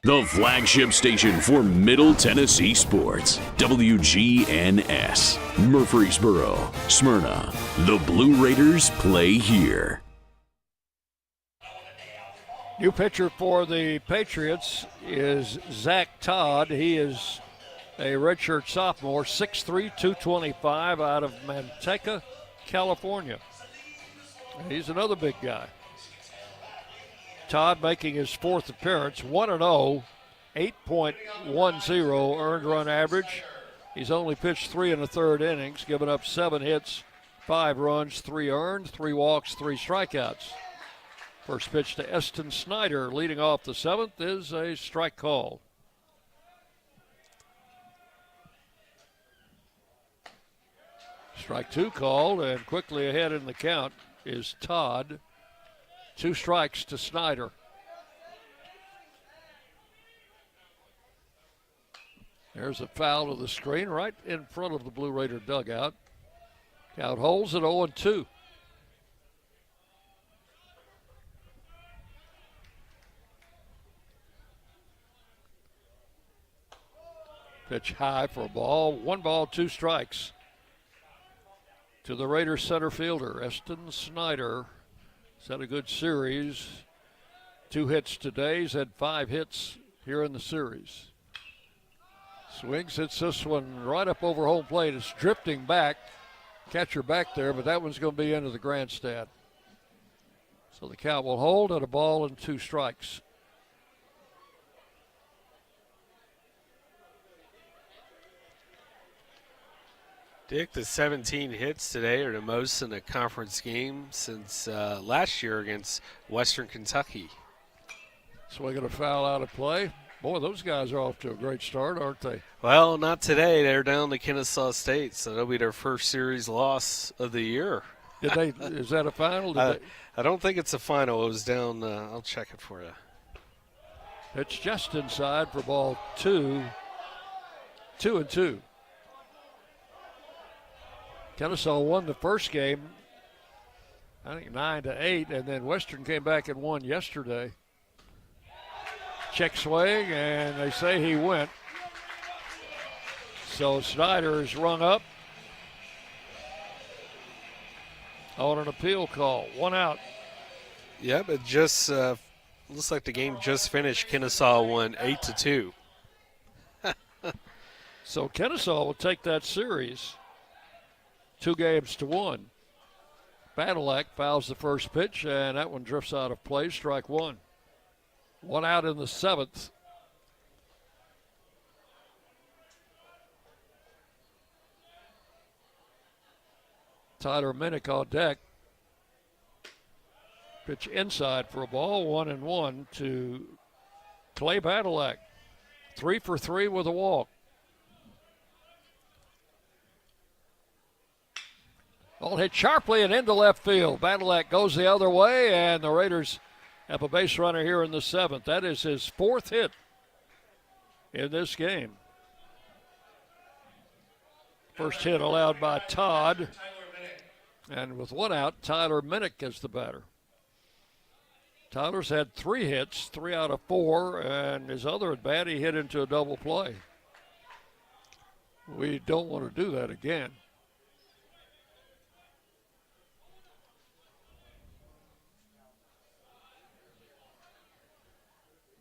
The flagship station for Middle Tennessee sports. WGNS. Murfreesboro, Smyrna. The Blue Raiders play here. New pitcher for the Patriots is Zach Todd. He is a redshirt sophomore, 6'3", 225 out of Manteca, California. He's another big guy. Todd making his 4th appearance, 1-0, 8.10 earned run average. He's only pitched 3 1/3 innings, given up 7 hits, 5 runs, 3 earned, 3 walks, 3 strikeouts. First pitch to Eston Snyder, leading off the 7th, is a strike call. Strike 2 called, and quickly ahead in the count is Todd. 2 strikes to Snyder. There's a foul to the screen right in front of the Blue Raider dugout. Count holds at 0-2. Pitch high for a ball. 1 ball, 2 strikes. To the Raiders center fielder, Eston Snyder. He's had a good series. 2 hits today. He's had 5 hits here in the series. Swings, hits this one right up over home plate. It's drifting back. Catcher back there, but that one's going to be into the grandstand. So the count will hold at 1 ball and 2 strikes. Dick, the 17 hits today are the most in a conference game since last year against Western Kentucky. Swinging a foul out of play. Boy, those guys are off to a great start, aren't they? Well, not today. They're down to Kennesaw State, so that'll be their first series loss of the year. Did they? Is that a final? I don't think it's a final. It was down. I'll check it for you. It's just inside for ball 2. 2-2. Kennesaw won the first game, I think 9-8, and then Western came back and won yesterday. Check swing, and they say he went. So Snyder is rung up on an appeal call. 1 out. Yep, it just looks like the game just finished. Kennesaw won 8-2. So Kennesaw will take that series 2-1. Badalak fouls the first pitch, and that one drifts out of play. Strike 1. 1 out in the 7th. Tyler Minnick on deck. Pitch inside for a ball. 1-1 to Clay Badalak. 3 for 3 with a walk. Ball hit sharply and into left field. Badalak goes the other way, and the Raiders have a base runner here in the 7th. That is his 4th hit in this game. First hit allowed by Todd. And with 1 out, Tyler Minnick is the batter. Tyler's had 3 hits, 3 out of 4, and his other at bat, he hit into a double play. We don't want to do that again.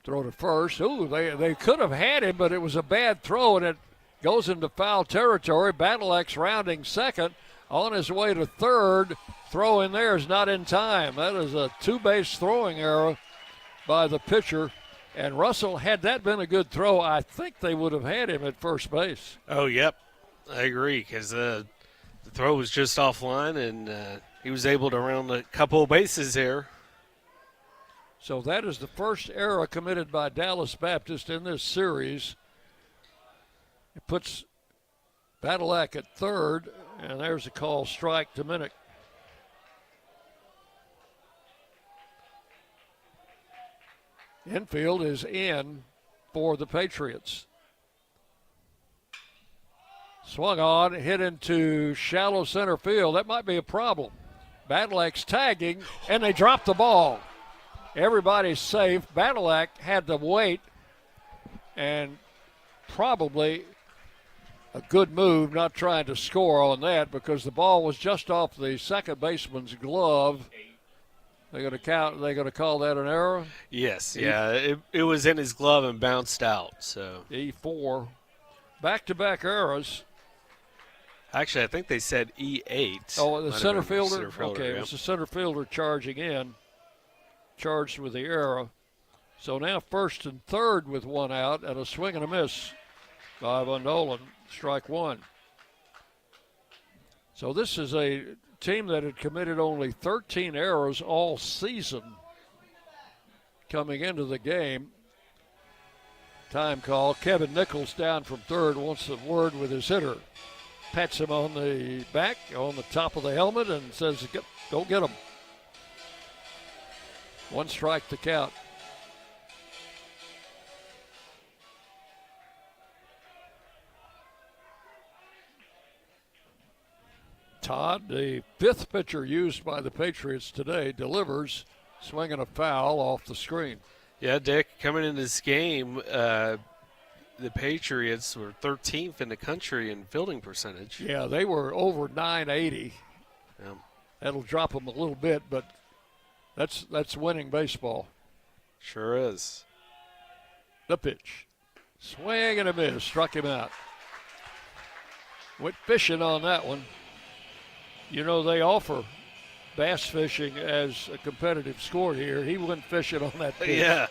Throw to first. Ooh, they could have had him, but it was a bad throw, and it goes into foul territory. Badilek's rounding second. On his way to third. Throw in there is not in time. That is a two-base throwing error by the pitcher. And Russell, had that been a good throw, I think they would have had him at first base. Oh, yep. I agree, because the throw was just offline, and he was able to round a couple of bases there. So that is the first error committed by Dallas Baptist in this series. It puts Badilek at third, and there's a call strike to Minnick. Infield is in for the Patriots. Swung on, hit into shallow center field. That might be a problem. Badilek's tagging, and they drop the ball. Everybody's safe. Badilek had to wait, and probably a good move not trying to score on that because the ball was just off the second baseman's glove. They're going to call that an error? Yes, yeah. It was in his glove and bounced out. So E4. Back-to-back errors. Actually, I think they said E8. Oh, the center fielder? Center fielder? Okay, yeah. it was the center fielder charging in, charged with the error. So now first and third with one out and a swing and a miss by Von Dolan. Strike one. So this is a team that had committed only 13 errors all season coming into the game. Time call. Kevin Nichols down from third wants a word with his hitter. Pats him on the back, on the top of the helmet, and says, go get him. One strike to count. Todd, the fifth pitcher used by the Patriots today, delivers, swinging a foul off the screen. Yeah, Dick, coming into this game, the Patriots were 13th in the country in fielding percentage. Yeah, they were over 980. Yeah. That'll drop them a little bit, but that's winning baseball. Sure is. The pitch. Swing and a miss. Struck him out. Went fishing on that one. You know, they offer bass fishing as a competitive sport here. He went fishing on that pitch. Yeah.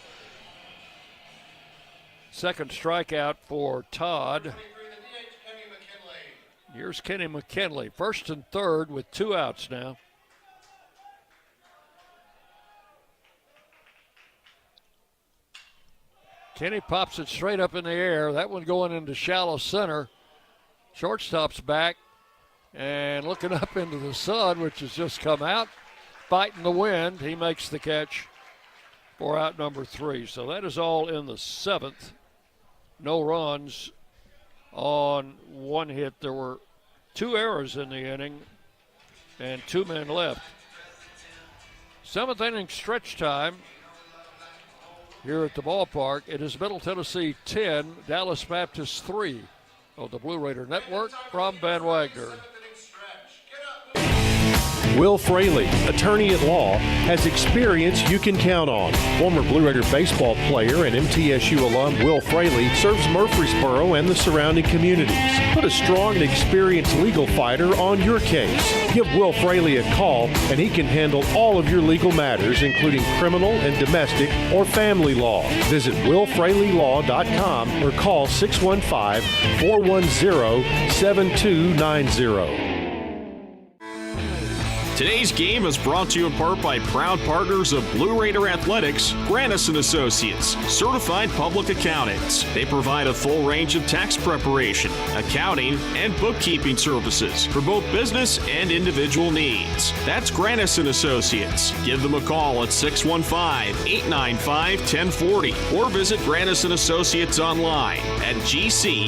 Second strikeout for Todd. Here's Kenny McKinley. First and third with two outs now. Kenny pops it straight up in the air. That one going into shallow center. Shortstop's back and looking up into the sun, which has just come out. Fighting the wind. He makes the catch for out number 3. So that is all in the seventh. No runs on one hit. There were 2 errors in the inning and 2 men left. 7th inning stretch time here at the ballpark. It is Middle Tennessee 10, Dallas Baptist 3 on the Blue Raider Network from Ben Wagner. Will Fraley, attorney at law, has experience you can count on. Former Blue Raider baseball player and MTSU alum Will Fraley serves Murfreesboro and the surrounding communities. Put a strong and experienced legal fighter on your case. Give Will Fraley a call and he can handle all of your legal matters, including criminal and domestic or family law. Visit willfraleylaw.com or call 615-410-7290. Today's game is brought to you in part by proud partners of Blue Raider Athletics, Grannis & Associates, certified public accountants. They provide a full range of tax preparation, accounting, and bookkeeping services for both business and individual needs. That's Grannis & Associates. Give them a call at 615-895-1040 or visit Grannis & Associates online at gcpas.com.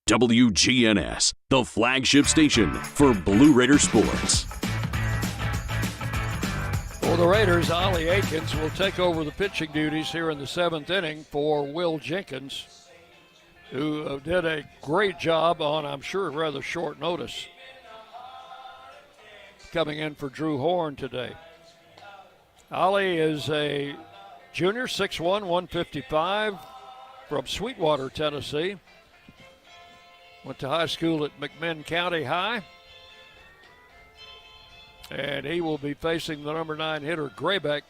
WGNS, the flagship station for Blue Raider sports. For the Raiders, Ollie Aikens will take over the pitching duties here in the 7th inning for Will Jenkins, who did a great job on, I'm sure, rather short notice. coming in for Drew Horn today. Ollie is a junior, 6'1", 155, from Sweetwater, Tennessee. Went to high school at McMinn County High. And he will be facing the number 9 hitter, Graybeck,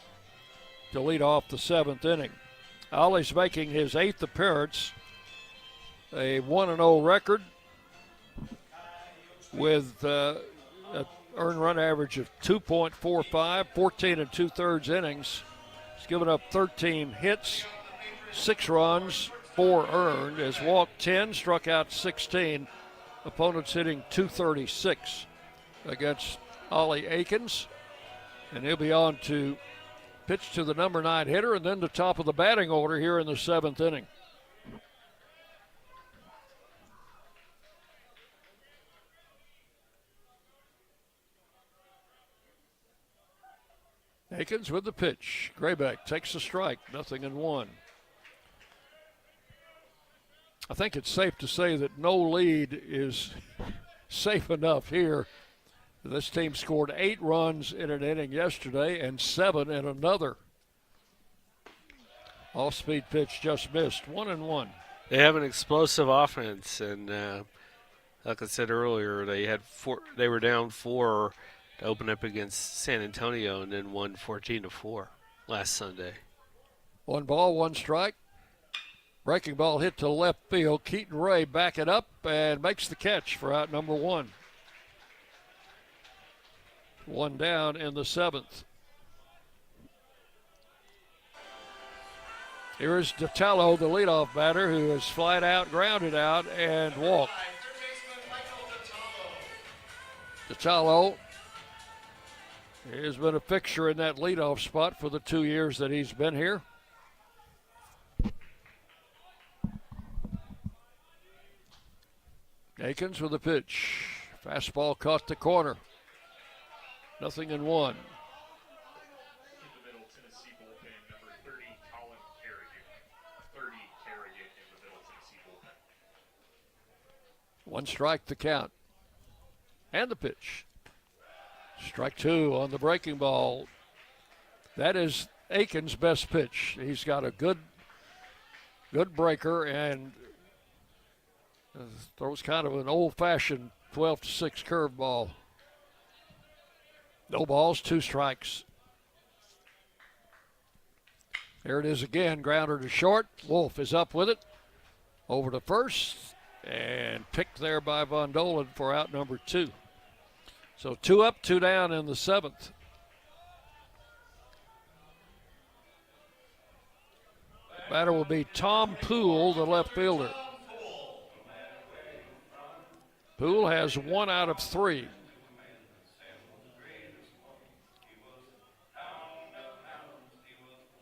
to lead off the 7th inning. Ollie's making his 8th appearance, a 1-0 record with an earned run average of 2.45, 14 2/3 innings. He's given up 13 hits, 6 runs, 4 earned, has walked 10, struck out 16. Opponents hitting .236 against Ollie Akins. And he'll be on to pitch to the number 9 hitter and then the top of the batting order here in the 7th inning. Akins with the pitch. Graybeck takes the strike, 0-1. I think it's safe to say that no lead is safe enough here. This team scored 8 runs in an inning yesterday and 7 in another. Off-speed pitch just missed, 1-1. They have an explosive offense, and like I said earlier, they were down 4 to open up against San Antonio and then won 14-4 last Sunday. 1 ball, 1 strike. Breaking ball hit to left field. Keaton Ray backing up and makes the catch for out number 1. 1 down in the 7th. Here is DeTallo, the leadoff batter, who has flied out, grounded out, and walked. DeTallo has been a fixture in that leadoff spot for the 2 years that he's been here. Akins with a pitch. Fastball caught the corner. 0-1. In the middle, Tennessee bullpen, number 30, Colin Kerrigan. 30, Kerrigan in the middle, Tennessee bullpen. 1 strike the count. And the pitch. Strike 2 on the breaking ball. That is Akins' best pitch. He's got a good breaker and throws kind of an old-fashioned 12-6 curveball. No balls, 2 strikes. There it is again, grounder to short. Wolf is up with it. Over to first and picked there by Von Dolan for out number 2. So 2 up, 2 down in the 7th. The batter will be Tom Poole, the left fielder. Poole has 1 out of 3.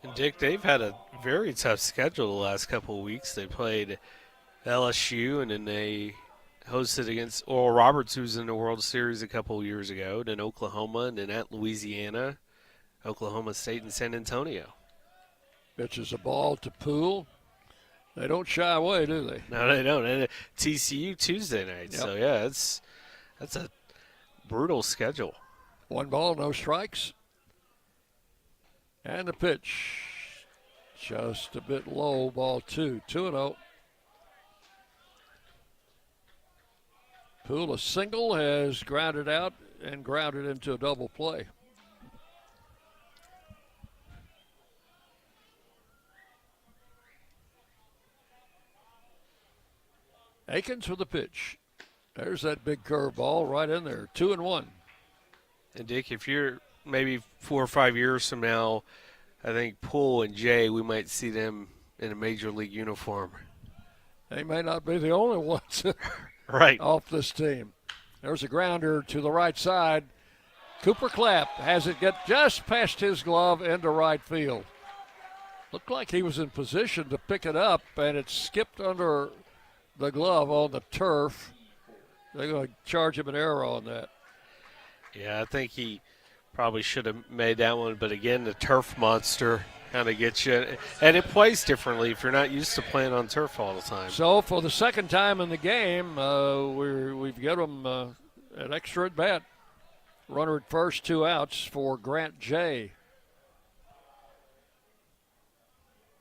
And Dick, they've had a very tough schedule the last couple of weeks. They played LSU, and then they hosted against Oral Roberts, who was in the World Series a couple of years ago, then Oklahoma, and then at Louisiana, Oklahoma State, and San Antonio. Pitches a ball to Poole. They don't shy away, do they? No, they don't. And TCU Tuesday night. Yep. So, yeah, that's a brutal schedule. 1 ball, no strikes. And the pitch. Just a bit low, ball 2. 2-0. Poole, a single, has grounded out and grounded into a double play. Akins with the pitch. There's that big curveball right in there. 2-1. And Dick, if you're maybe 4 or 5 years from now, I think Poole and Jay, we might see them in a major league uniform. They may not be the only ones right off this team. There's a grounder to the right side. Cooper Clapp has it get just past his glove into right field. Looked like he was in position to pick it up, and it skipped under the glove on the turf. They're going to charge him an error on that. Yeah, I think he probably should have made that one. But, again, the turf monster kind of gets you. And it plays differently if you're not used to playing on turf all the time. So, for the second time in the game, we've got him an extra at bat. Runner at first, 2 outs for Grant J.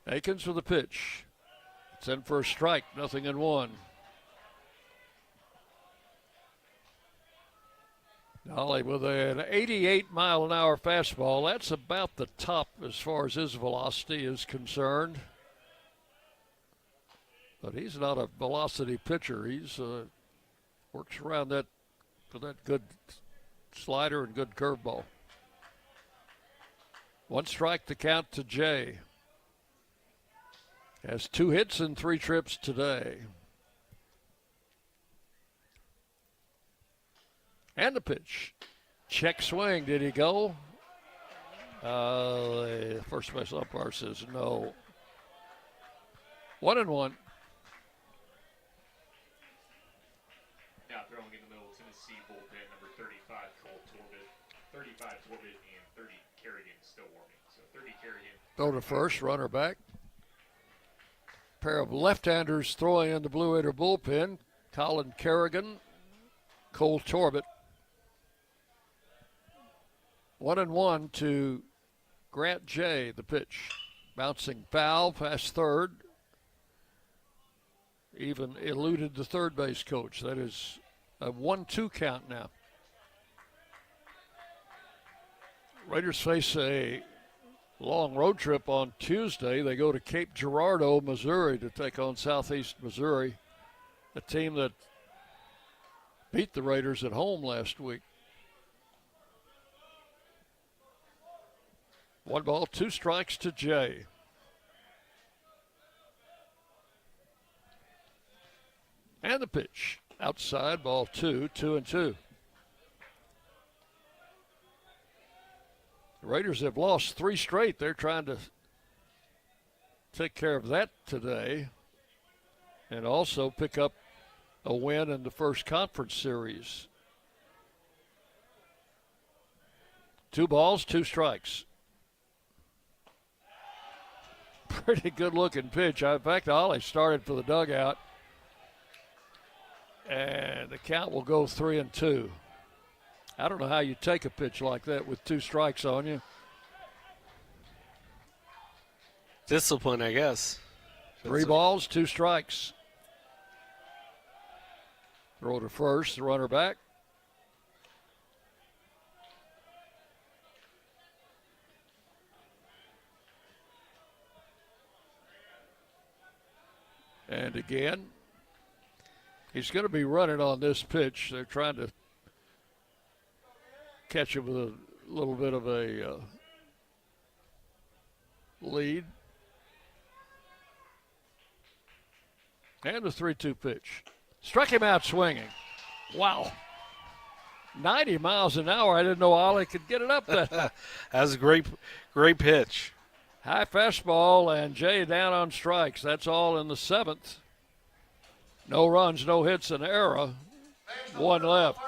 Akins with the pitch. It's in for a strike, 0-1. Nolly with an 88-mile-an-hour fastball. That's about the top as far as his velocity is concerned. But he's not a velocity pitcher. He's works around that for that good slider and good curveball. 1 strike to count to Jay. Has 2 hits and 3 trips today. And the pitch. Check swing. Did he go? The first base umpire says no. 1-1. Now throwing in the middle, Tennessee bullpen, number 35, Cole Torbett. 35 Torbett and 30 Kerrigan still warming. So 30 Kerrigan. Throw to first, runner back. Pair of left-handers throwing in the Blue Raider bullpen. Colin Kerrigan, Cole Torbett. 1-1 to Grant J. The pitch. Bouncing foul past third. Even eluded the third base coach. That is a 1-2 count now. Raiders face a long road trip on Tuesday. They go to Cape Girardeau, Missouri to take on Southeast Missouri, a team that beat the Raiders at home last week. 1 ball, 2 strikes to Jay. And the pitch. Outside, ball 2, 2-2. The Raiders have lost 3 straight. They're trying to take care of that today and also pick up a win in the first conference series. 2 balls, 2 strikes. Pretty good looking pitch. In fact, Ollie started for the dugout. And the count will go 3-2. I don't know how you take a pitch like that with 2 strikes on you. Discipline, I guess. 3 balls, 2 strikes. Throw to first, the runner back. And again, he's going to be running on this pitch. They're trying to catch him with a little bit of a lead. And the 3-2 pitch. Struck him out swinging. Wow. 90 miles an hour. I didn't know Ollie could get it up that high. That was a great pitch. High fastball, and Jay down on strikes. That's all in the 7th. No runs, no hits, an error. 1 left.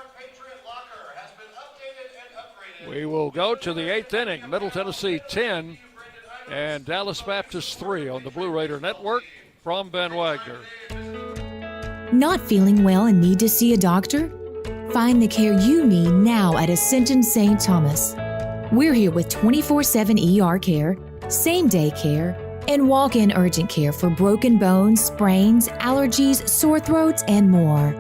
We will go to the 8th inning. Middle Tennessee 10 and Dallas Baptist 3 on the Blue Raider Network from Ben Wagner. Not feeling well and need to see a doctor? Find the care you need now at Ascension St. Thomas. We're here with 24/7 ER care, same-day care, and walk-in urgent care for broken bones, sprains, allergies, sore throats, and more.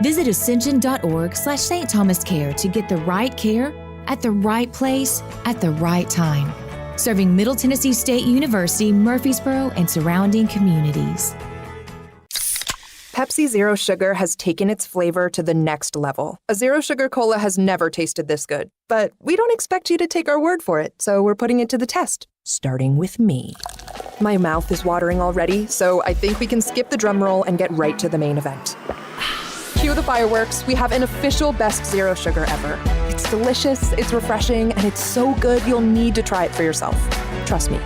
Visit ascension.org/St. Thomas Care to get the right care at the right place at the right time. Serving Middle Tennessee State University, Murfreesboro, and surrounding communities. Pepsi Zero Sugar has taken its flavor to the next level. A Zero Sugar Cola has never tasted this good. But we don't expect you to take our word for it, so we're putting it to the test. Starting with me. My mouth is watering already, so I think we can skip the drum roll and get right to the main event. Cue the fireworks. We have an official best Zero Sugar ever. It's delicious, it's refreshing, and it's so good you'll need to try it for yourself. Trust me.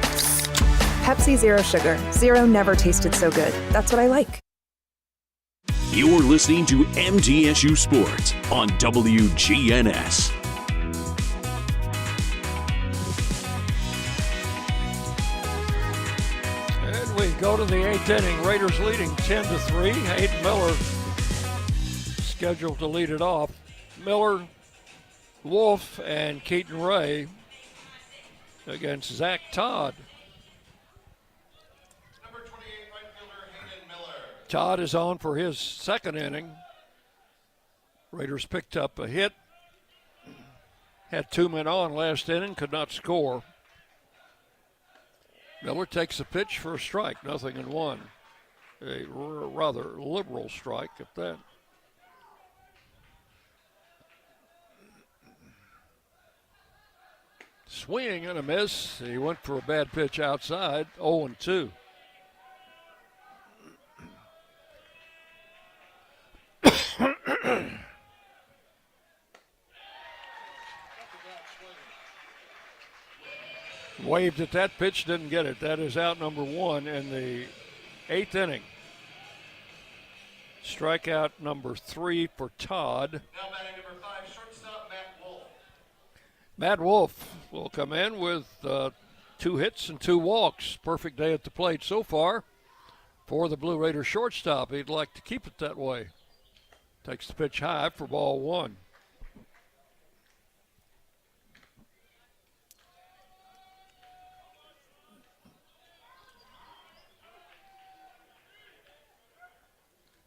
Pepsi Zero Sugar. Zero never tasted so good. That's what I like. You're listening to MTSU Sports on WGNS. And we go to the 8th inning. Raiders leading 10-3. Hayden Miller scheduled to lead it off. Miller Wolf and Keaton Ray against Zach Todd. Todd is on for his second inning. Raiders picked up a hit. Had 2 men on last inning, could not score. Miller takes a pitch for a strike, 0-1. A rather liberal strike at that. Swing and a miss. He went for a bad pitch outside, 0-2. Waved at that pitch, didn't get it. That is out number 1 in the 8th inning. Strikeout number 3 for Todd. Now batting number 5, shortstop Matt Wolf. Matt Wolf will come in with 2 hits and 2 walks. Perfect day at the plate so far for the Blue Raider shortstop. He'd like to keep it that way. Takes the pitch high for ball 1.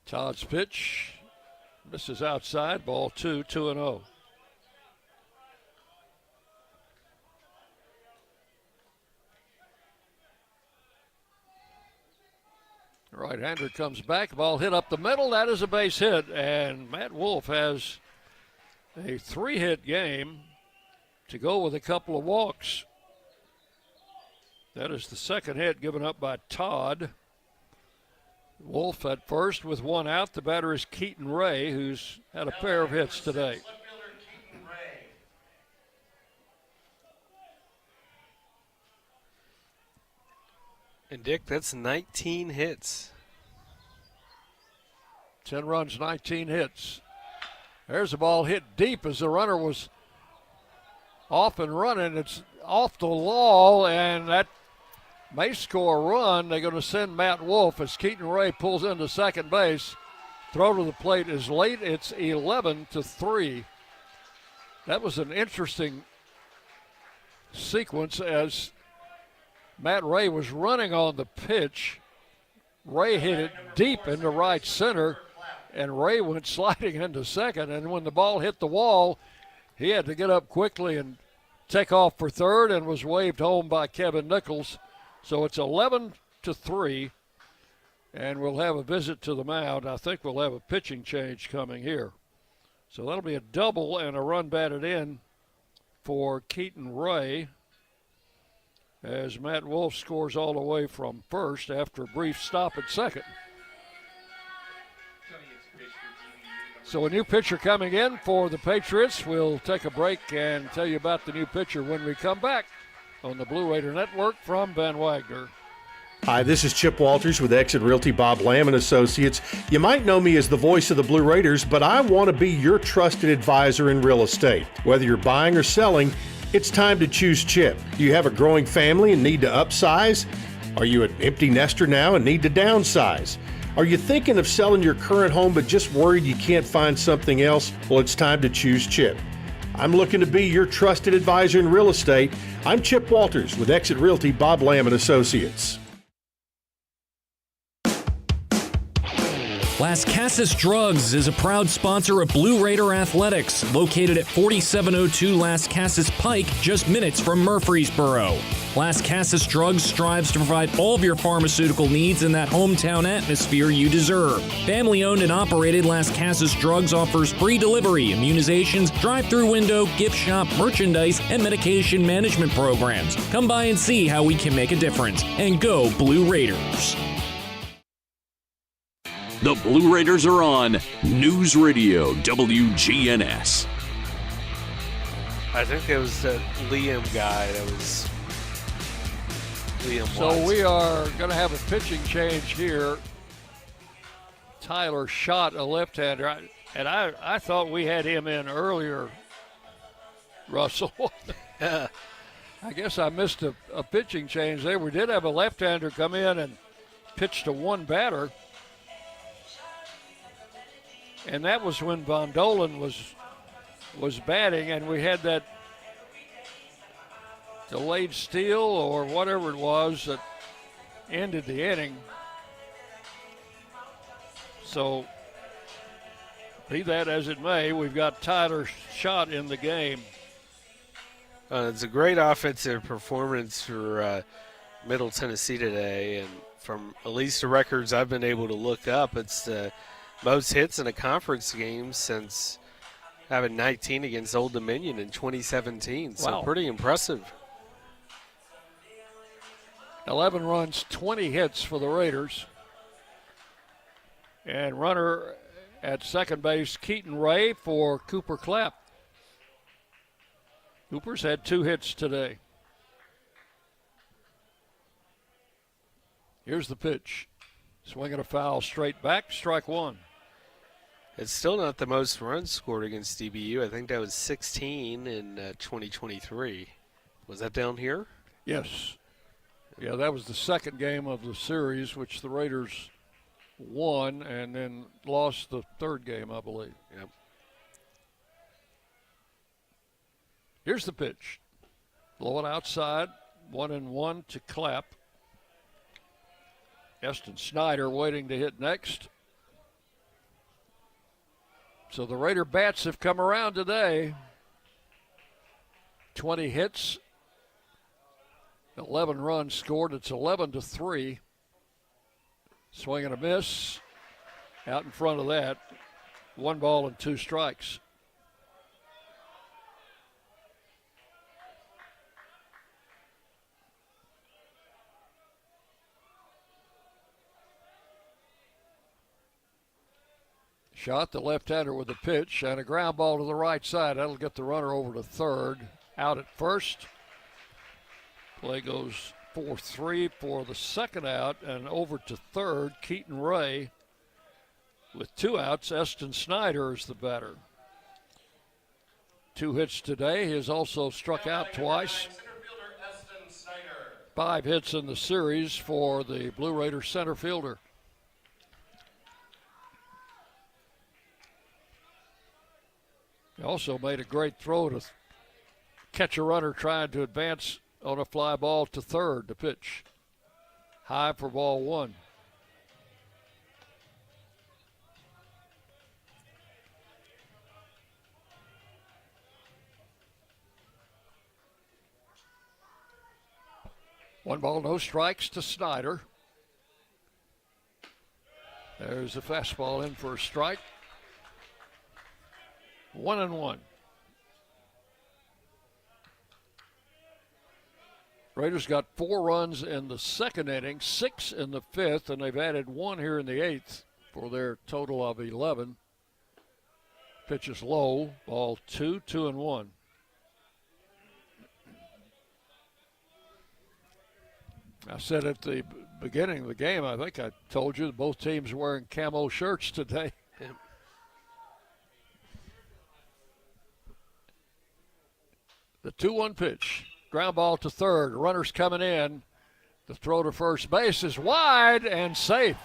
Todd's pitch misses outside, ball 2, 2-0. Right-hander comes back, ball hit up the middle. That is a base hit, and Matt Wolf has a 3-hit game to go with a couple of walks. That is the second hit given up by Todd. Wolf at first with 1 out. The batter is Keaton Ray, who's had a pair of hits today. And Dick, that's 19 hits. 10 runs, 19 hits. There's a ball hit deep as the runner was off and running. It's off the wall, and that may score a run. They're going to send Matt Wolf as Keaton Ray pulls into second base. Throw to the plate is late. It's 11-3. That was an interesting sequence as Matt Ray was running on the pitch. Ray hit it deep into right center, and Ray went sliding into second. And when the ball hit the wall, he had to get up quickly and take off for third and was waved home by Kevin Nichols. So it's 11-3, and we'll have a visit to the mound. I think we'll have a pitching change coming here. So that'll be a double and a run batted in for Keaton Ray as Matt Wolf scores all the way from first after a brief stop at second. So a new pitcher coming in for the Patriots. We'll take a break and tell you about the new pitcher when we come back on the Blue Raider Network from Van Wagner. Hi, this is Chip Walters with Exit Realty Bob Lamb and Associates. You might know me as the voice of the Blue Raiders, but I want to be your trusted advisor in real estate. Whether you're buying or selling, it's time to choose Chip. Do you have a growing family and need to upsize? Are you an empty nester now and need to downsize? Are you thinking of selling your current home but just worried you can't find something else? Well, it's time to choose Chip. I'm looking to be your trusted advisor in real estate. I'm Chip Walters with Exit Realty Bob Lamb and Associates. Las Casas Drugs is a proud sponsor of Blue Raider Athletics, located at 4702 Las Casas Pike, just minutes from Murfreesboro. Las Casas Drugs strives to provide all of your pharmaceutical needs in that hometown atmosphere you deserve. Family-owned and operated, Las Casas Drugs offers free delivery, immunizations, drive-through window, gift shop, merchandise, and medication management programs. Come by and see how we can make a difference. And go Blue Raiders. The Blue Raiders are on News Radio WGNS. I think it was that Liam guy that was Liam So Watson. we are going to have a pitching change here. Tyler shot a left-hander, and I thought we had him in earlier, Russell. I guess I missed a pitching change there. We did have a left-hander come in and pitch to one batter. And that was when Von Dolan was was batting, and we had that delayed steal or whatever it was that ended the inning. So, be that as it may, we've got Tyler Schott in the game. It's a great offensive performance for Middle Tennessee today, and from at least the records I've been able to look up, it's the most hits in a conference game since having 19 against Old Dominion in 2017. So pretty impressive. 11 runs, 20 hits for the Raiders. And runner at second base, Keaton Ray for Cooper Clapp. Cooper's had 2 hits today. Here's the pitch. Swinging a foul straight back, strike one. It's still not the most runs scored against DBU. I think that was 16 in 2023. Was that down here? Yes. Yeah, that was the second game of the series, which the Raiders won and then lost the third game, I believe. Yep. Here's the pitch. Blow it outside, 1-1 to Clapp. Eston Snyder waiting to hit next. So the Raider bats have come around today. 20 hits, 11 runs scored. It's 11-3. Swing and a miss. Out in front of that, 1 ball and 2 strikes. Shot the left-hander with the pitch and a ground ball to the right side. That'll get the runner over to third. Out at first. Play goes 4-3 for the second out and over to third. Keaton Ray with 2 outs. Eston Snyder is the batter. 2 hits today. He has also struck out twice. 5 hits in the series for the Blue Raider center fielder. He also made a great throw to catch a runner trying to advance on a fly ball to third. The pitch high for ball 1. One ball, no strikes to Snyder. There's a fastball in for a strike. 1-1. Raiders got 4 runs in the second inning, 6 in the fifth, and they've added 1 here in the 8th for their total of 11. Pitch is low, ball 2, 2-1. I said at the beginning of the game, I think I told you that both teams are wearing camo shirts today. Yeah. The 2-1 pitch. Ground ball to third. Runner's coming in. The throw to first base is wide and safe.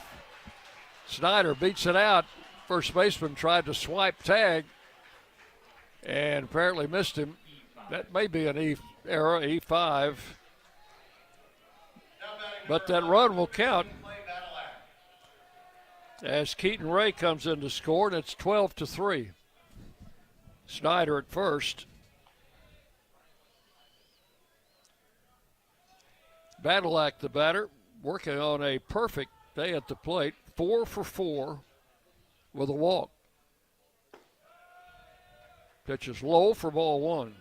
Snyder beats it out. First baseman tried to swipe tag and apparently missed him. That may be an error, E5. But that run will count as Keaton Ray comes in to score, and it's 12-3. Snyder at first. Badalak, the batter, working on a perfect day at the plate, 4 for 4 with a walk. Pitch is low for ball 1.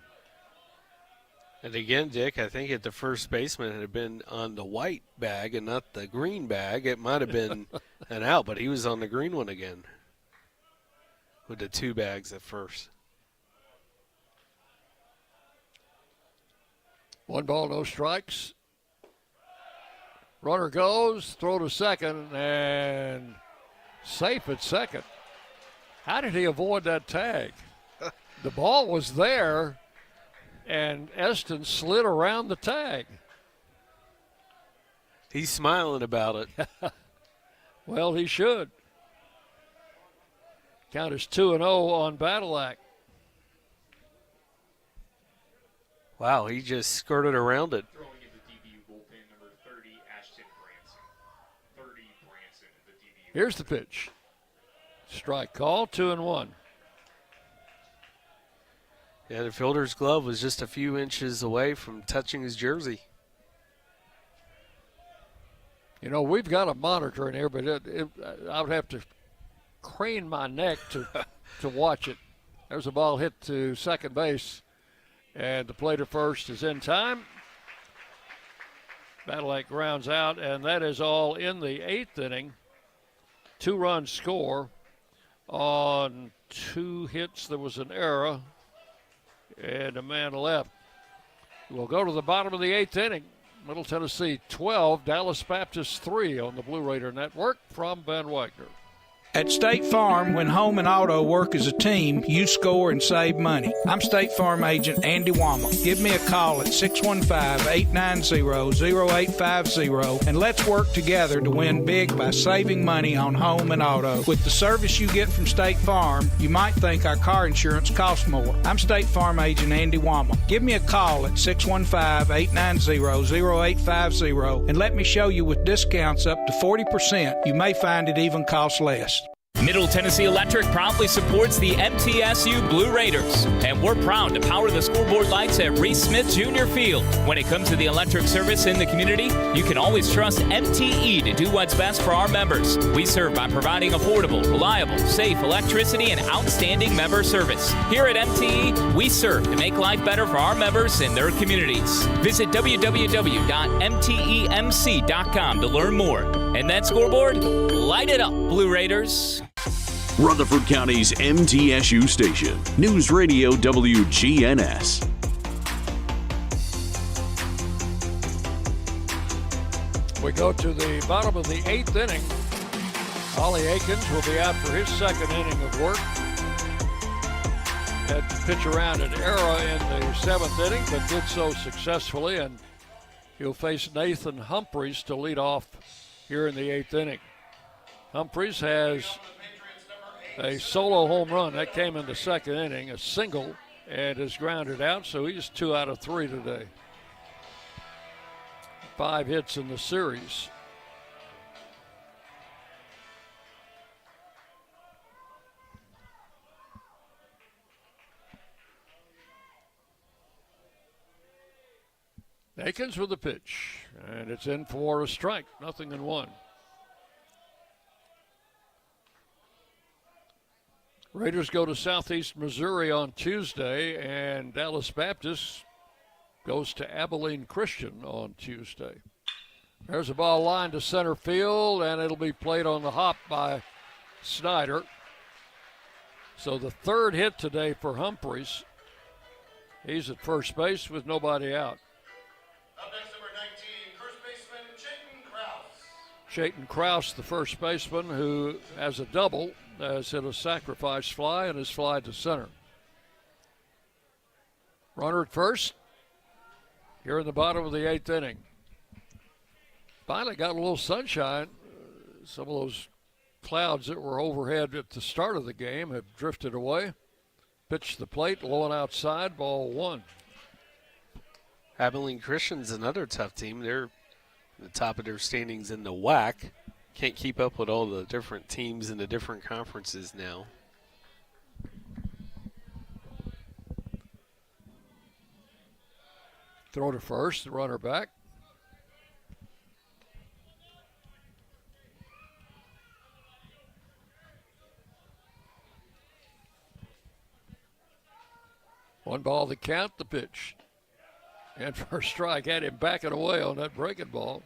And again, Dick, I think if the first baseman had been on the white bag and not the green bag, it might have been an out, but he was on the green one again with the 2 bags at first. 1 ball, no strikes. Runner goes, throw to second, and safe at second. How did he avoid that tag? The ball was there, and Eston slid around the tag. He's smiling about it. Well, he should. Count is 2-0 on Badalak. Wow, he just skirted around it. Throwing in the DBU bullpen, number 30, Ashton Branson. 30, Branson, the DBU. Here's the pitch. Strike call, 2-1. Yeah, the fielder's glove was just a few inches away from touching his jersey. You know, we've got a monitor in here, but I would have to crane my neck to watch it. There's a ball hit to second base, and the play to first is in time. Badalake grounds out, and that is all in the 8th inning. 2-run score on 2 hits. There was an error, and a man left. We'll go to the bottom of the 8th inning. Middle Tennessee 12, Dallas Baptist 3 on the Blue Raider Network from Van Wagner. At State Farm, when home and auto work as a team, you score and save money. I'm State Farm agent Andy Wama. Give me a call at 615-890-0850 and let's work together to win big by saving money on home and auto. With the service you get from State Farm, you might think our car insurance costs more. I'm State Farm agent Andy Wama. Give me a call at 615-890-0850 and let me show you with discounts up to 40%. You may find it even costs less. Middle Tennessee Electric proudly supports the MTSU Blue Raiders, and we're proud to power the scoreboard lights at Reese Smith Junior Field. When it comes to the electric service in the community, you can always trust MTE to do what's best for our members. We serve by providing affordable, reliable, safe electricity and outstanding member service. Here at MTE, we serve to make life better for our members and their communities. Visit www.mtemc.com to learn more. And that scoreboard, light it up, Blue Raiders. Rutherford County's MTSU station, News Radio WGNS. We go to the bottom of the 8th inning. Ollie Akins will be out for his 2nd inning of work. Had to pitch around an error in the 7th inning, but did so successfully, and he'll face Nathan Humphreys to lead off here in the 8th inning. Humphreys has a solo home run. That came in the 2nd inning, a single, and is grounded out, so he's 2 out of 3 today. 5 hits in the series. Akins with the pitch, and it's in for a strike, 0-1. Raiders go to Southeast Missouri on Tuesday, and Dallas Baptist goes to Abilene Christian on Tuesday. There's a ball lined to center field, and it'll be played on the hop by Snyder. So the 3rd hit today for Humphreys. He's at first base with nobody out. Up next, number 19, first baseman Chayton Krause. Chayton Krause, the first baseman, who has a double, has hit a sacrifice fly and is fly to center. Runner at first here in the bottom of the 8th inning. Finally got a little sunshine. Some of those clouds that were overhead at the start of the game have drifted away. Pitch to the plate, low and outside, ball 1. Abilene Christian's another tough team. They're at the top of their standings in the WAC. Can't keep up with all the different teams in the different conferences now. Throw to first, the runner back. One ball the count, the pitch. And for a strike, had him backing away on that breaking ball.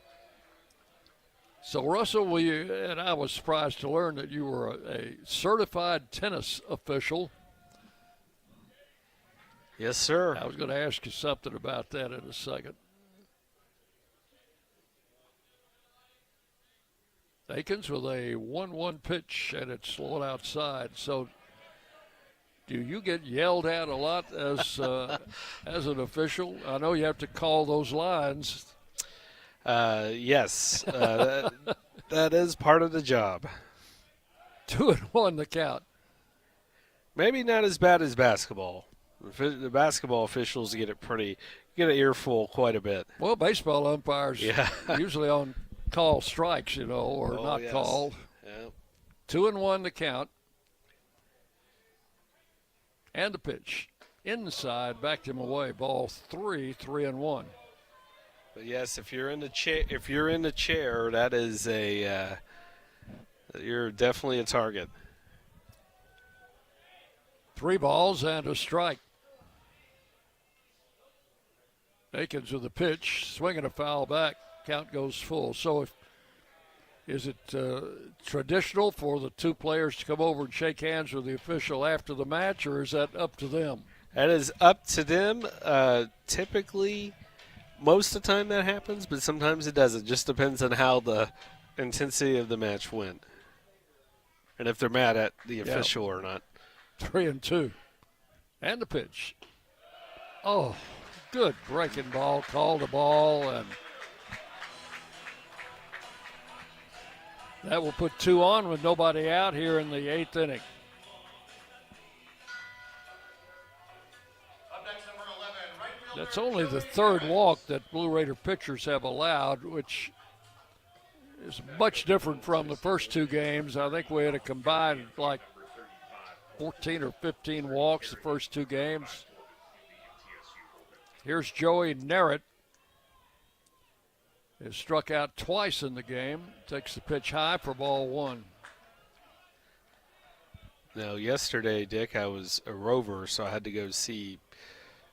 So, Russell, and I was surprised to learn that you were a certified tennis official. Yes, sir. I was going to ask you something about that in a second. Akins with a 1-1 pitch, and it's slowed outside. So, do you get yelled at a lot as an official? I know you have to call those lines. Yes, that is part of the job. 2-1 the count. Maybe not as bad as basketball. The basketball officials get an earful quite a bit. Well, baseball umpires yeah. usually on call strikes, or not yes. called. Yeah. 2-1 the count. And the pitch. Inside, backed him away. Ball 3-1. But yes, if you're in the chair, that is you're definitely a target. 3 balls and a strike. Akins with the pitch, swinging a foul back. Count goes full. So is it traditional for the 2 players to come over and shake hands with the official after the match, or is that up to them? That is up to them. Typically, most of the time that happens, but sometimes it doesn't. Just depends on how the intensity of the match went and if they're mad at the official or not. 3-2. And the pitch. Oh, good breaking ball. Called a ball, and that will put 2 on with nobody out here in the 8th inning. That's only the 3rd walk that Blue Raider pitchers have allowed, which is much different from the first 2 games. I think we had a combined 14 or 15 walks the first 2 games. Here's Joey Narrett. Has struck out twice in the game. Takes the pitch high for ball 1. Now, yesterday, Dick, I was a rover, so I had to go see.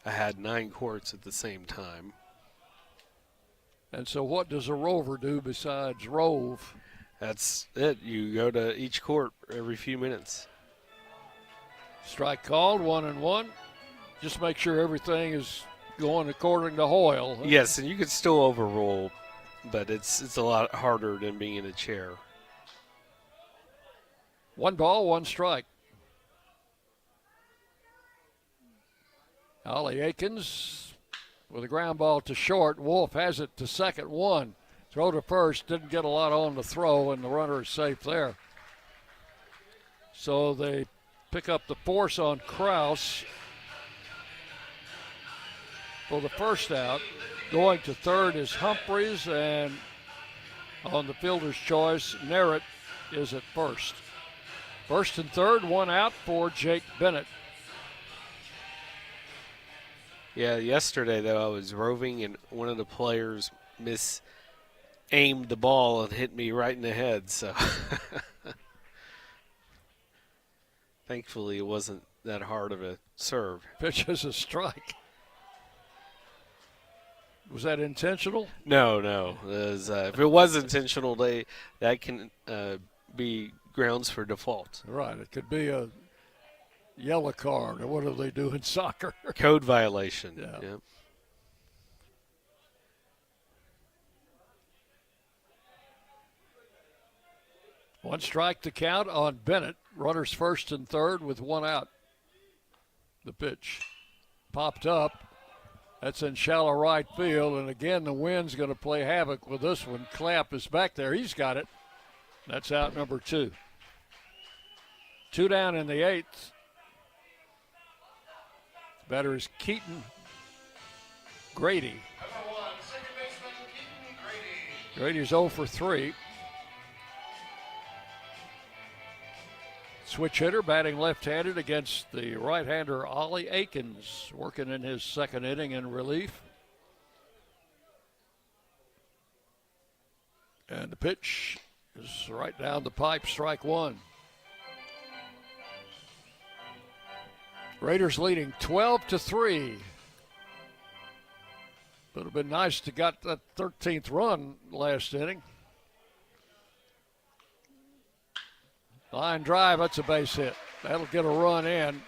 I had 9 courts at the same time. And so what does a rover do besides rove? That's it. You go to each court every few minutes. Strike called, 1-1. Just make sure everything is going according to Hoyle. Huh? Yes, and you could still overrule, but it's a lot harder than being in a chair. 1 ball, 1 strike. Ollie Akins with a ground ball to short. Wolf has it to second, 1. Throw to first, didn't get a lot on the throw, and the runner is safe there. So they pick up the force on Kraus for the first out. Going to third is Humphreys, and on the fielder's choice, Narrett is at first. First and third, 1 out for Jake Bennett. Yeah, yesterday, though, I was roving, and one of the players mis-aimed the ball and hit me right in the head. So thankfully, it wasn't that hard of a serve. Pitch is a strike. Was that intentional? No. If it was intentional, that can be grounds for default. Right. It could be a yellow card, or what do they do in soccer? Code violation. Yeah. Yep. One strike to count on Bennett. Runners first and third with 1 out. The pitch popped up. That's in shallow right field, and again the wind's going to play havoc with this one. Clapp is back there. He's got it. That's out number 2. 2 down in the 8th. Batter is Keaton Grady. Grady's 0 for 3. Switch hitter batting left-handed against the right-hander Ollie Akins, working in his 2nd inning in relief. And the pitch is right down the pipe, strike 1. Raiders leading 12-3. Would have been nice to got that 13th run last inning. Line drive, that's a base hit. That'll get a run in.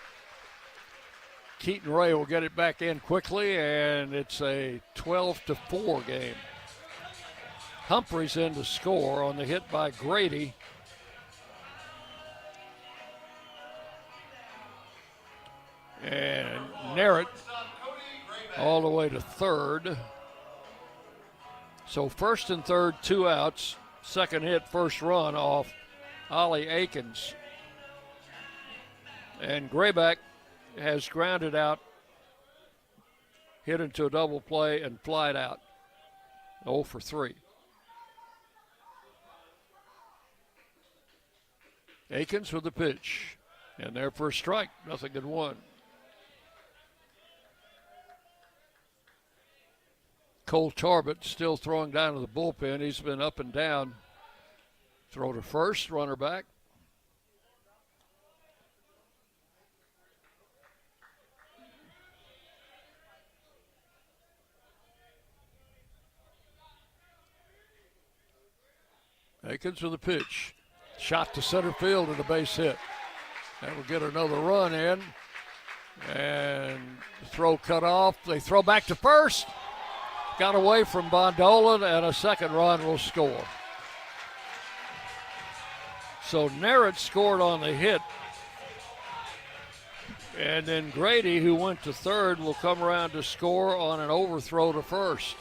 Keaton Ray will get it back in quickly, and it's a 12-4 game. Humphreys in to score on the hit by Grady. And Narrett all the way to third. So first and third, 2 outs. Second hit, first run off Ollie Akins. And Grayback has grounded out hit into a double play and flied out. 0 for 3. Akins with the pitch. And there for a strike. 0-1. Cole Tarbett still throwing down to the bullpen. He's been up and down. Throw to first, runner back. Akins with the pitch. Shot to center field and a base hit. That will get another run in. And the throw cut off. They throw back to first. Got away from Bondolan, and a second run will score. So Narrett scored on the hit. And then Grady, who went to third, will come around to score on an overthrow to first.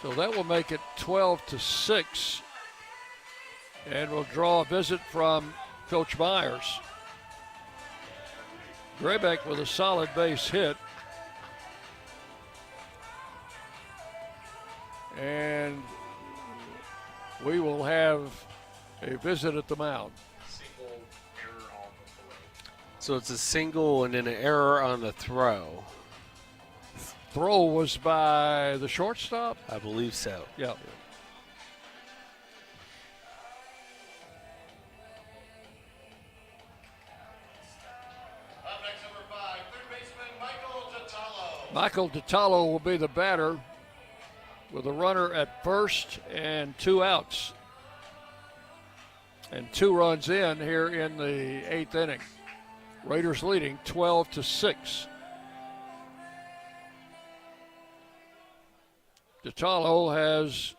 So that will make it 12-6. And we'll draw a visit from Coach Myers. Grebeck with a solid base hit. And we will have a visit at the mound. So it's a single and then an error on the throw. Throw was by the shortstop? I believe so. Yeah. Michael Detallo will be the batter with a runner at first and 2 outs. And 2 runs in here in the 8th inning. Raiders leading 12-6. Detallo has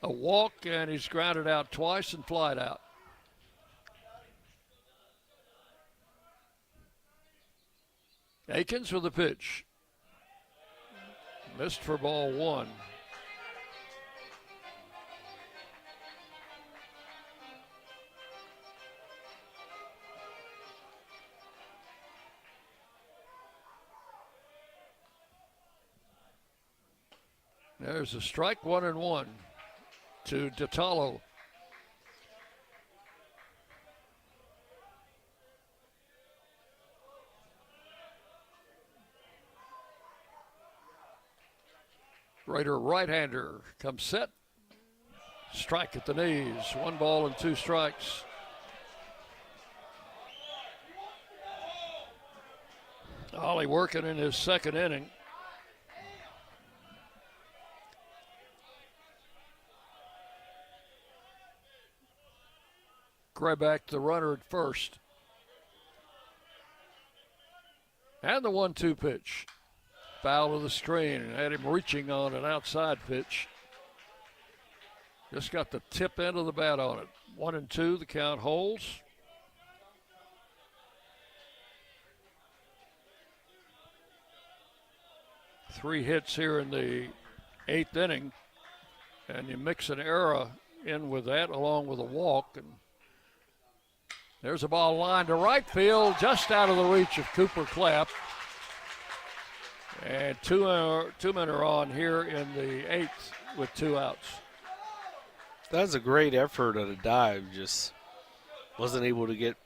a walk, and he's grounded out twice and flied out. Akins with the pitch. Missed for ball 1. There's a strike, 1-1 to Detallo. Raider right-hander comes set. Strike at the knees. 1 ball and 2 strikes. Ollie working in his 2nd inning. Grebeck, the runner at first. And the 1-2 pitch. Foul of the screen, and had him reaching on an outside pitch. Just got the tip end of the bat on it. 1-2, the count holds. Three hits here in the 8th inning, and you mix an error in with that along with a walk, and there's a ball lined to right field, just out of the reach of Cooper Clapp. And two men are on here in the 8th with 2 outs. That was a great effort at a dive. Just wasn't able to get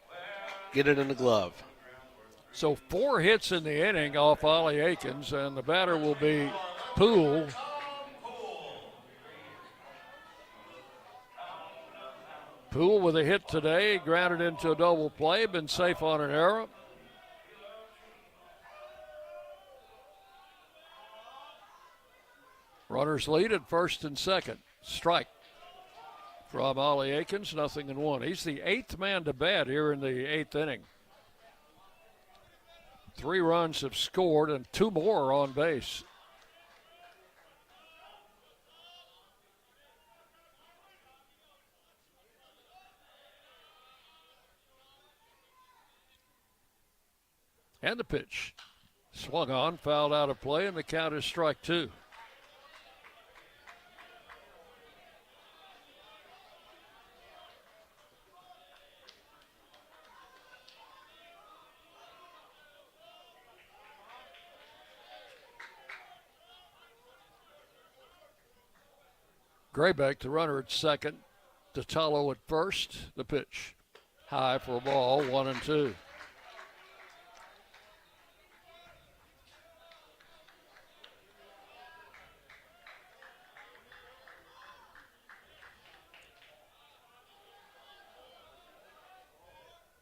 it in the glove. So 4 hits in the inning off Ollie Akins, and the batter will be Poole. Poole with a hit today, grounded into a double play, been safe on an error. Runners lead at first and second. Strike from Ollie Akins, 0-1. He's the 8th man to bat here in the 8th inning. 3 runs have scored and 2 more are on base. And the pitch. Swung on, fouled out of play, and the count is strike 2. Graybeck, the runner, at second. Tatalo at first. The pitch high for a ball, 1-2.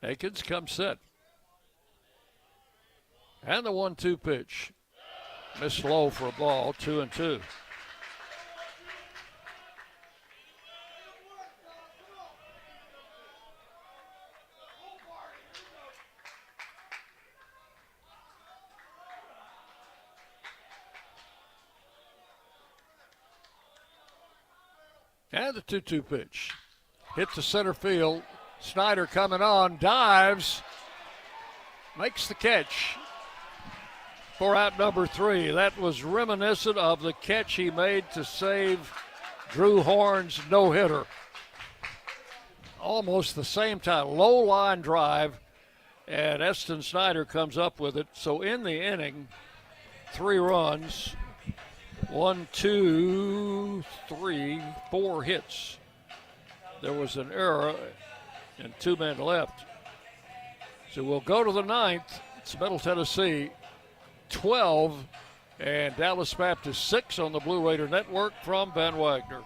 Akins comes set. And the 1-2 pitch. Missed low for a ball, 2-2. And the 2-2 pitch. Hit the center field. Snyder coming on, dives, makes the catch for out number 3. That was reminiscent of the catch he made to save Drew Horn's no-hitter. Almost the same time, low line drive, and Eston Snyder comes up with it. So in the inning, 3 runs, 1, 2, 3, 4 hits. There was an error and 2 men left. So we'll go to the 9th. It's Middle Tennessee 12 and Dallas Baptist 6 on the Blue Raider Network from Van Wagner.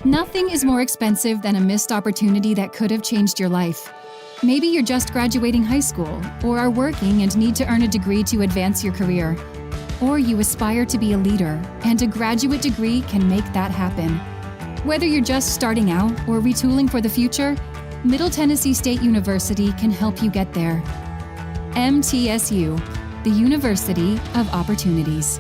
Nothing is more expensive than a missed opportunity that could have changed your life. Maybe you're just graduating high school or are working and need to earn a degree to advance your career. Or you aspire to be a leader, and a graduate degree can make that happen. Whether you're just starting out or retooling for the future, Middle Tennessee State University can help you get there. MTSU, the University of Opportunities.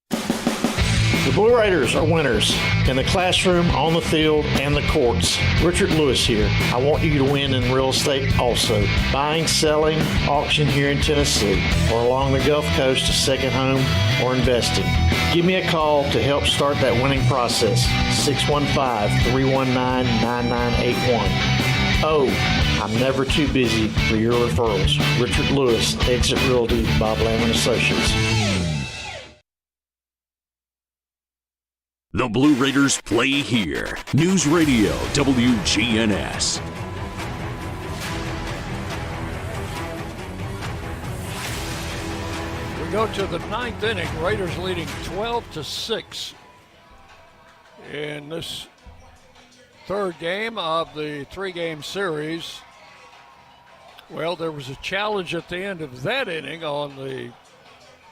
The Blue Raiders are winners in the classroom, on the field, and the courts. Richard Lewis here. I want you to win in real estate also. Buying, selling, auction here in Tennessee, or along the Gulf Coast, a second home, or investing. Give me a call to help start that winning process. 615-319-9981. Oh, I'm never too busy for your referrals. Richard Lewis, Exit Realty, Bob Lamb & Associates. The Blue Raiders play here. News Radio WGNS. We go to the 9th inning. Raiders leading 12-6 in this 3rd game of the 3-game series. Well, there was a challenge at the end of that inning on the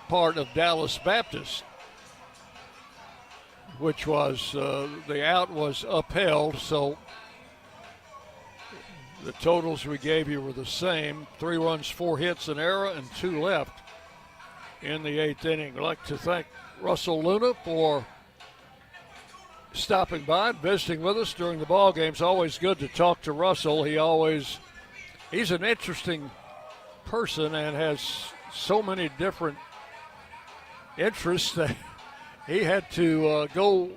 part of Dallas Baptist, which was the out was upheld, so the totals we gave you were the same. 3 runs, 4 hits, an error, and 2 left in the 8th inning. I'd like to thank Russell Luna for stopping by and visiting with us during the ball game. It's always good to talk to Russell. He's an interesting person and has so many different interests that he had to go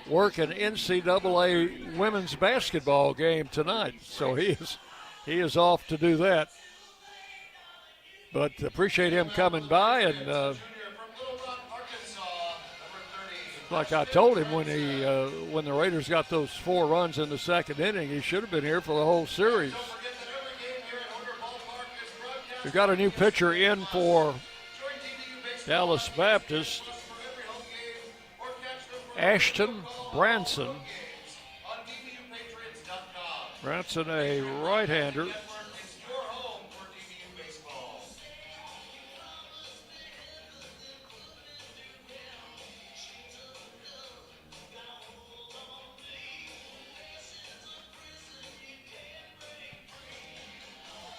work an NCAA women's basketball game tonight. So he is off to do that. But appreciate him coming by, and like I told him when the Raiders got those 4 runs in the 2nd inning, he should have been here for the whole series. We've got a new pitcher in for Dallas Baptist, Ashton Branson. Branson, a right-hander.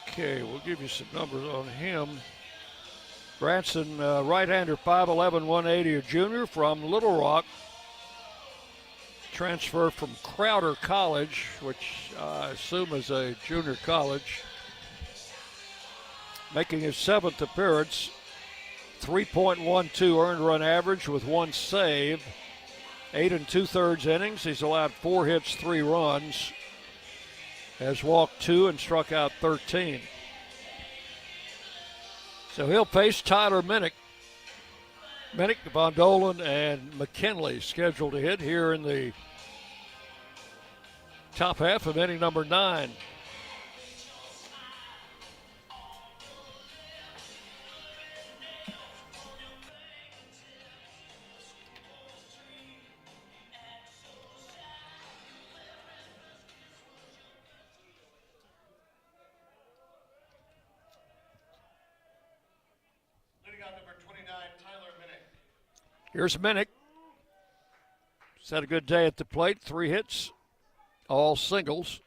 Okay, we'll give you some numbers on him. Branson, right-hander, 5'11", 180, a junior from Little Rock. Transfer from Crowder College, which I assume is a junior college. Making his 7th appearance, 3.12 earned run average with 1 save. 8 2/3 innings. He's allowed 4 hits, 3 runs. Has walked 2 and struck out 13. So he'll face Tyler Minnick. Minnick, Von Dolan, and McKinley scheduled to hit here in the top half of inning number 9. Here's Minnick. He's had a good day at the plate. 3 hits, all singles.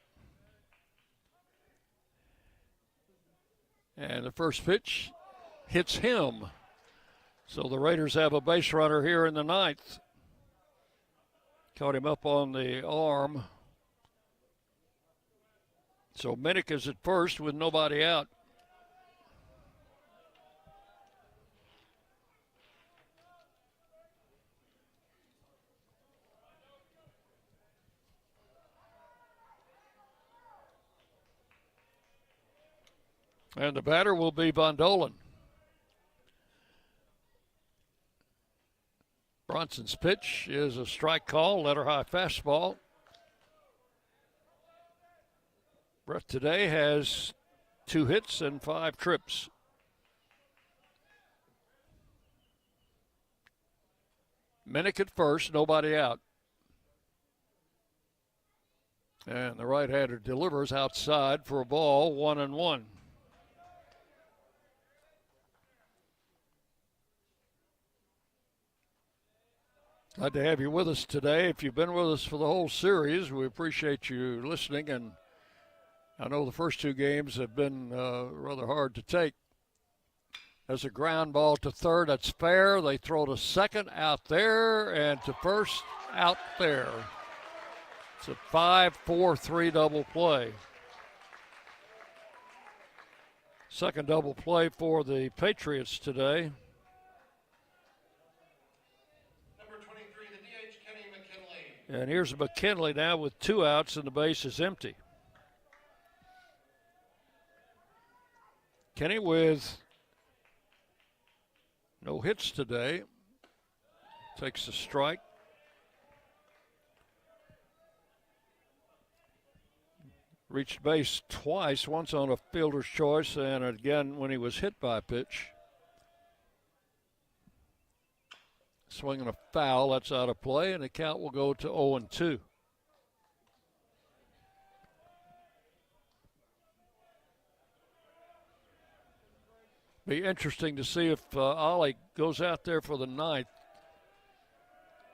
And the first pitch hits him. So the Raiders have a base runner here in the 9th. Caught him up on the arm. So Minnick is at first with nobody out. And the batter will be Von Dolan. Bronson's pitch is a strike call, letter high fastball. Brett today has 2 hits and 5 trips. Minnick at first, nobody out. And the right-hander delivers outside for a ball, 1-1. Glad to have you with us today. If you've been with us for the whole series, we appreciate you listening. And I know the first 2 games have been rather hard to take. There's a ground ball to third. That's fair. They throw to second out there and to first out there. It's a 5-4-3 double play. Second double play for the Patriots today. And here's McKinley now with 2 outs and the base is empty. Kenny with no hits today. Takes a strike. Reached base twice, once on a fielder's choice and again when he was hit by a pitch. Swinging a foul, that's out of play, and the count will go to 0-2. Be interesting to see if Ollie goes out there for the 9th,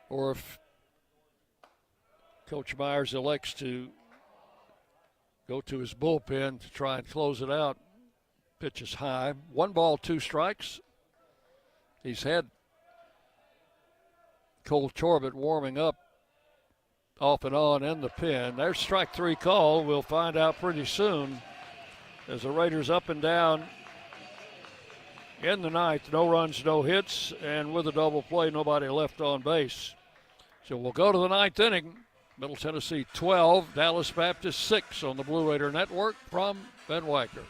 or if Coach Myers elects to go to his bullpen to try and close it out. Pitch is high. 1 ball, 2 strikes. He's had Cole Torbett warming up off and on in the pen. There's strike 3 call. We'll find out pretty soon as the Raiders up and down in the 9th. No runs, no hits, and with a double play, nobody left on base. So we'll go to the 9th inning. Middle Tennessee 12, Dallas Baptist 6 on the Blue Raider Network from Ben Wagner.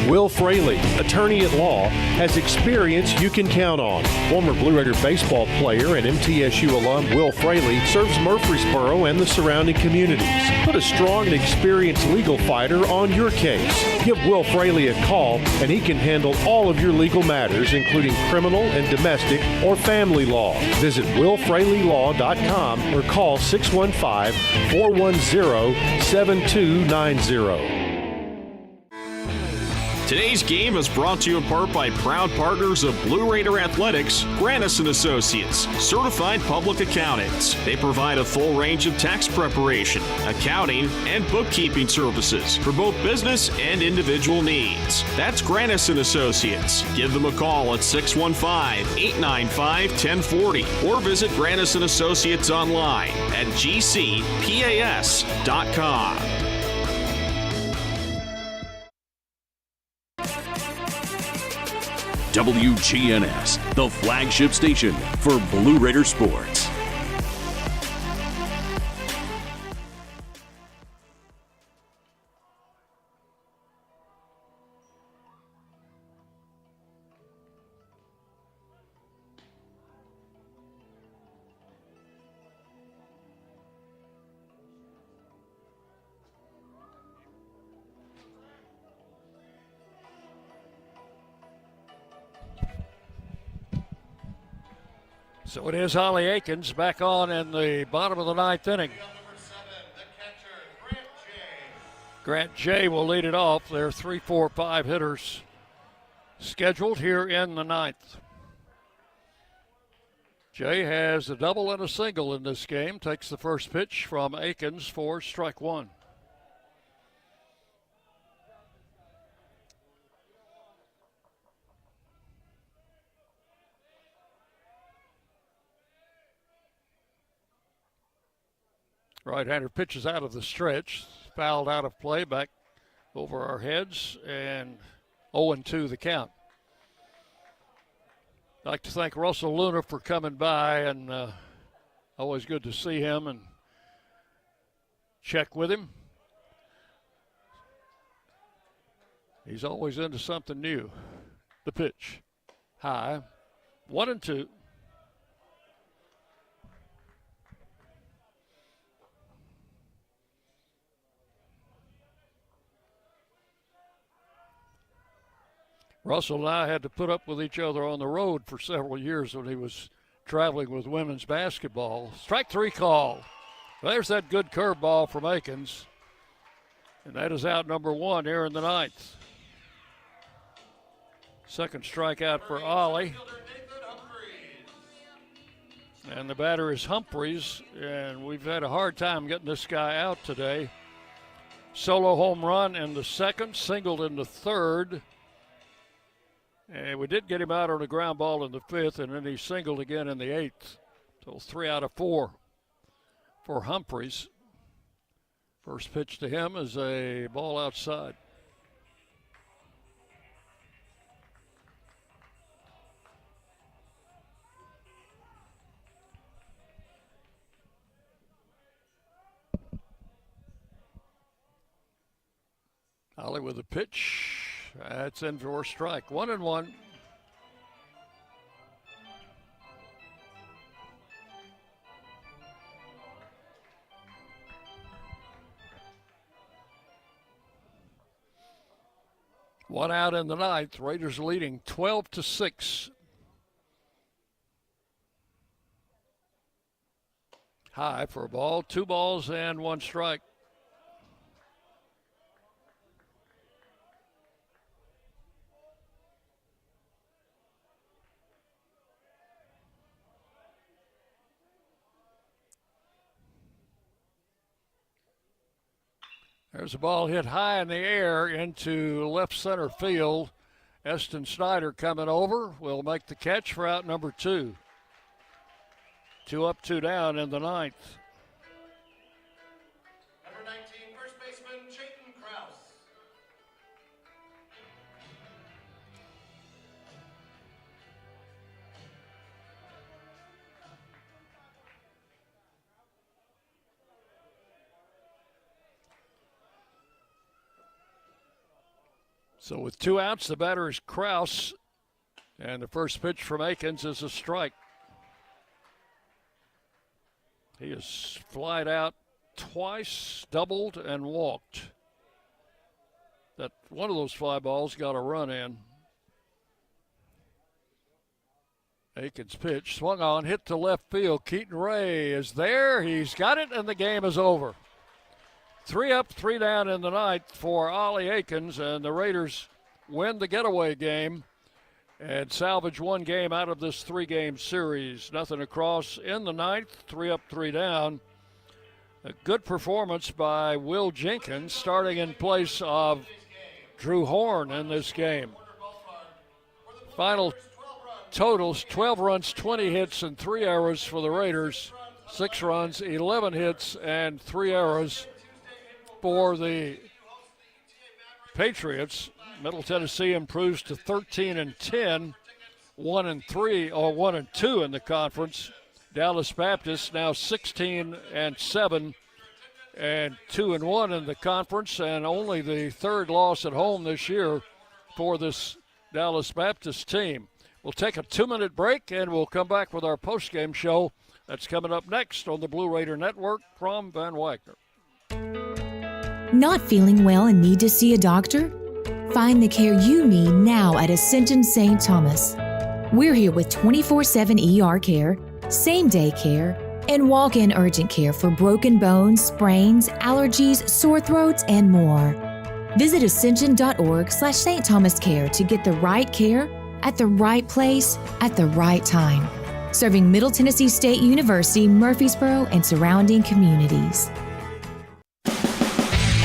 Will Fraley, attorney at law, has experience you can count on. Former Blue Raider baseball player and MTSU alum Will Fraley serves Murfreesboro and the surrounding communities. Put a strong and experienced legal fighter on your case. Give Will Fraley a call and he can handle all of your legal matters, including criminal and domestic or family law. Visit willfraleylaw.com or call 615-410-7290. Today's game is brought to you in part by proud partners of Blue Raider Athletics, Grannis & Associates, certified public accountants. They provide a full range of tax preparation, accounting, and bookkeeping services for both business and individual needs. That's Grannis & Associates. Give them a call at 615-895-1040 or visit Grannis & Associates online at gcpas.com. WGNS, the flagship station for Blue Raider sports. So it is Holly Akins back on in the bottom of the ninth inning. Grant J will lead it off. There are 3, 4, 5 hitters scheduled here in the ninth. Jay has a double and a single in this game. Takes the first pitch from Akins for strike one. Right-hander pitches out of the stretch. Fouled out of play, back over our heads, and 0-2 the count. I'd like to thank Russell Luna for coming by, and always good to see him and check with him. He's always into something new. The pitch. High. 1-2. Russell and I had to put up with each other on the road for several years when he was traveling with women's basketball. Strike three call. There's that good curveball from Akins. And that is out number one here in the ninth. Second strikeout for Ollie. And the batter is Humphreys, and we've had a hard time getting this guy out today. Solo home run in the second, singled in the third. And we did get him out on a ground ball in the fifth, and then he singled again in the eighth. So 3 out of 4 for Humphreys. First pitch to him is a ball outside. Ollie with a pitch. That's in for a strike. 1-1. One out in the ninth. Raiders leading 12-6. High for a ball. 2 balls and 1 strike. There's a ball hit high in the air into left center field. Eston Snyder coming over will make the catch for out number 2. 2 up, 2 down in the ninth. Number 19, first baseman, Chayton Krause. So with 2 outs, the batter is Krause, and the first pitch from Akins is a strike. He has flied out twice, doubled, and walked. That one of those fly balls got a run in. Akins pitch, swung on, hit to left field. Keaton Ray is there. He's got it, and the game is over. 3 up, 3 down in the ninth for Ollie Akins, and the Raiders win the getaway game and salvage 1 game out of this 3-game series. Nothing across in the ninth, 3 up, 3 down. A good performance by Will Jenkins, starting in place of Drew Horn in this game. Final totals, 12 runs, 20 hits, and 3 errors for the Raiders. 6 runs, 11 hits, and 3 errors for the Patriots. Middle Tennessee improves to 13-10, 1-3 or 1-2 in the conference. Dallas Baptist now 16-7 and 2-1 in the conference, and only the 3rd loss at home this year for this Dallas Baptist team. We'll take a 2-minute break, and we'll come back with our postgame show. That's coming up next on the Blue Raider Network from Van Wagner. Not feeling well and need to see a doctor? Find the care you need now at Ascension St. Thomas. We're here with 24/7 ER care, same-day care, and walk-in urgent care for broken bones, sprains, allergies, sore throats, and more. Visit ascension.org/St. Thomas Care to get the right care at the right place at the right time. Serving Middle Tennessee State University, Murfreesboro, and surrounding communities.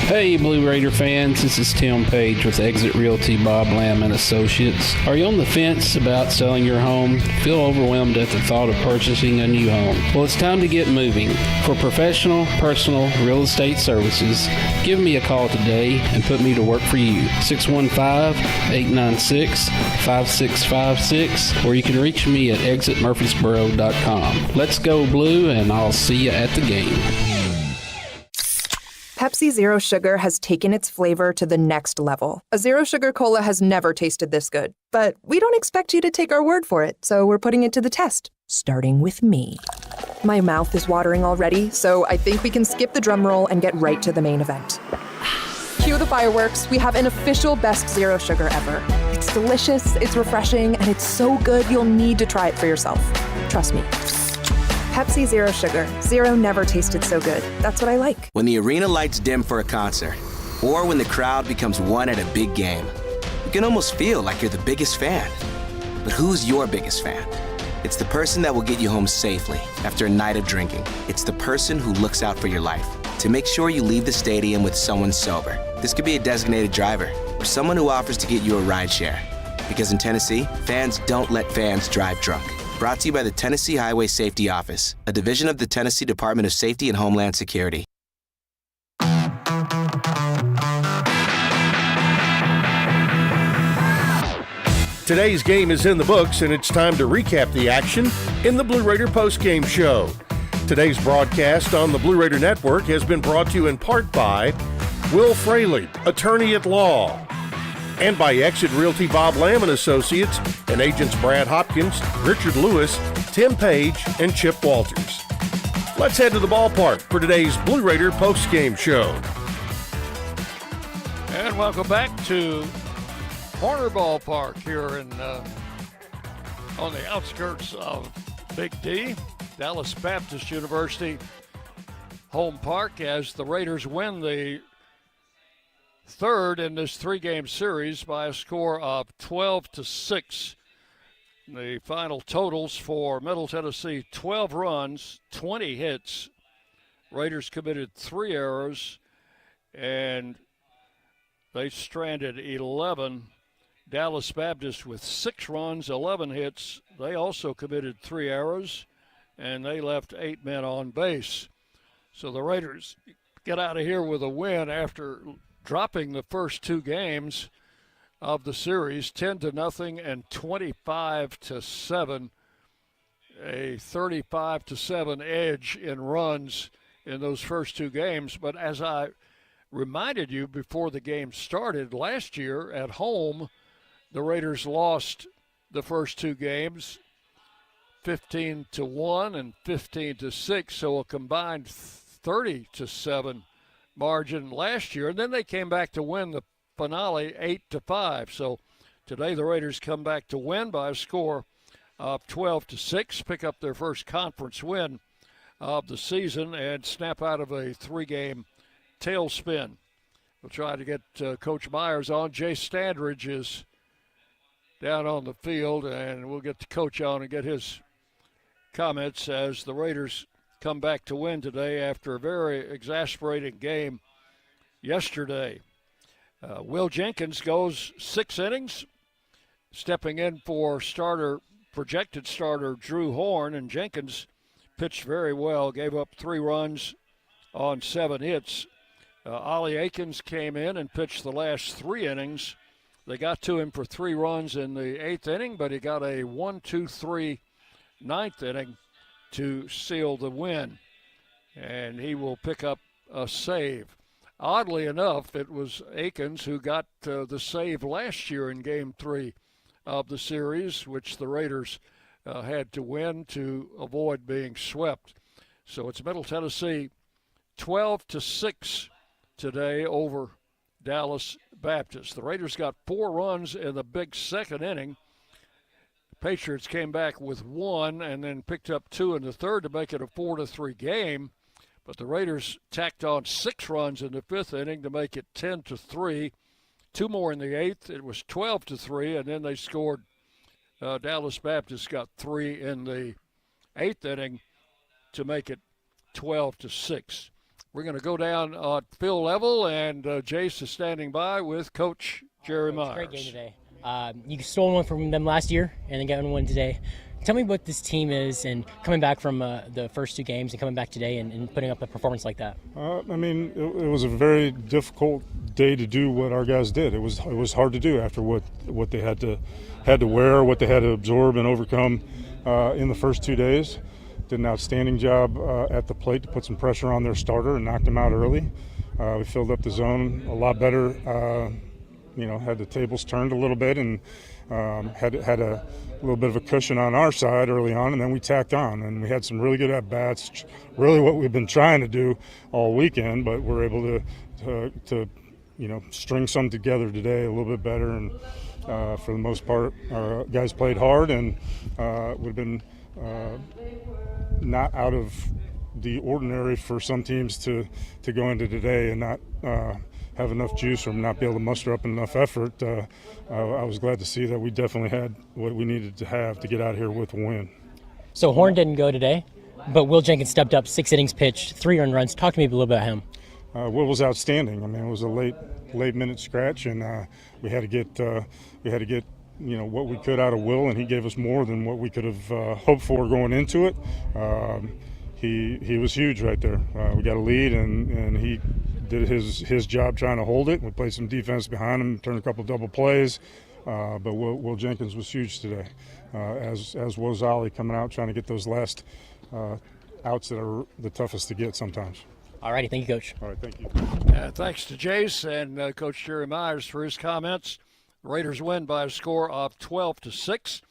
Hey, Blue Raider fans, this is Tim Page with Exit Realty Bob Lamb and Associates. Are you on the fence about selling your home? Feel overwhelmed at the thought of purchasing a new home? Well, it's time to get moving. For professional, personal real estate services, give me a call today and put me to work for you. 615-896-5656, or you can reach me at exitmurfreesboro.com. Let's go Blue, and I'll see you at the game. Pepsi Zero Sugar has taken its flavor to the next level. A Zero Sugar Cola has never tasted this good. But we don't expect you to take our word for it, so we're putting it to the test, starting with me. My mouth is watering already, so I think we can skip the drum roll and get right to the main event. Cue the fireworks. We have an official best Zero Sugar ever. It's delicious, it's refreshing, and it's so good you'll need to try it for yourself. Trust me. Pepsi Zero Sugar. Zero never tasted so good. That's what I like. When the arena lights dim for a concert, or when the crowd becomes one at a big game, you can almost feel like you're the biggest fan. But who's your biggest fan? It's the person that will get you home safely after a night of drinking. It's the person who looks out for your life to make sure you leave the stadium with someone sober. This could be a designated driver or someone who offers to get you a ride share. Because in Tennessee, fans don't let fans drive drunk. Brought to you by the Tennessee Highway Safety Office, a division of the Tennessee Department of Safety and Homeland Security. Today's game is in the books, and it's time to recap the action in the Blue Raider postgame show. Today's broadcast on the Blue Raider Network has been brought to you in part by Will Fraley, attorney at law, and by Exit Realty Bob Lamb and Associates and agents Brad Hopkins, Richard Lewis, Tim Page, and Chip Walters. Let's head to the ballpark for today's Blue Raider postgame show. And welcome back to Horner Ballpark here in on the outskirts of Big D, Dallas Baptist University home park, as the Raiders win the third in this three-game series by a score of 12-6. The final totals for Middle Tennessee: 12 runs, 20 hits. Raiders committed 3 errors, and they stranded 11. Dallas Baptist with 6 runs, 11 hits. They also committed 3 errors, and they left 8 men on base. So the Raiders get out of here with a win after dropping the first 2 games of the series, 10-0 and 25-7. A 35-7 edge in runs in those first 2 games. But as I reminded you before the game started, last year at home, the Raiders lost the first 2 games, 15-1 and 15-6, so a combined 30-7 margin last year. And then they came back to win the finale 8-5. So today the Raiders come back to win by a score of 12-6, pick up their first conference win of the season, and snap out of a 3-game tailspin. We'll try to get Coach Myers on. Jay Standridge is down on the field, and we'll get the coach on and get his comments as the Raiders come back to win today after a very exasperating game yesterday. Will Jenkins goes 6 innings, stepping in for projected starter Drew Horn, and Jenkins pitched very well, gave up 3 runs on 7 hits. Ollie Aikens came in and pitched the last 3 innings. They got to him for 3 runs in the 8th inning, but he got a 1-2-3 9th inning to seal the win, and he will pick up a save. Oddly enough, it was Aikens who got the save last year in Game 3 of the series, which the Raiders had to win to avoid being swept. So it's Middle Tennessee 12-6 today over Dallas Baptist. The Raiders got 4 runs in the big 2nd inning. Patriots came back with 1 and then picked up 2 in the third to make it a 4-3 game. But the Raiders tacked on 6 runs in the 5th inning to make it 10-3. 2 more in the 8th. It was 12-3, and then they scored. Dallas Baptist got 3 in the 8th inning to make it 12-6. We're going to go down at field level, and Jace is standing by with Coach Jerry Myers. Great game today. You stole one from them last year and then got one today. Tell me what this team is and coming back from the first 2 games and coming back today and putting up a performance like that. It was a very difficult day to do what our guys did. It was hard to do after what they had to wear, what they had to absorb and overcome in the first 2 days. Did an outstanding job at the plate to put some pressure on their starter and knocked him out early. We filled up the zone a lot better. Had the tables turned a little bit and had a little bit of a cushion on our side early on, and then we tacked on, and we had some really good at-bats, really what we've been trying to do all weekend, but we're able to string some together today a little bit better, and for the most part, our guys played hard, and would have been not out of the ordinary for some teams to go into today and not have enough juice or not be able to muster up enough effort. I was glad to see that we definitely had what we needed to have to get out here with a win. So Horn didn't go today, but Will Jenkins stepped up, 6 innings pitched, 3 earned runs. Talk to me a little bit about him. Will was outstanding. It was a late minute scratch, and we had to get what we could out of Will, and he gave us more than what we could have hoped for going into it. He was huge right there. We got a lead, and he did his job trying to hold it. We played some defense behind him, turned a couple double plays, but Will Jenkins was huge today, as was Ollie coming out trying to get those last outs that are the toughest to get sometimes. All righty, thank you, Coach. All right, thank you. Thanks to Jace and Coach Jerry Myers for his comments. The Raiders win by a score of 12-6.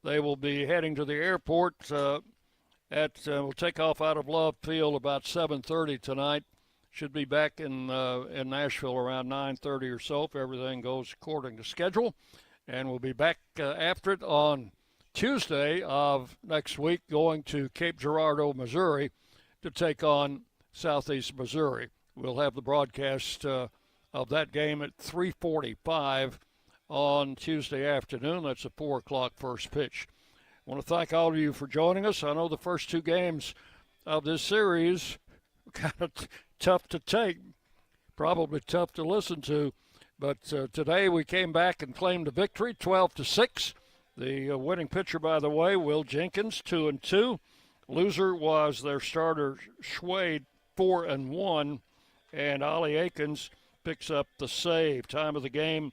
They will be heading to the airport we'll take off out of Love Field about 7:30 tonight. Should be back in Nashville around 9:30 or so if everything goes according to schedule. And we'll be back after it on Tuesday of next week, going to Cape Girardeau, Missouri, to take on Southeast Missouri. We'll have the broadcast of that game at 3:45 on Tuesday afternoon. That's a 4 o'clock first pitch. I want to thank all of you for joining us. I know the first 2 games of this series were kind of tough to take, probably tough to listen to, but today we came back and claimed a victory, 12-6. The winning pitcher, by the way, Will Jenkins, 2-2. Loser was their starter, Schwade, 4-1, and Ollie Aikens picks up the save. Time of the game,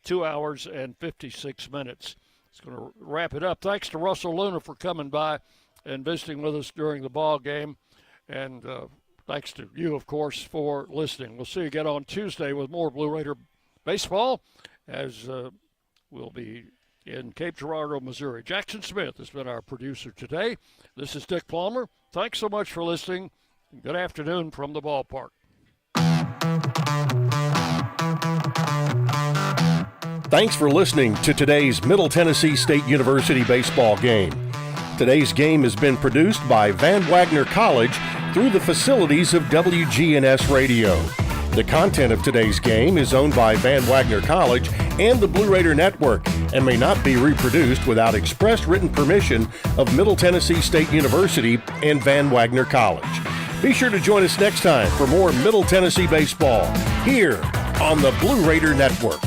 2 hours and 56 minutes. It's going to wrap it up. Thanks to Russell Luna for coming by and visiting with us during the ball game. And thanks to you, of course, for listening. We'll see you again on Tuesday with more Blue Raider baseball, as we'll be in Cape Girardeau, Missouri. Jackson Smith has been our producer today. This is Dick Plummer. Thanks so much for listening. Good afternoon from the ballpark. Thanks for listening to today's Middle Tennessee State University baseball game. Today's game has been produced by Van Wagner College through the facilities of WGNS Radio. The content of today's game is owned by Van Wagner College and the Blue Raider Network and may not be reproduced without express written permission of Middle Tennessee State University and Van Wagner College. Be sure to join us next time for more Middle Tennessee baseball here on the Blue Raider Network.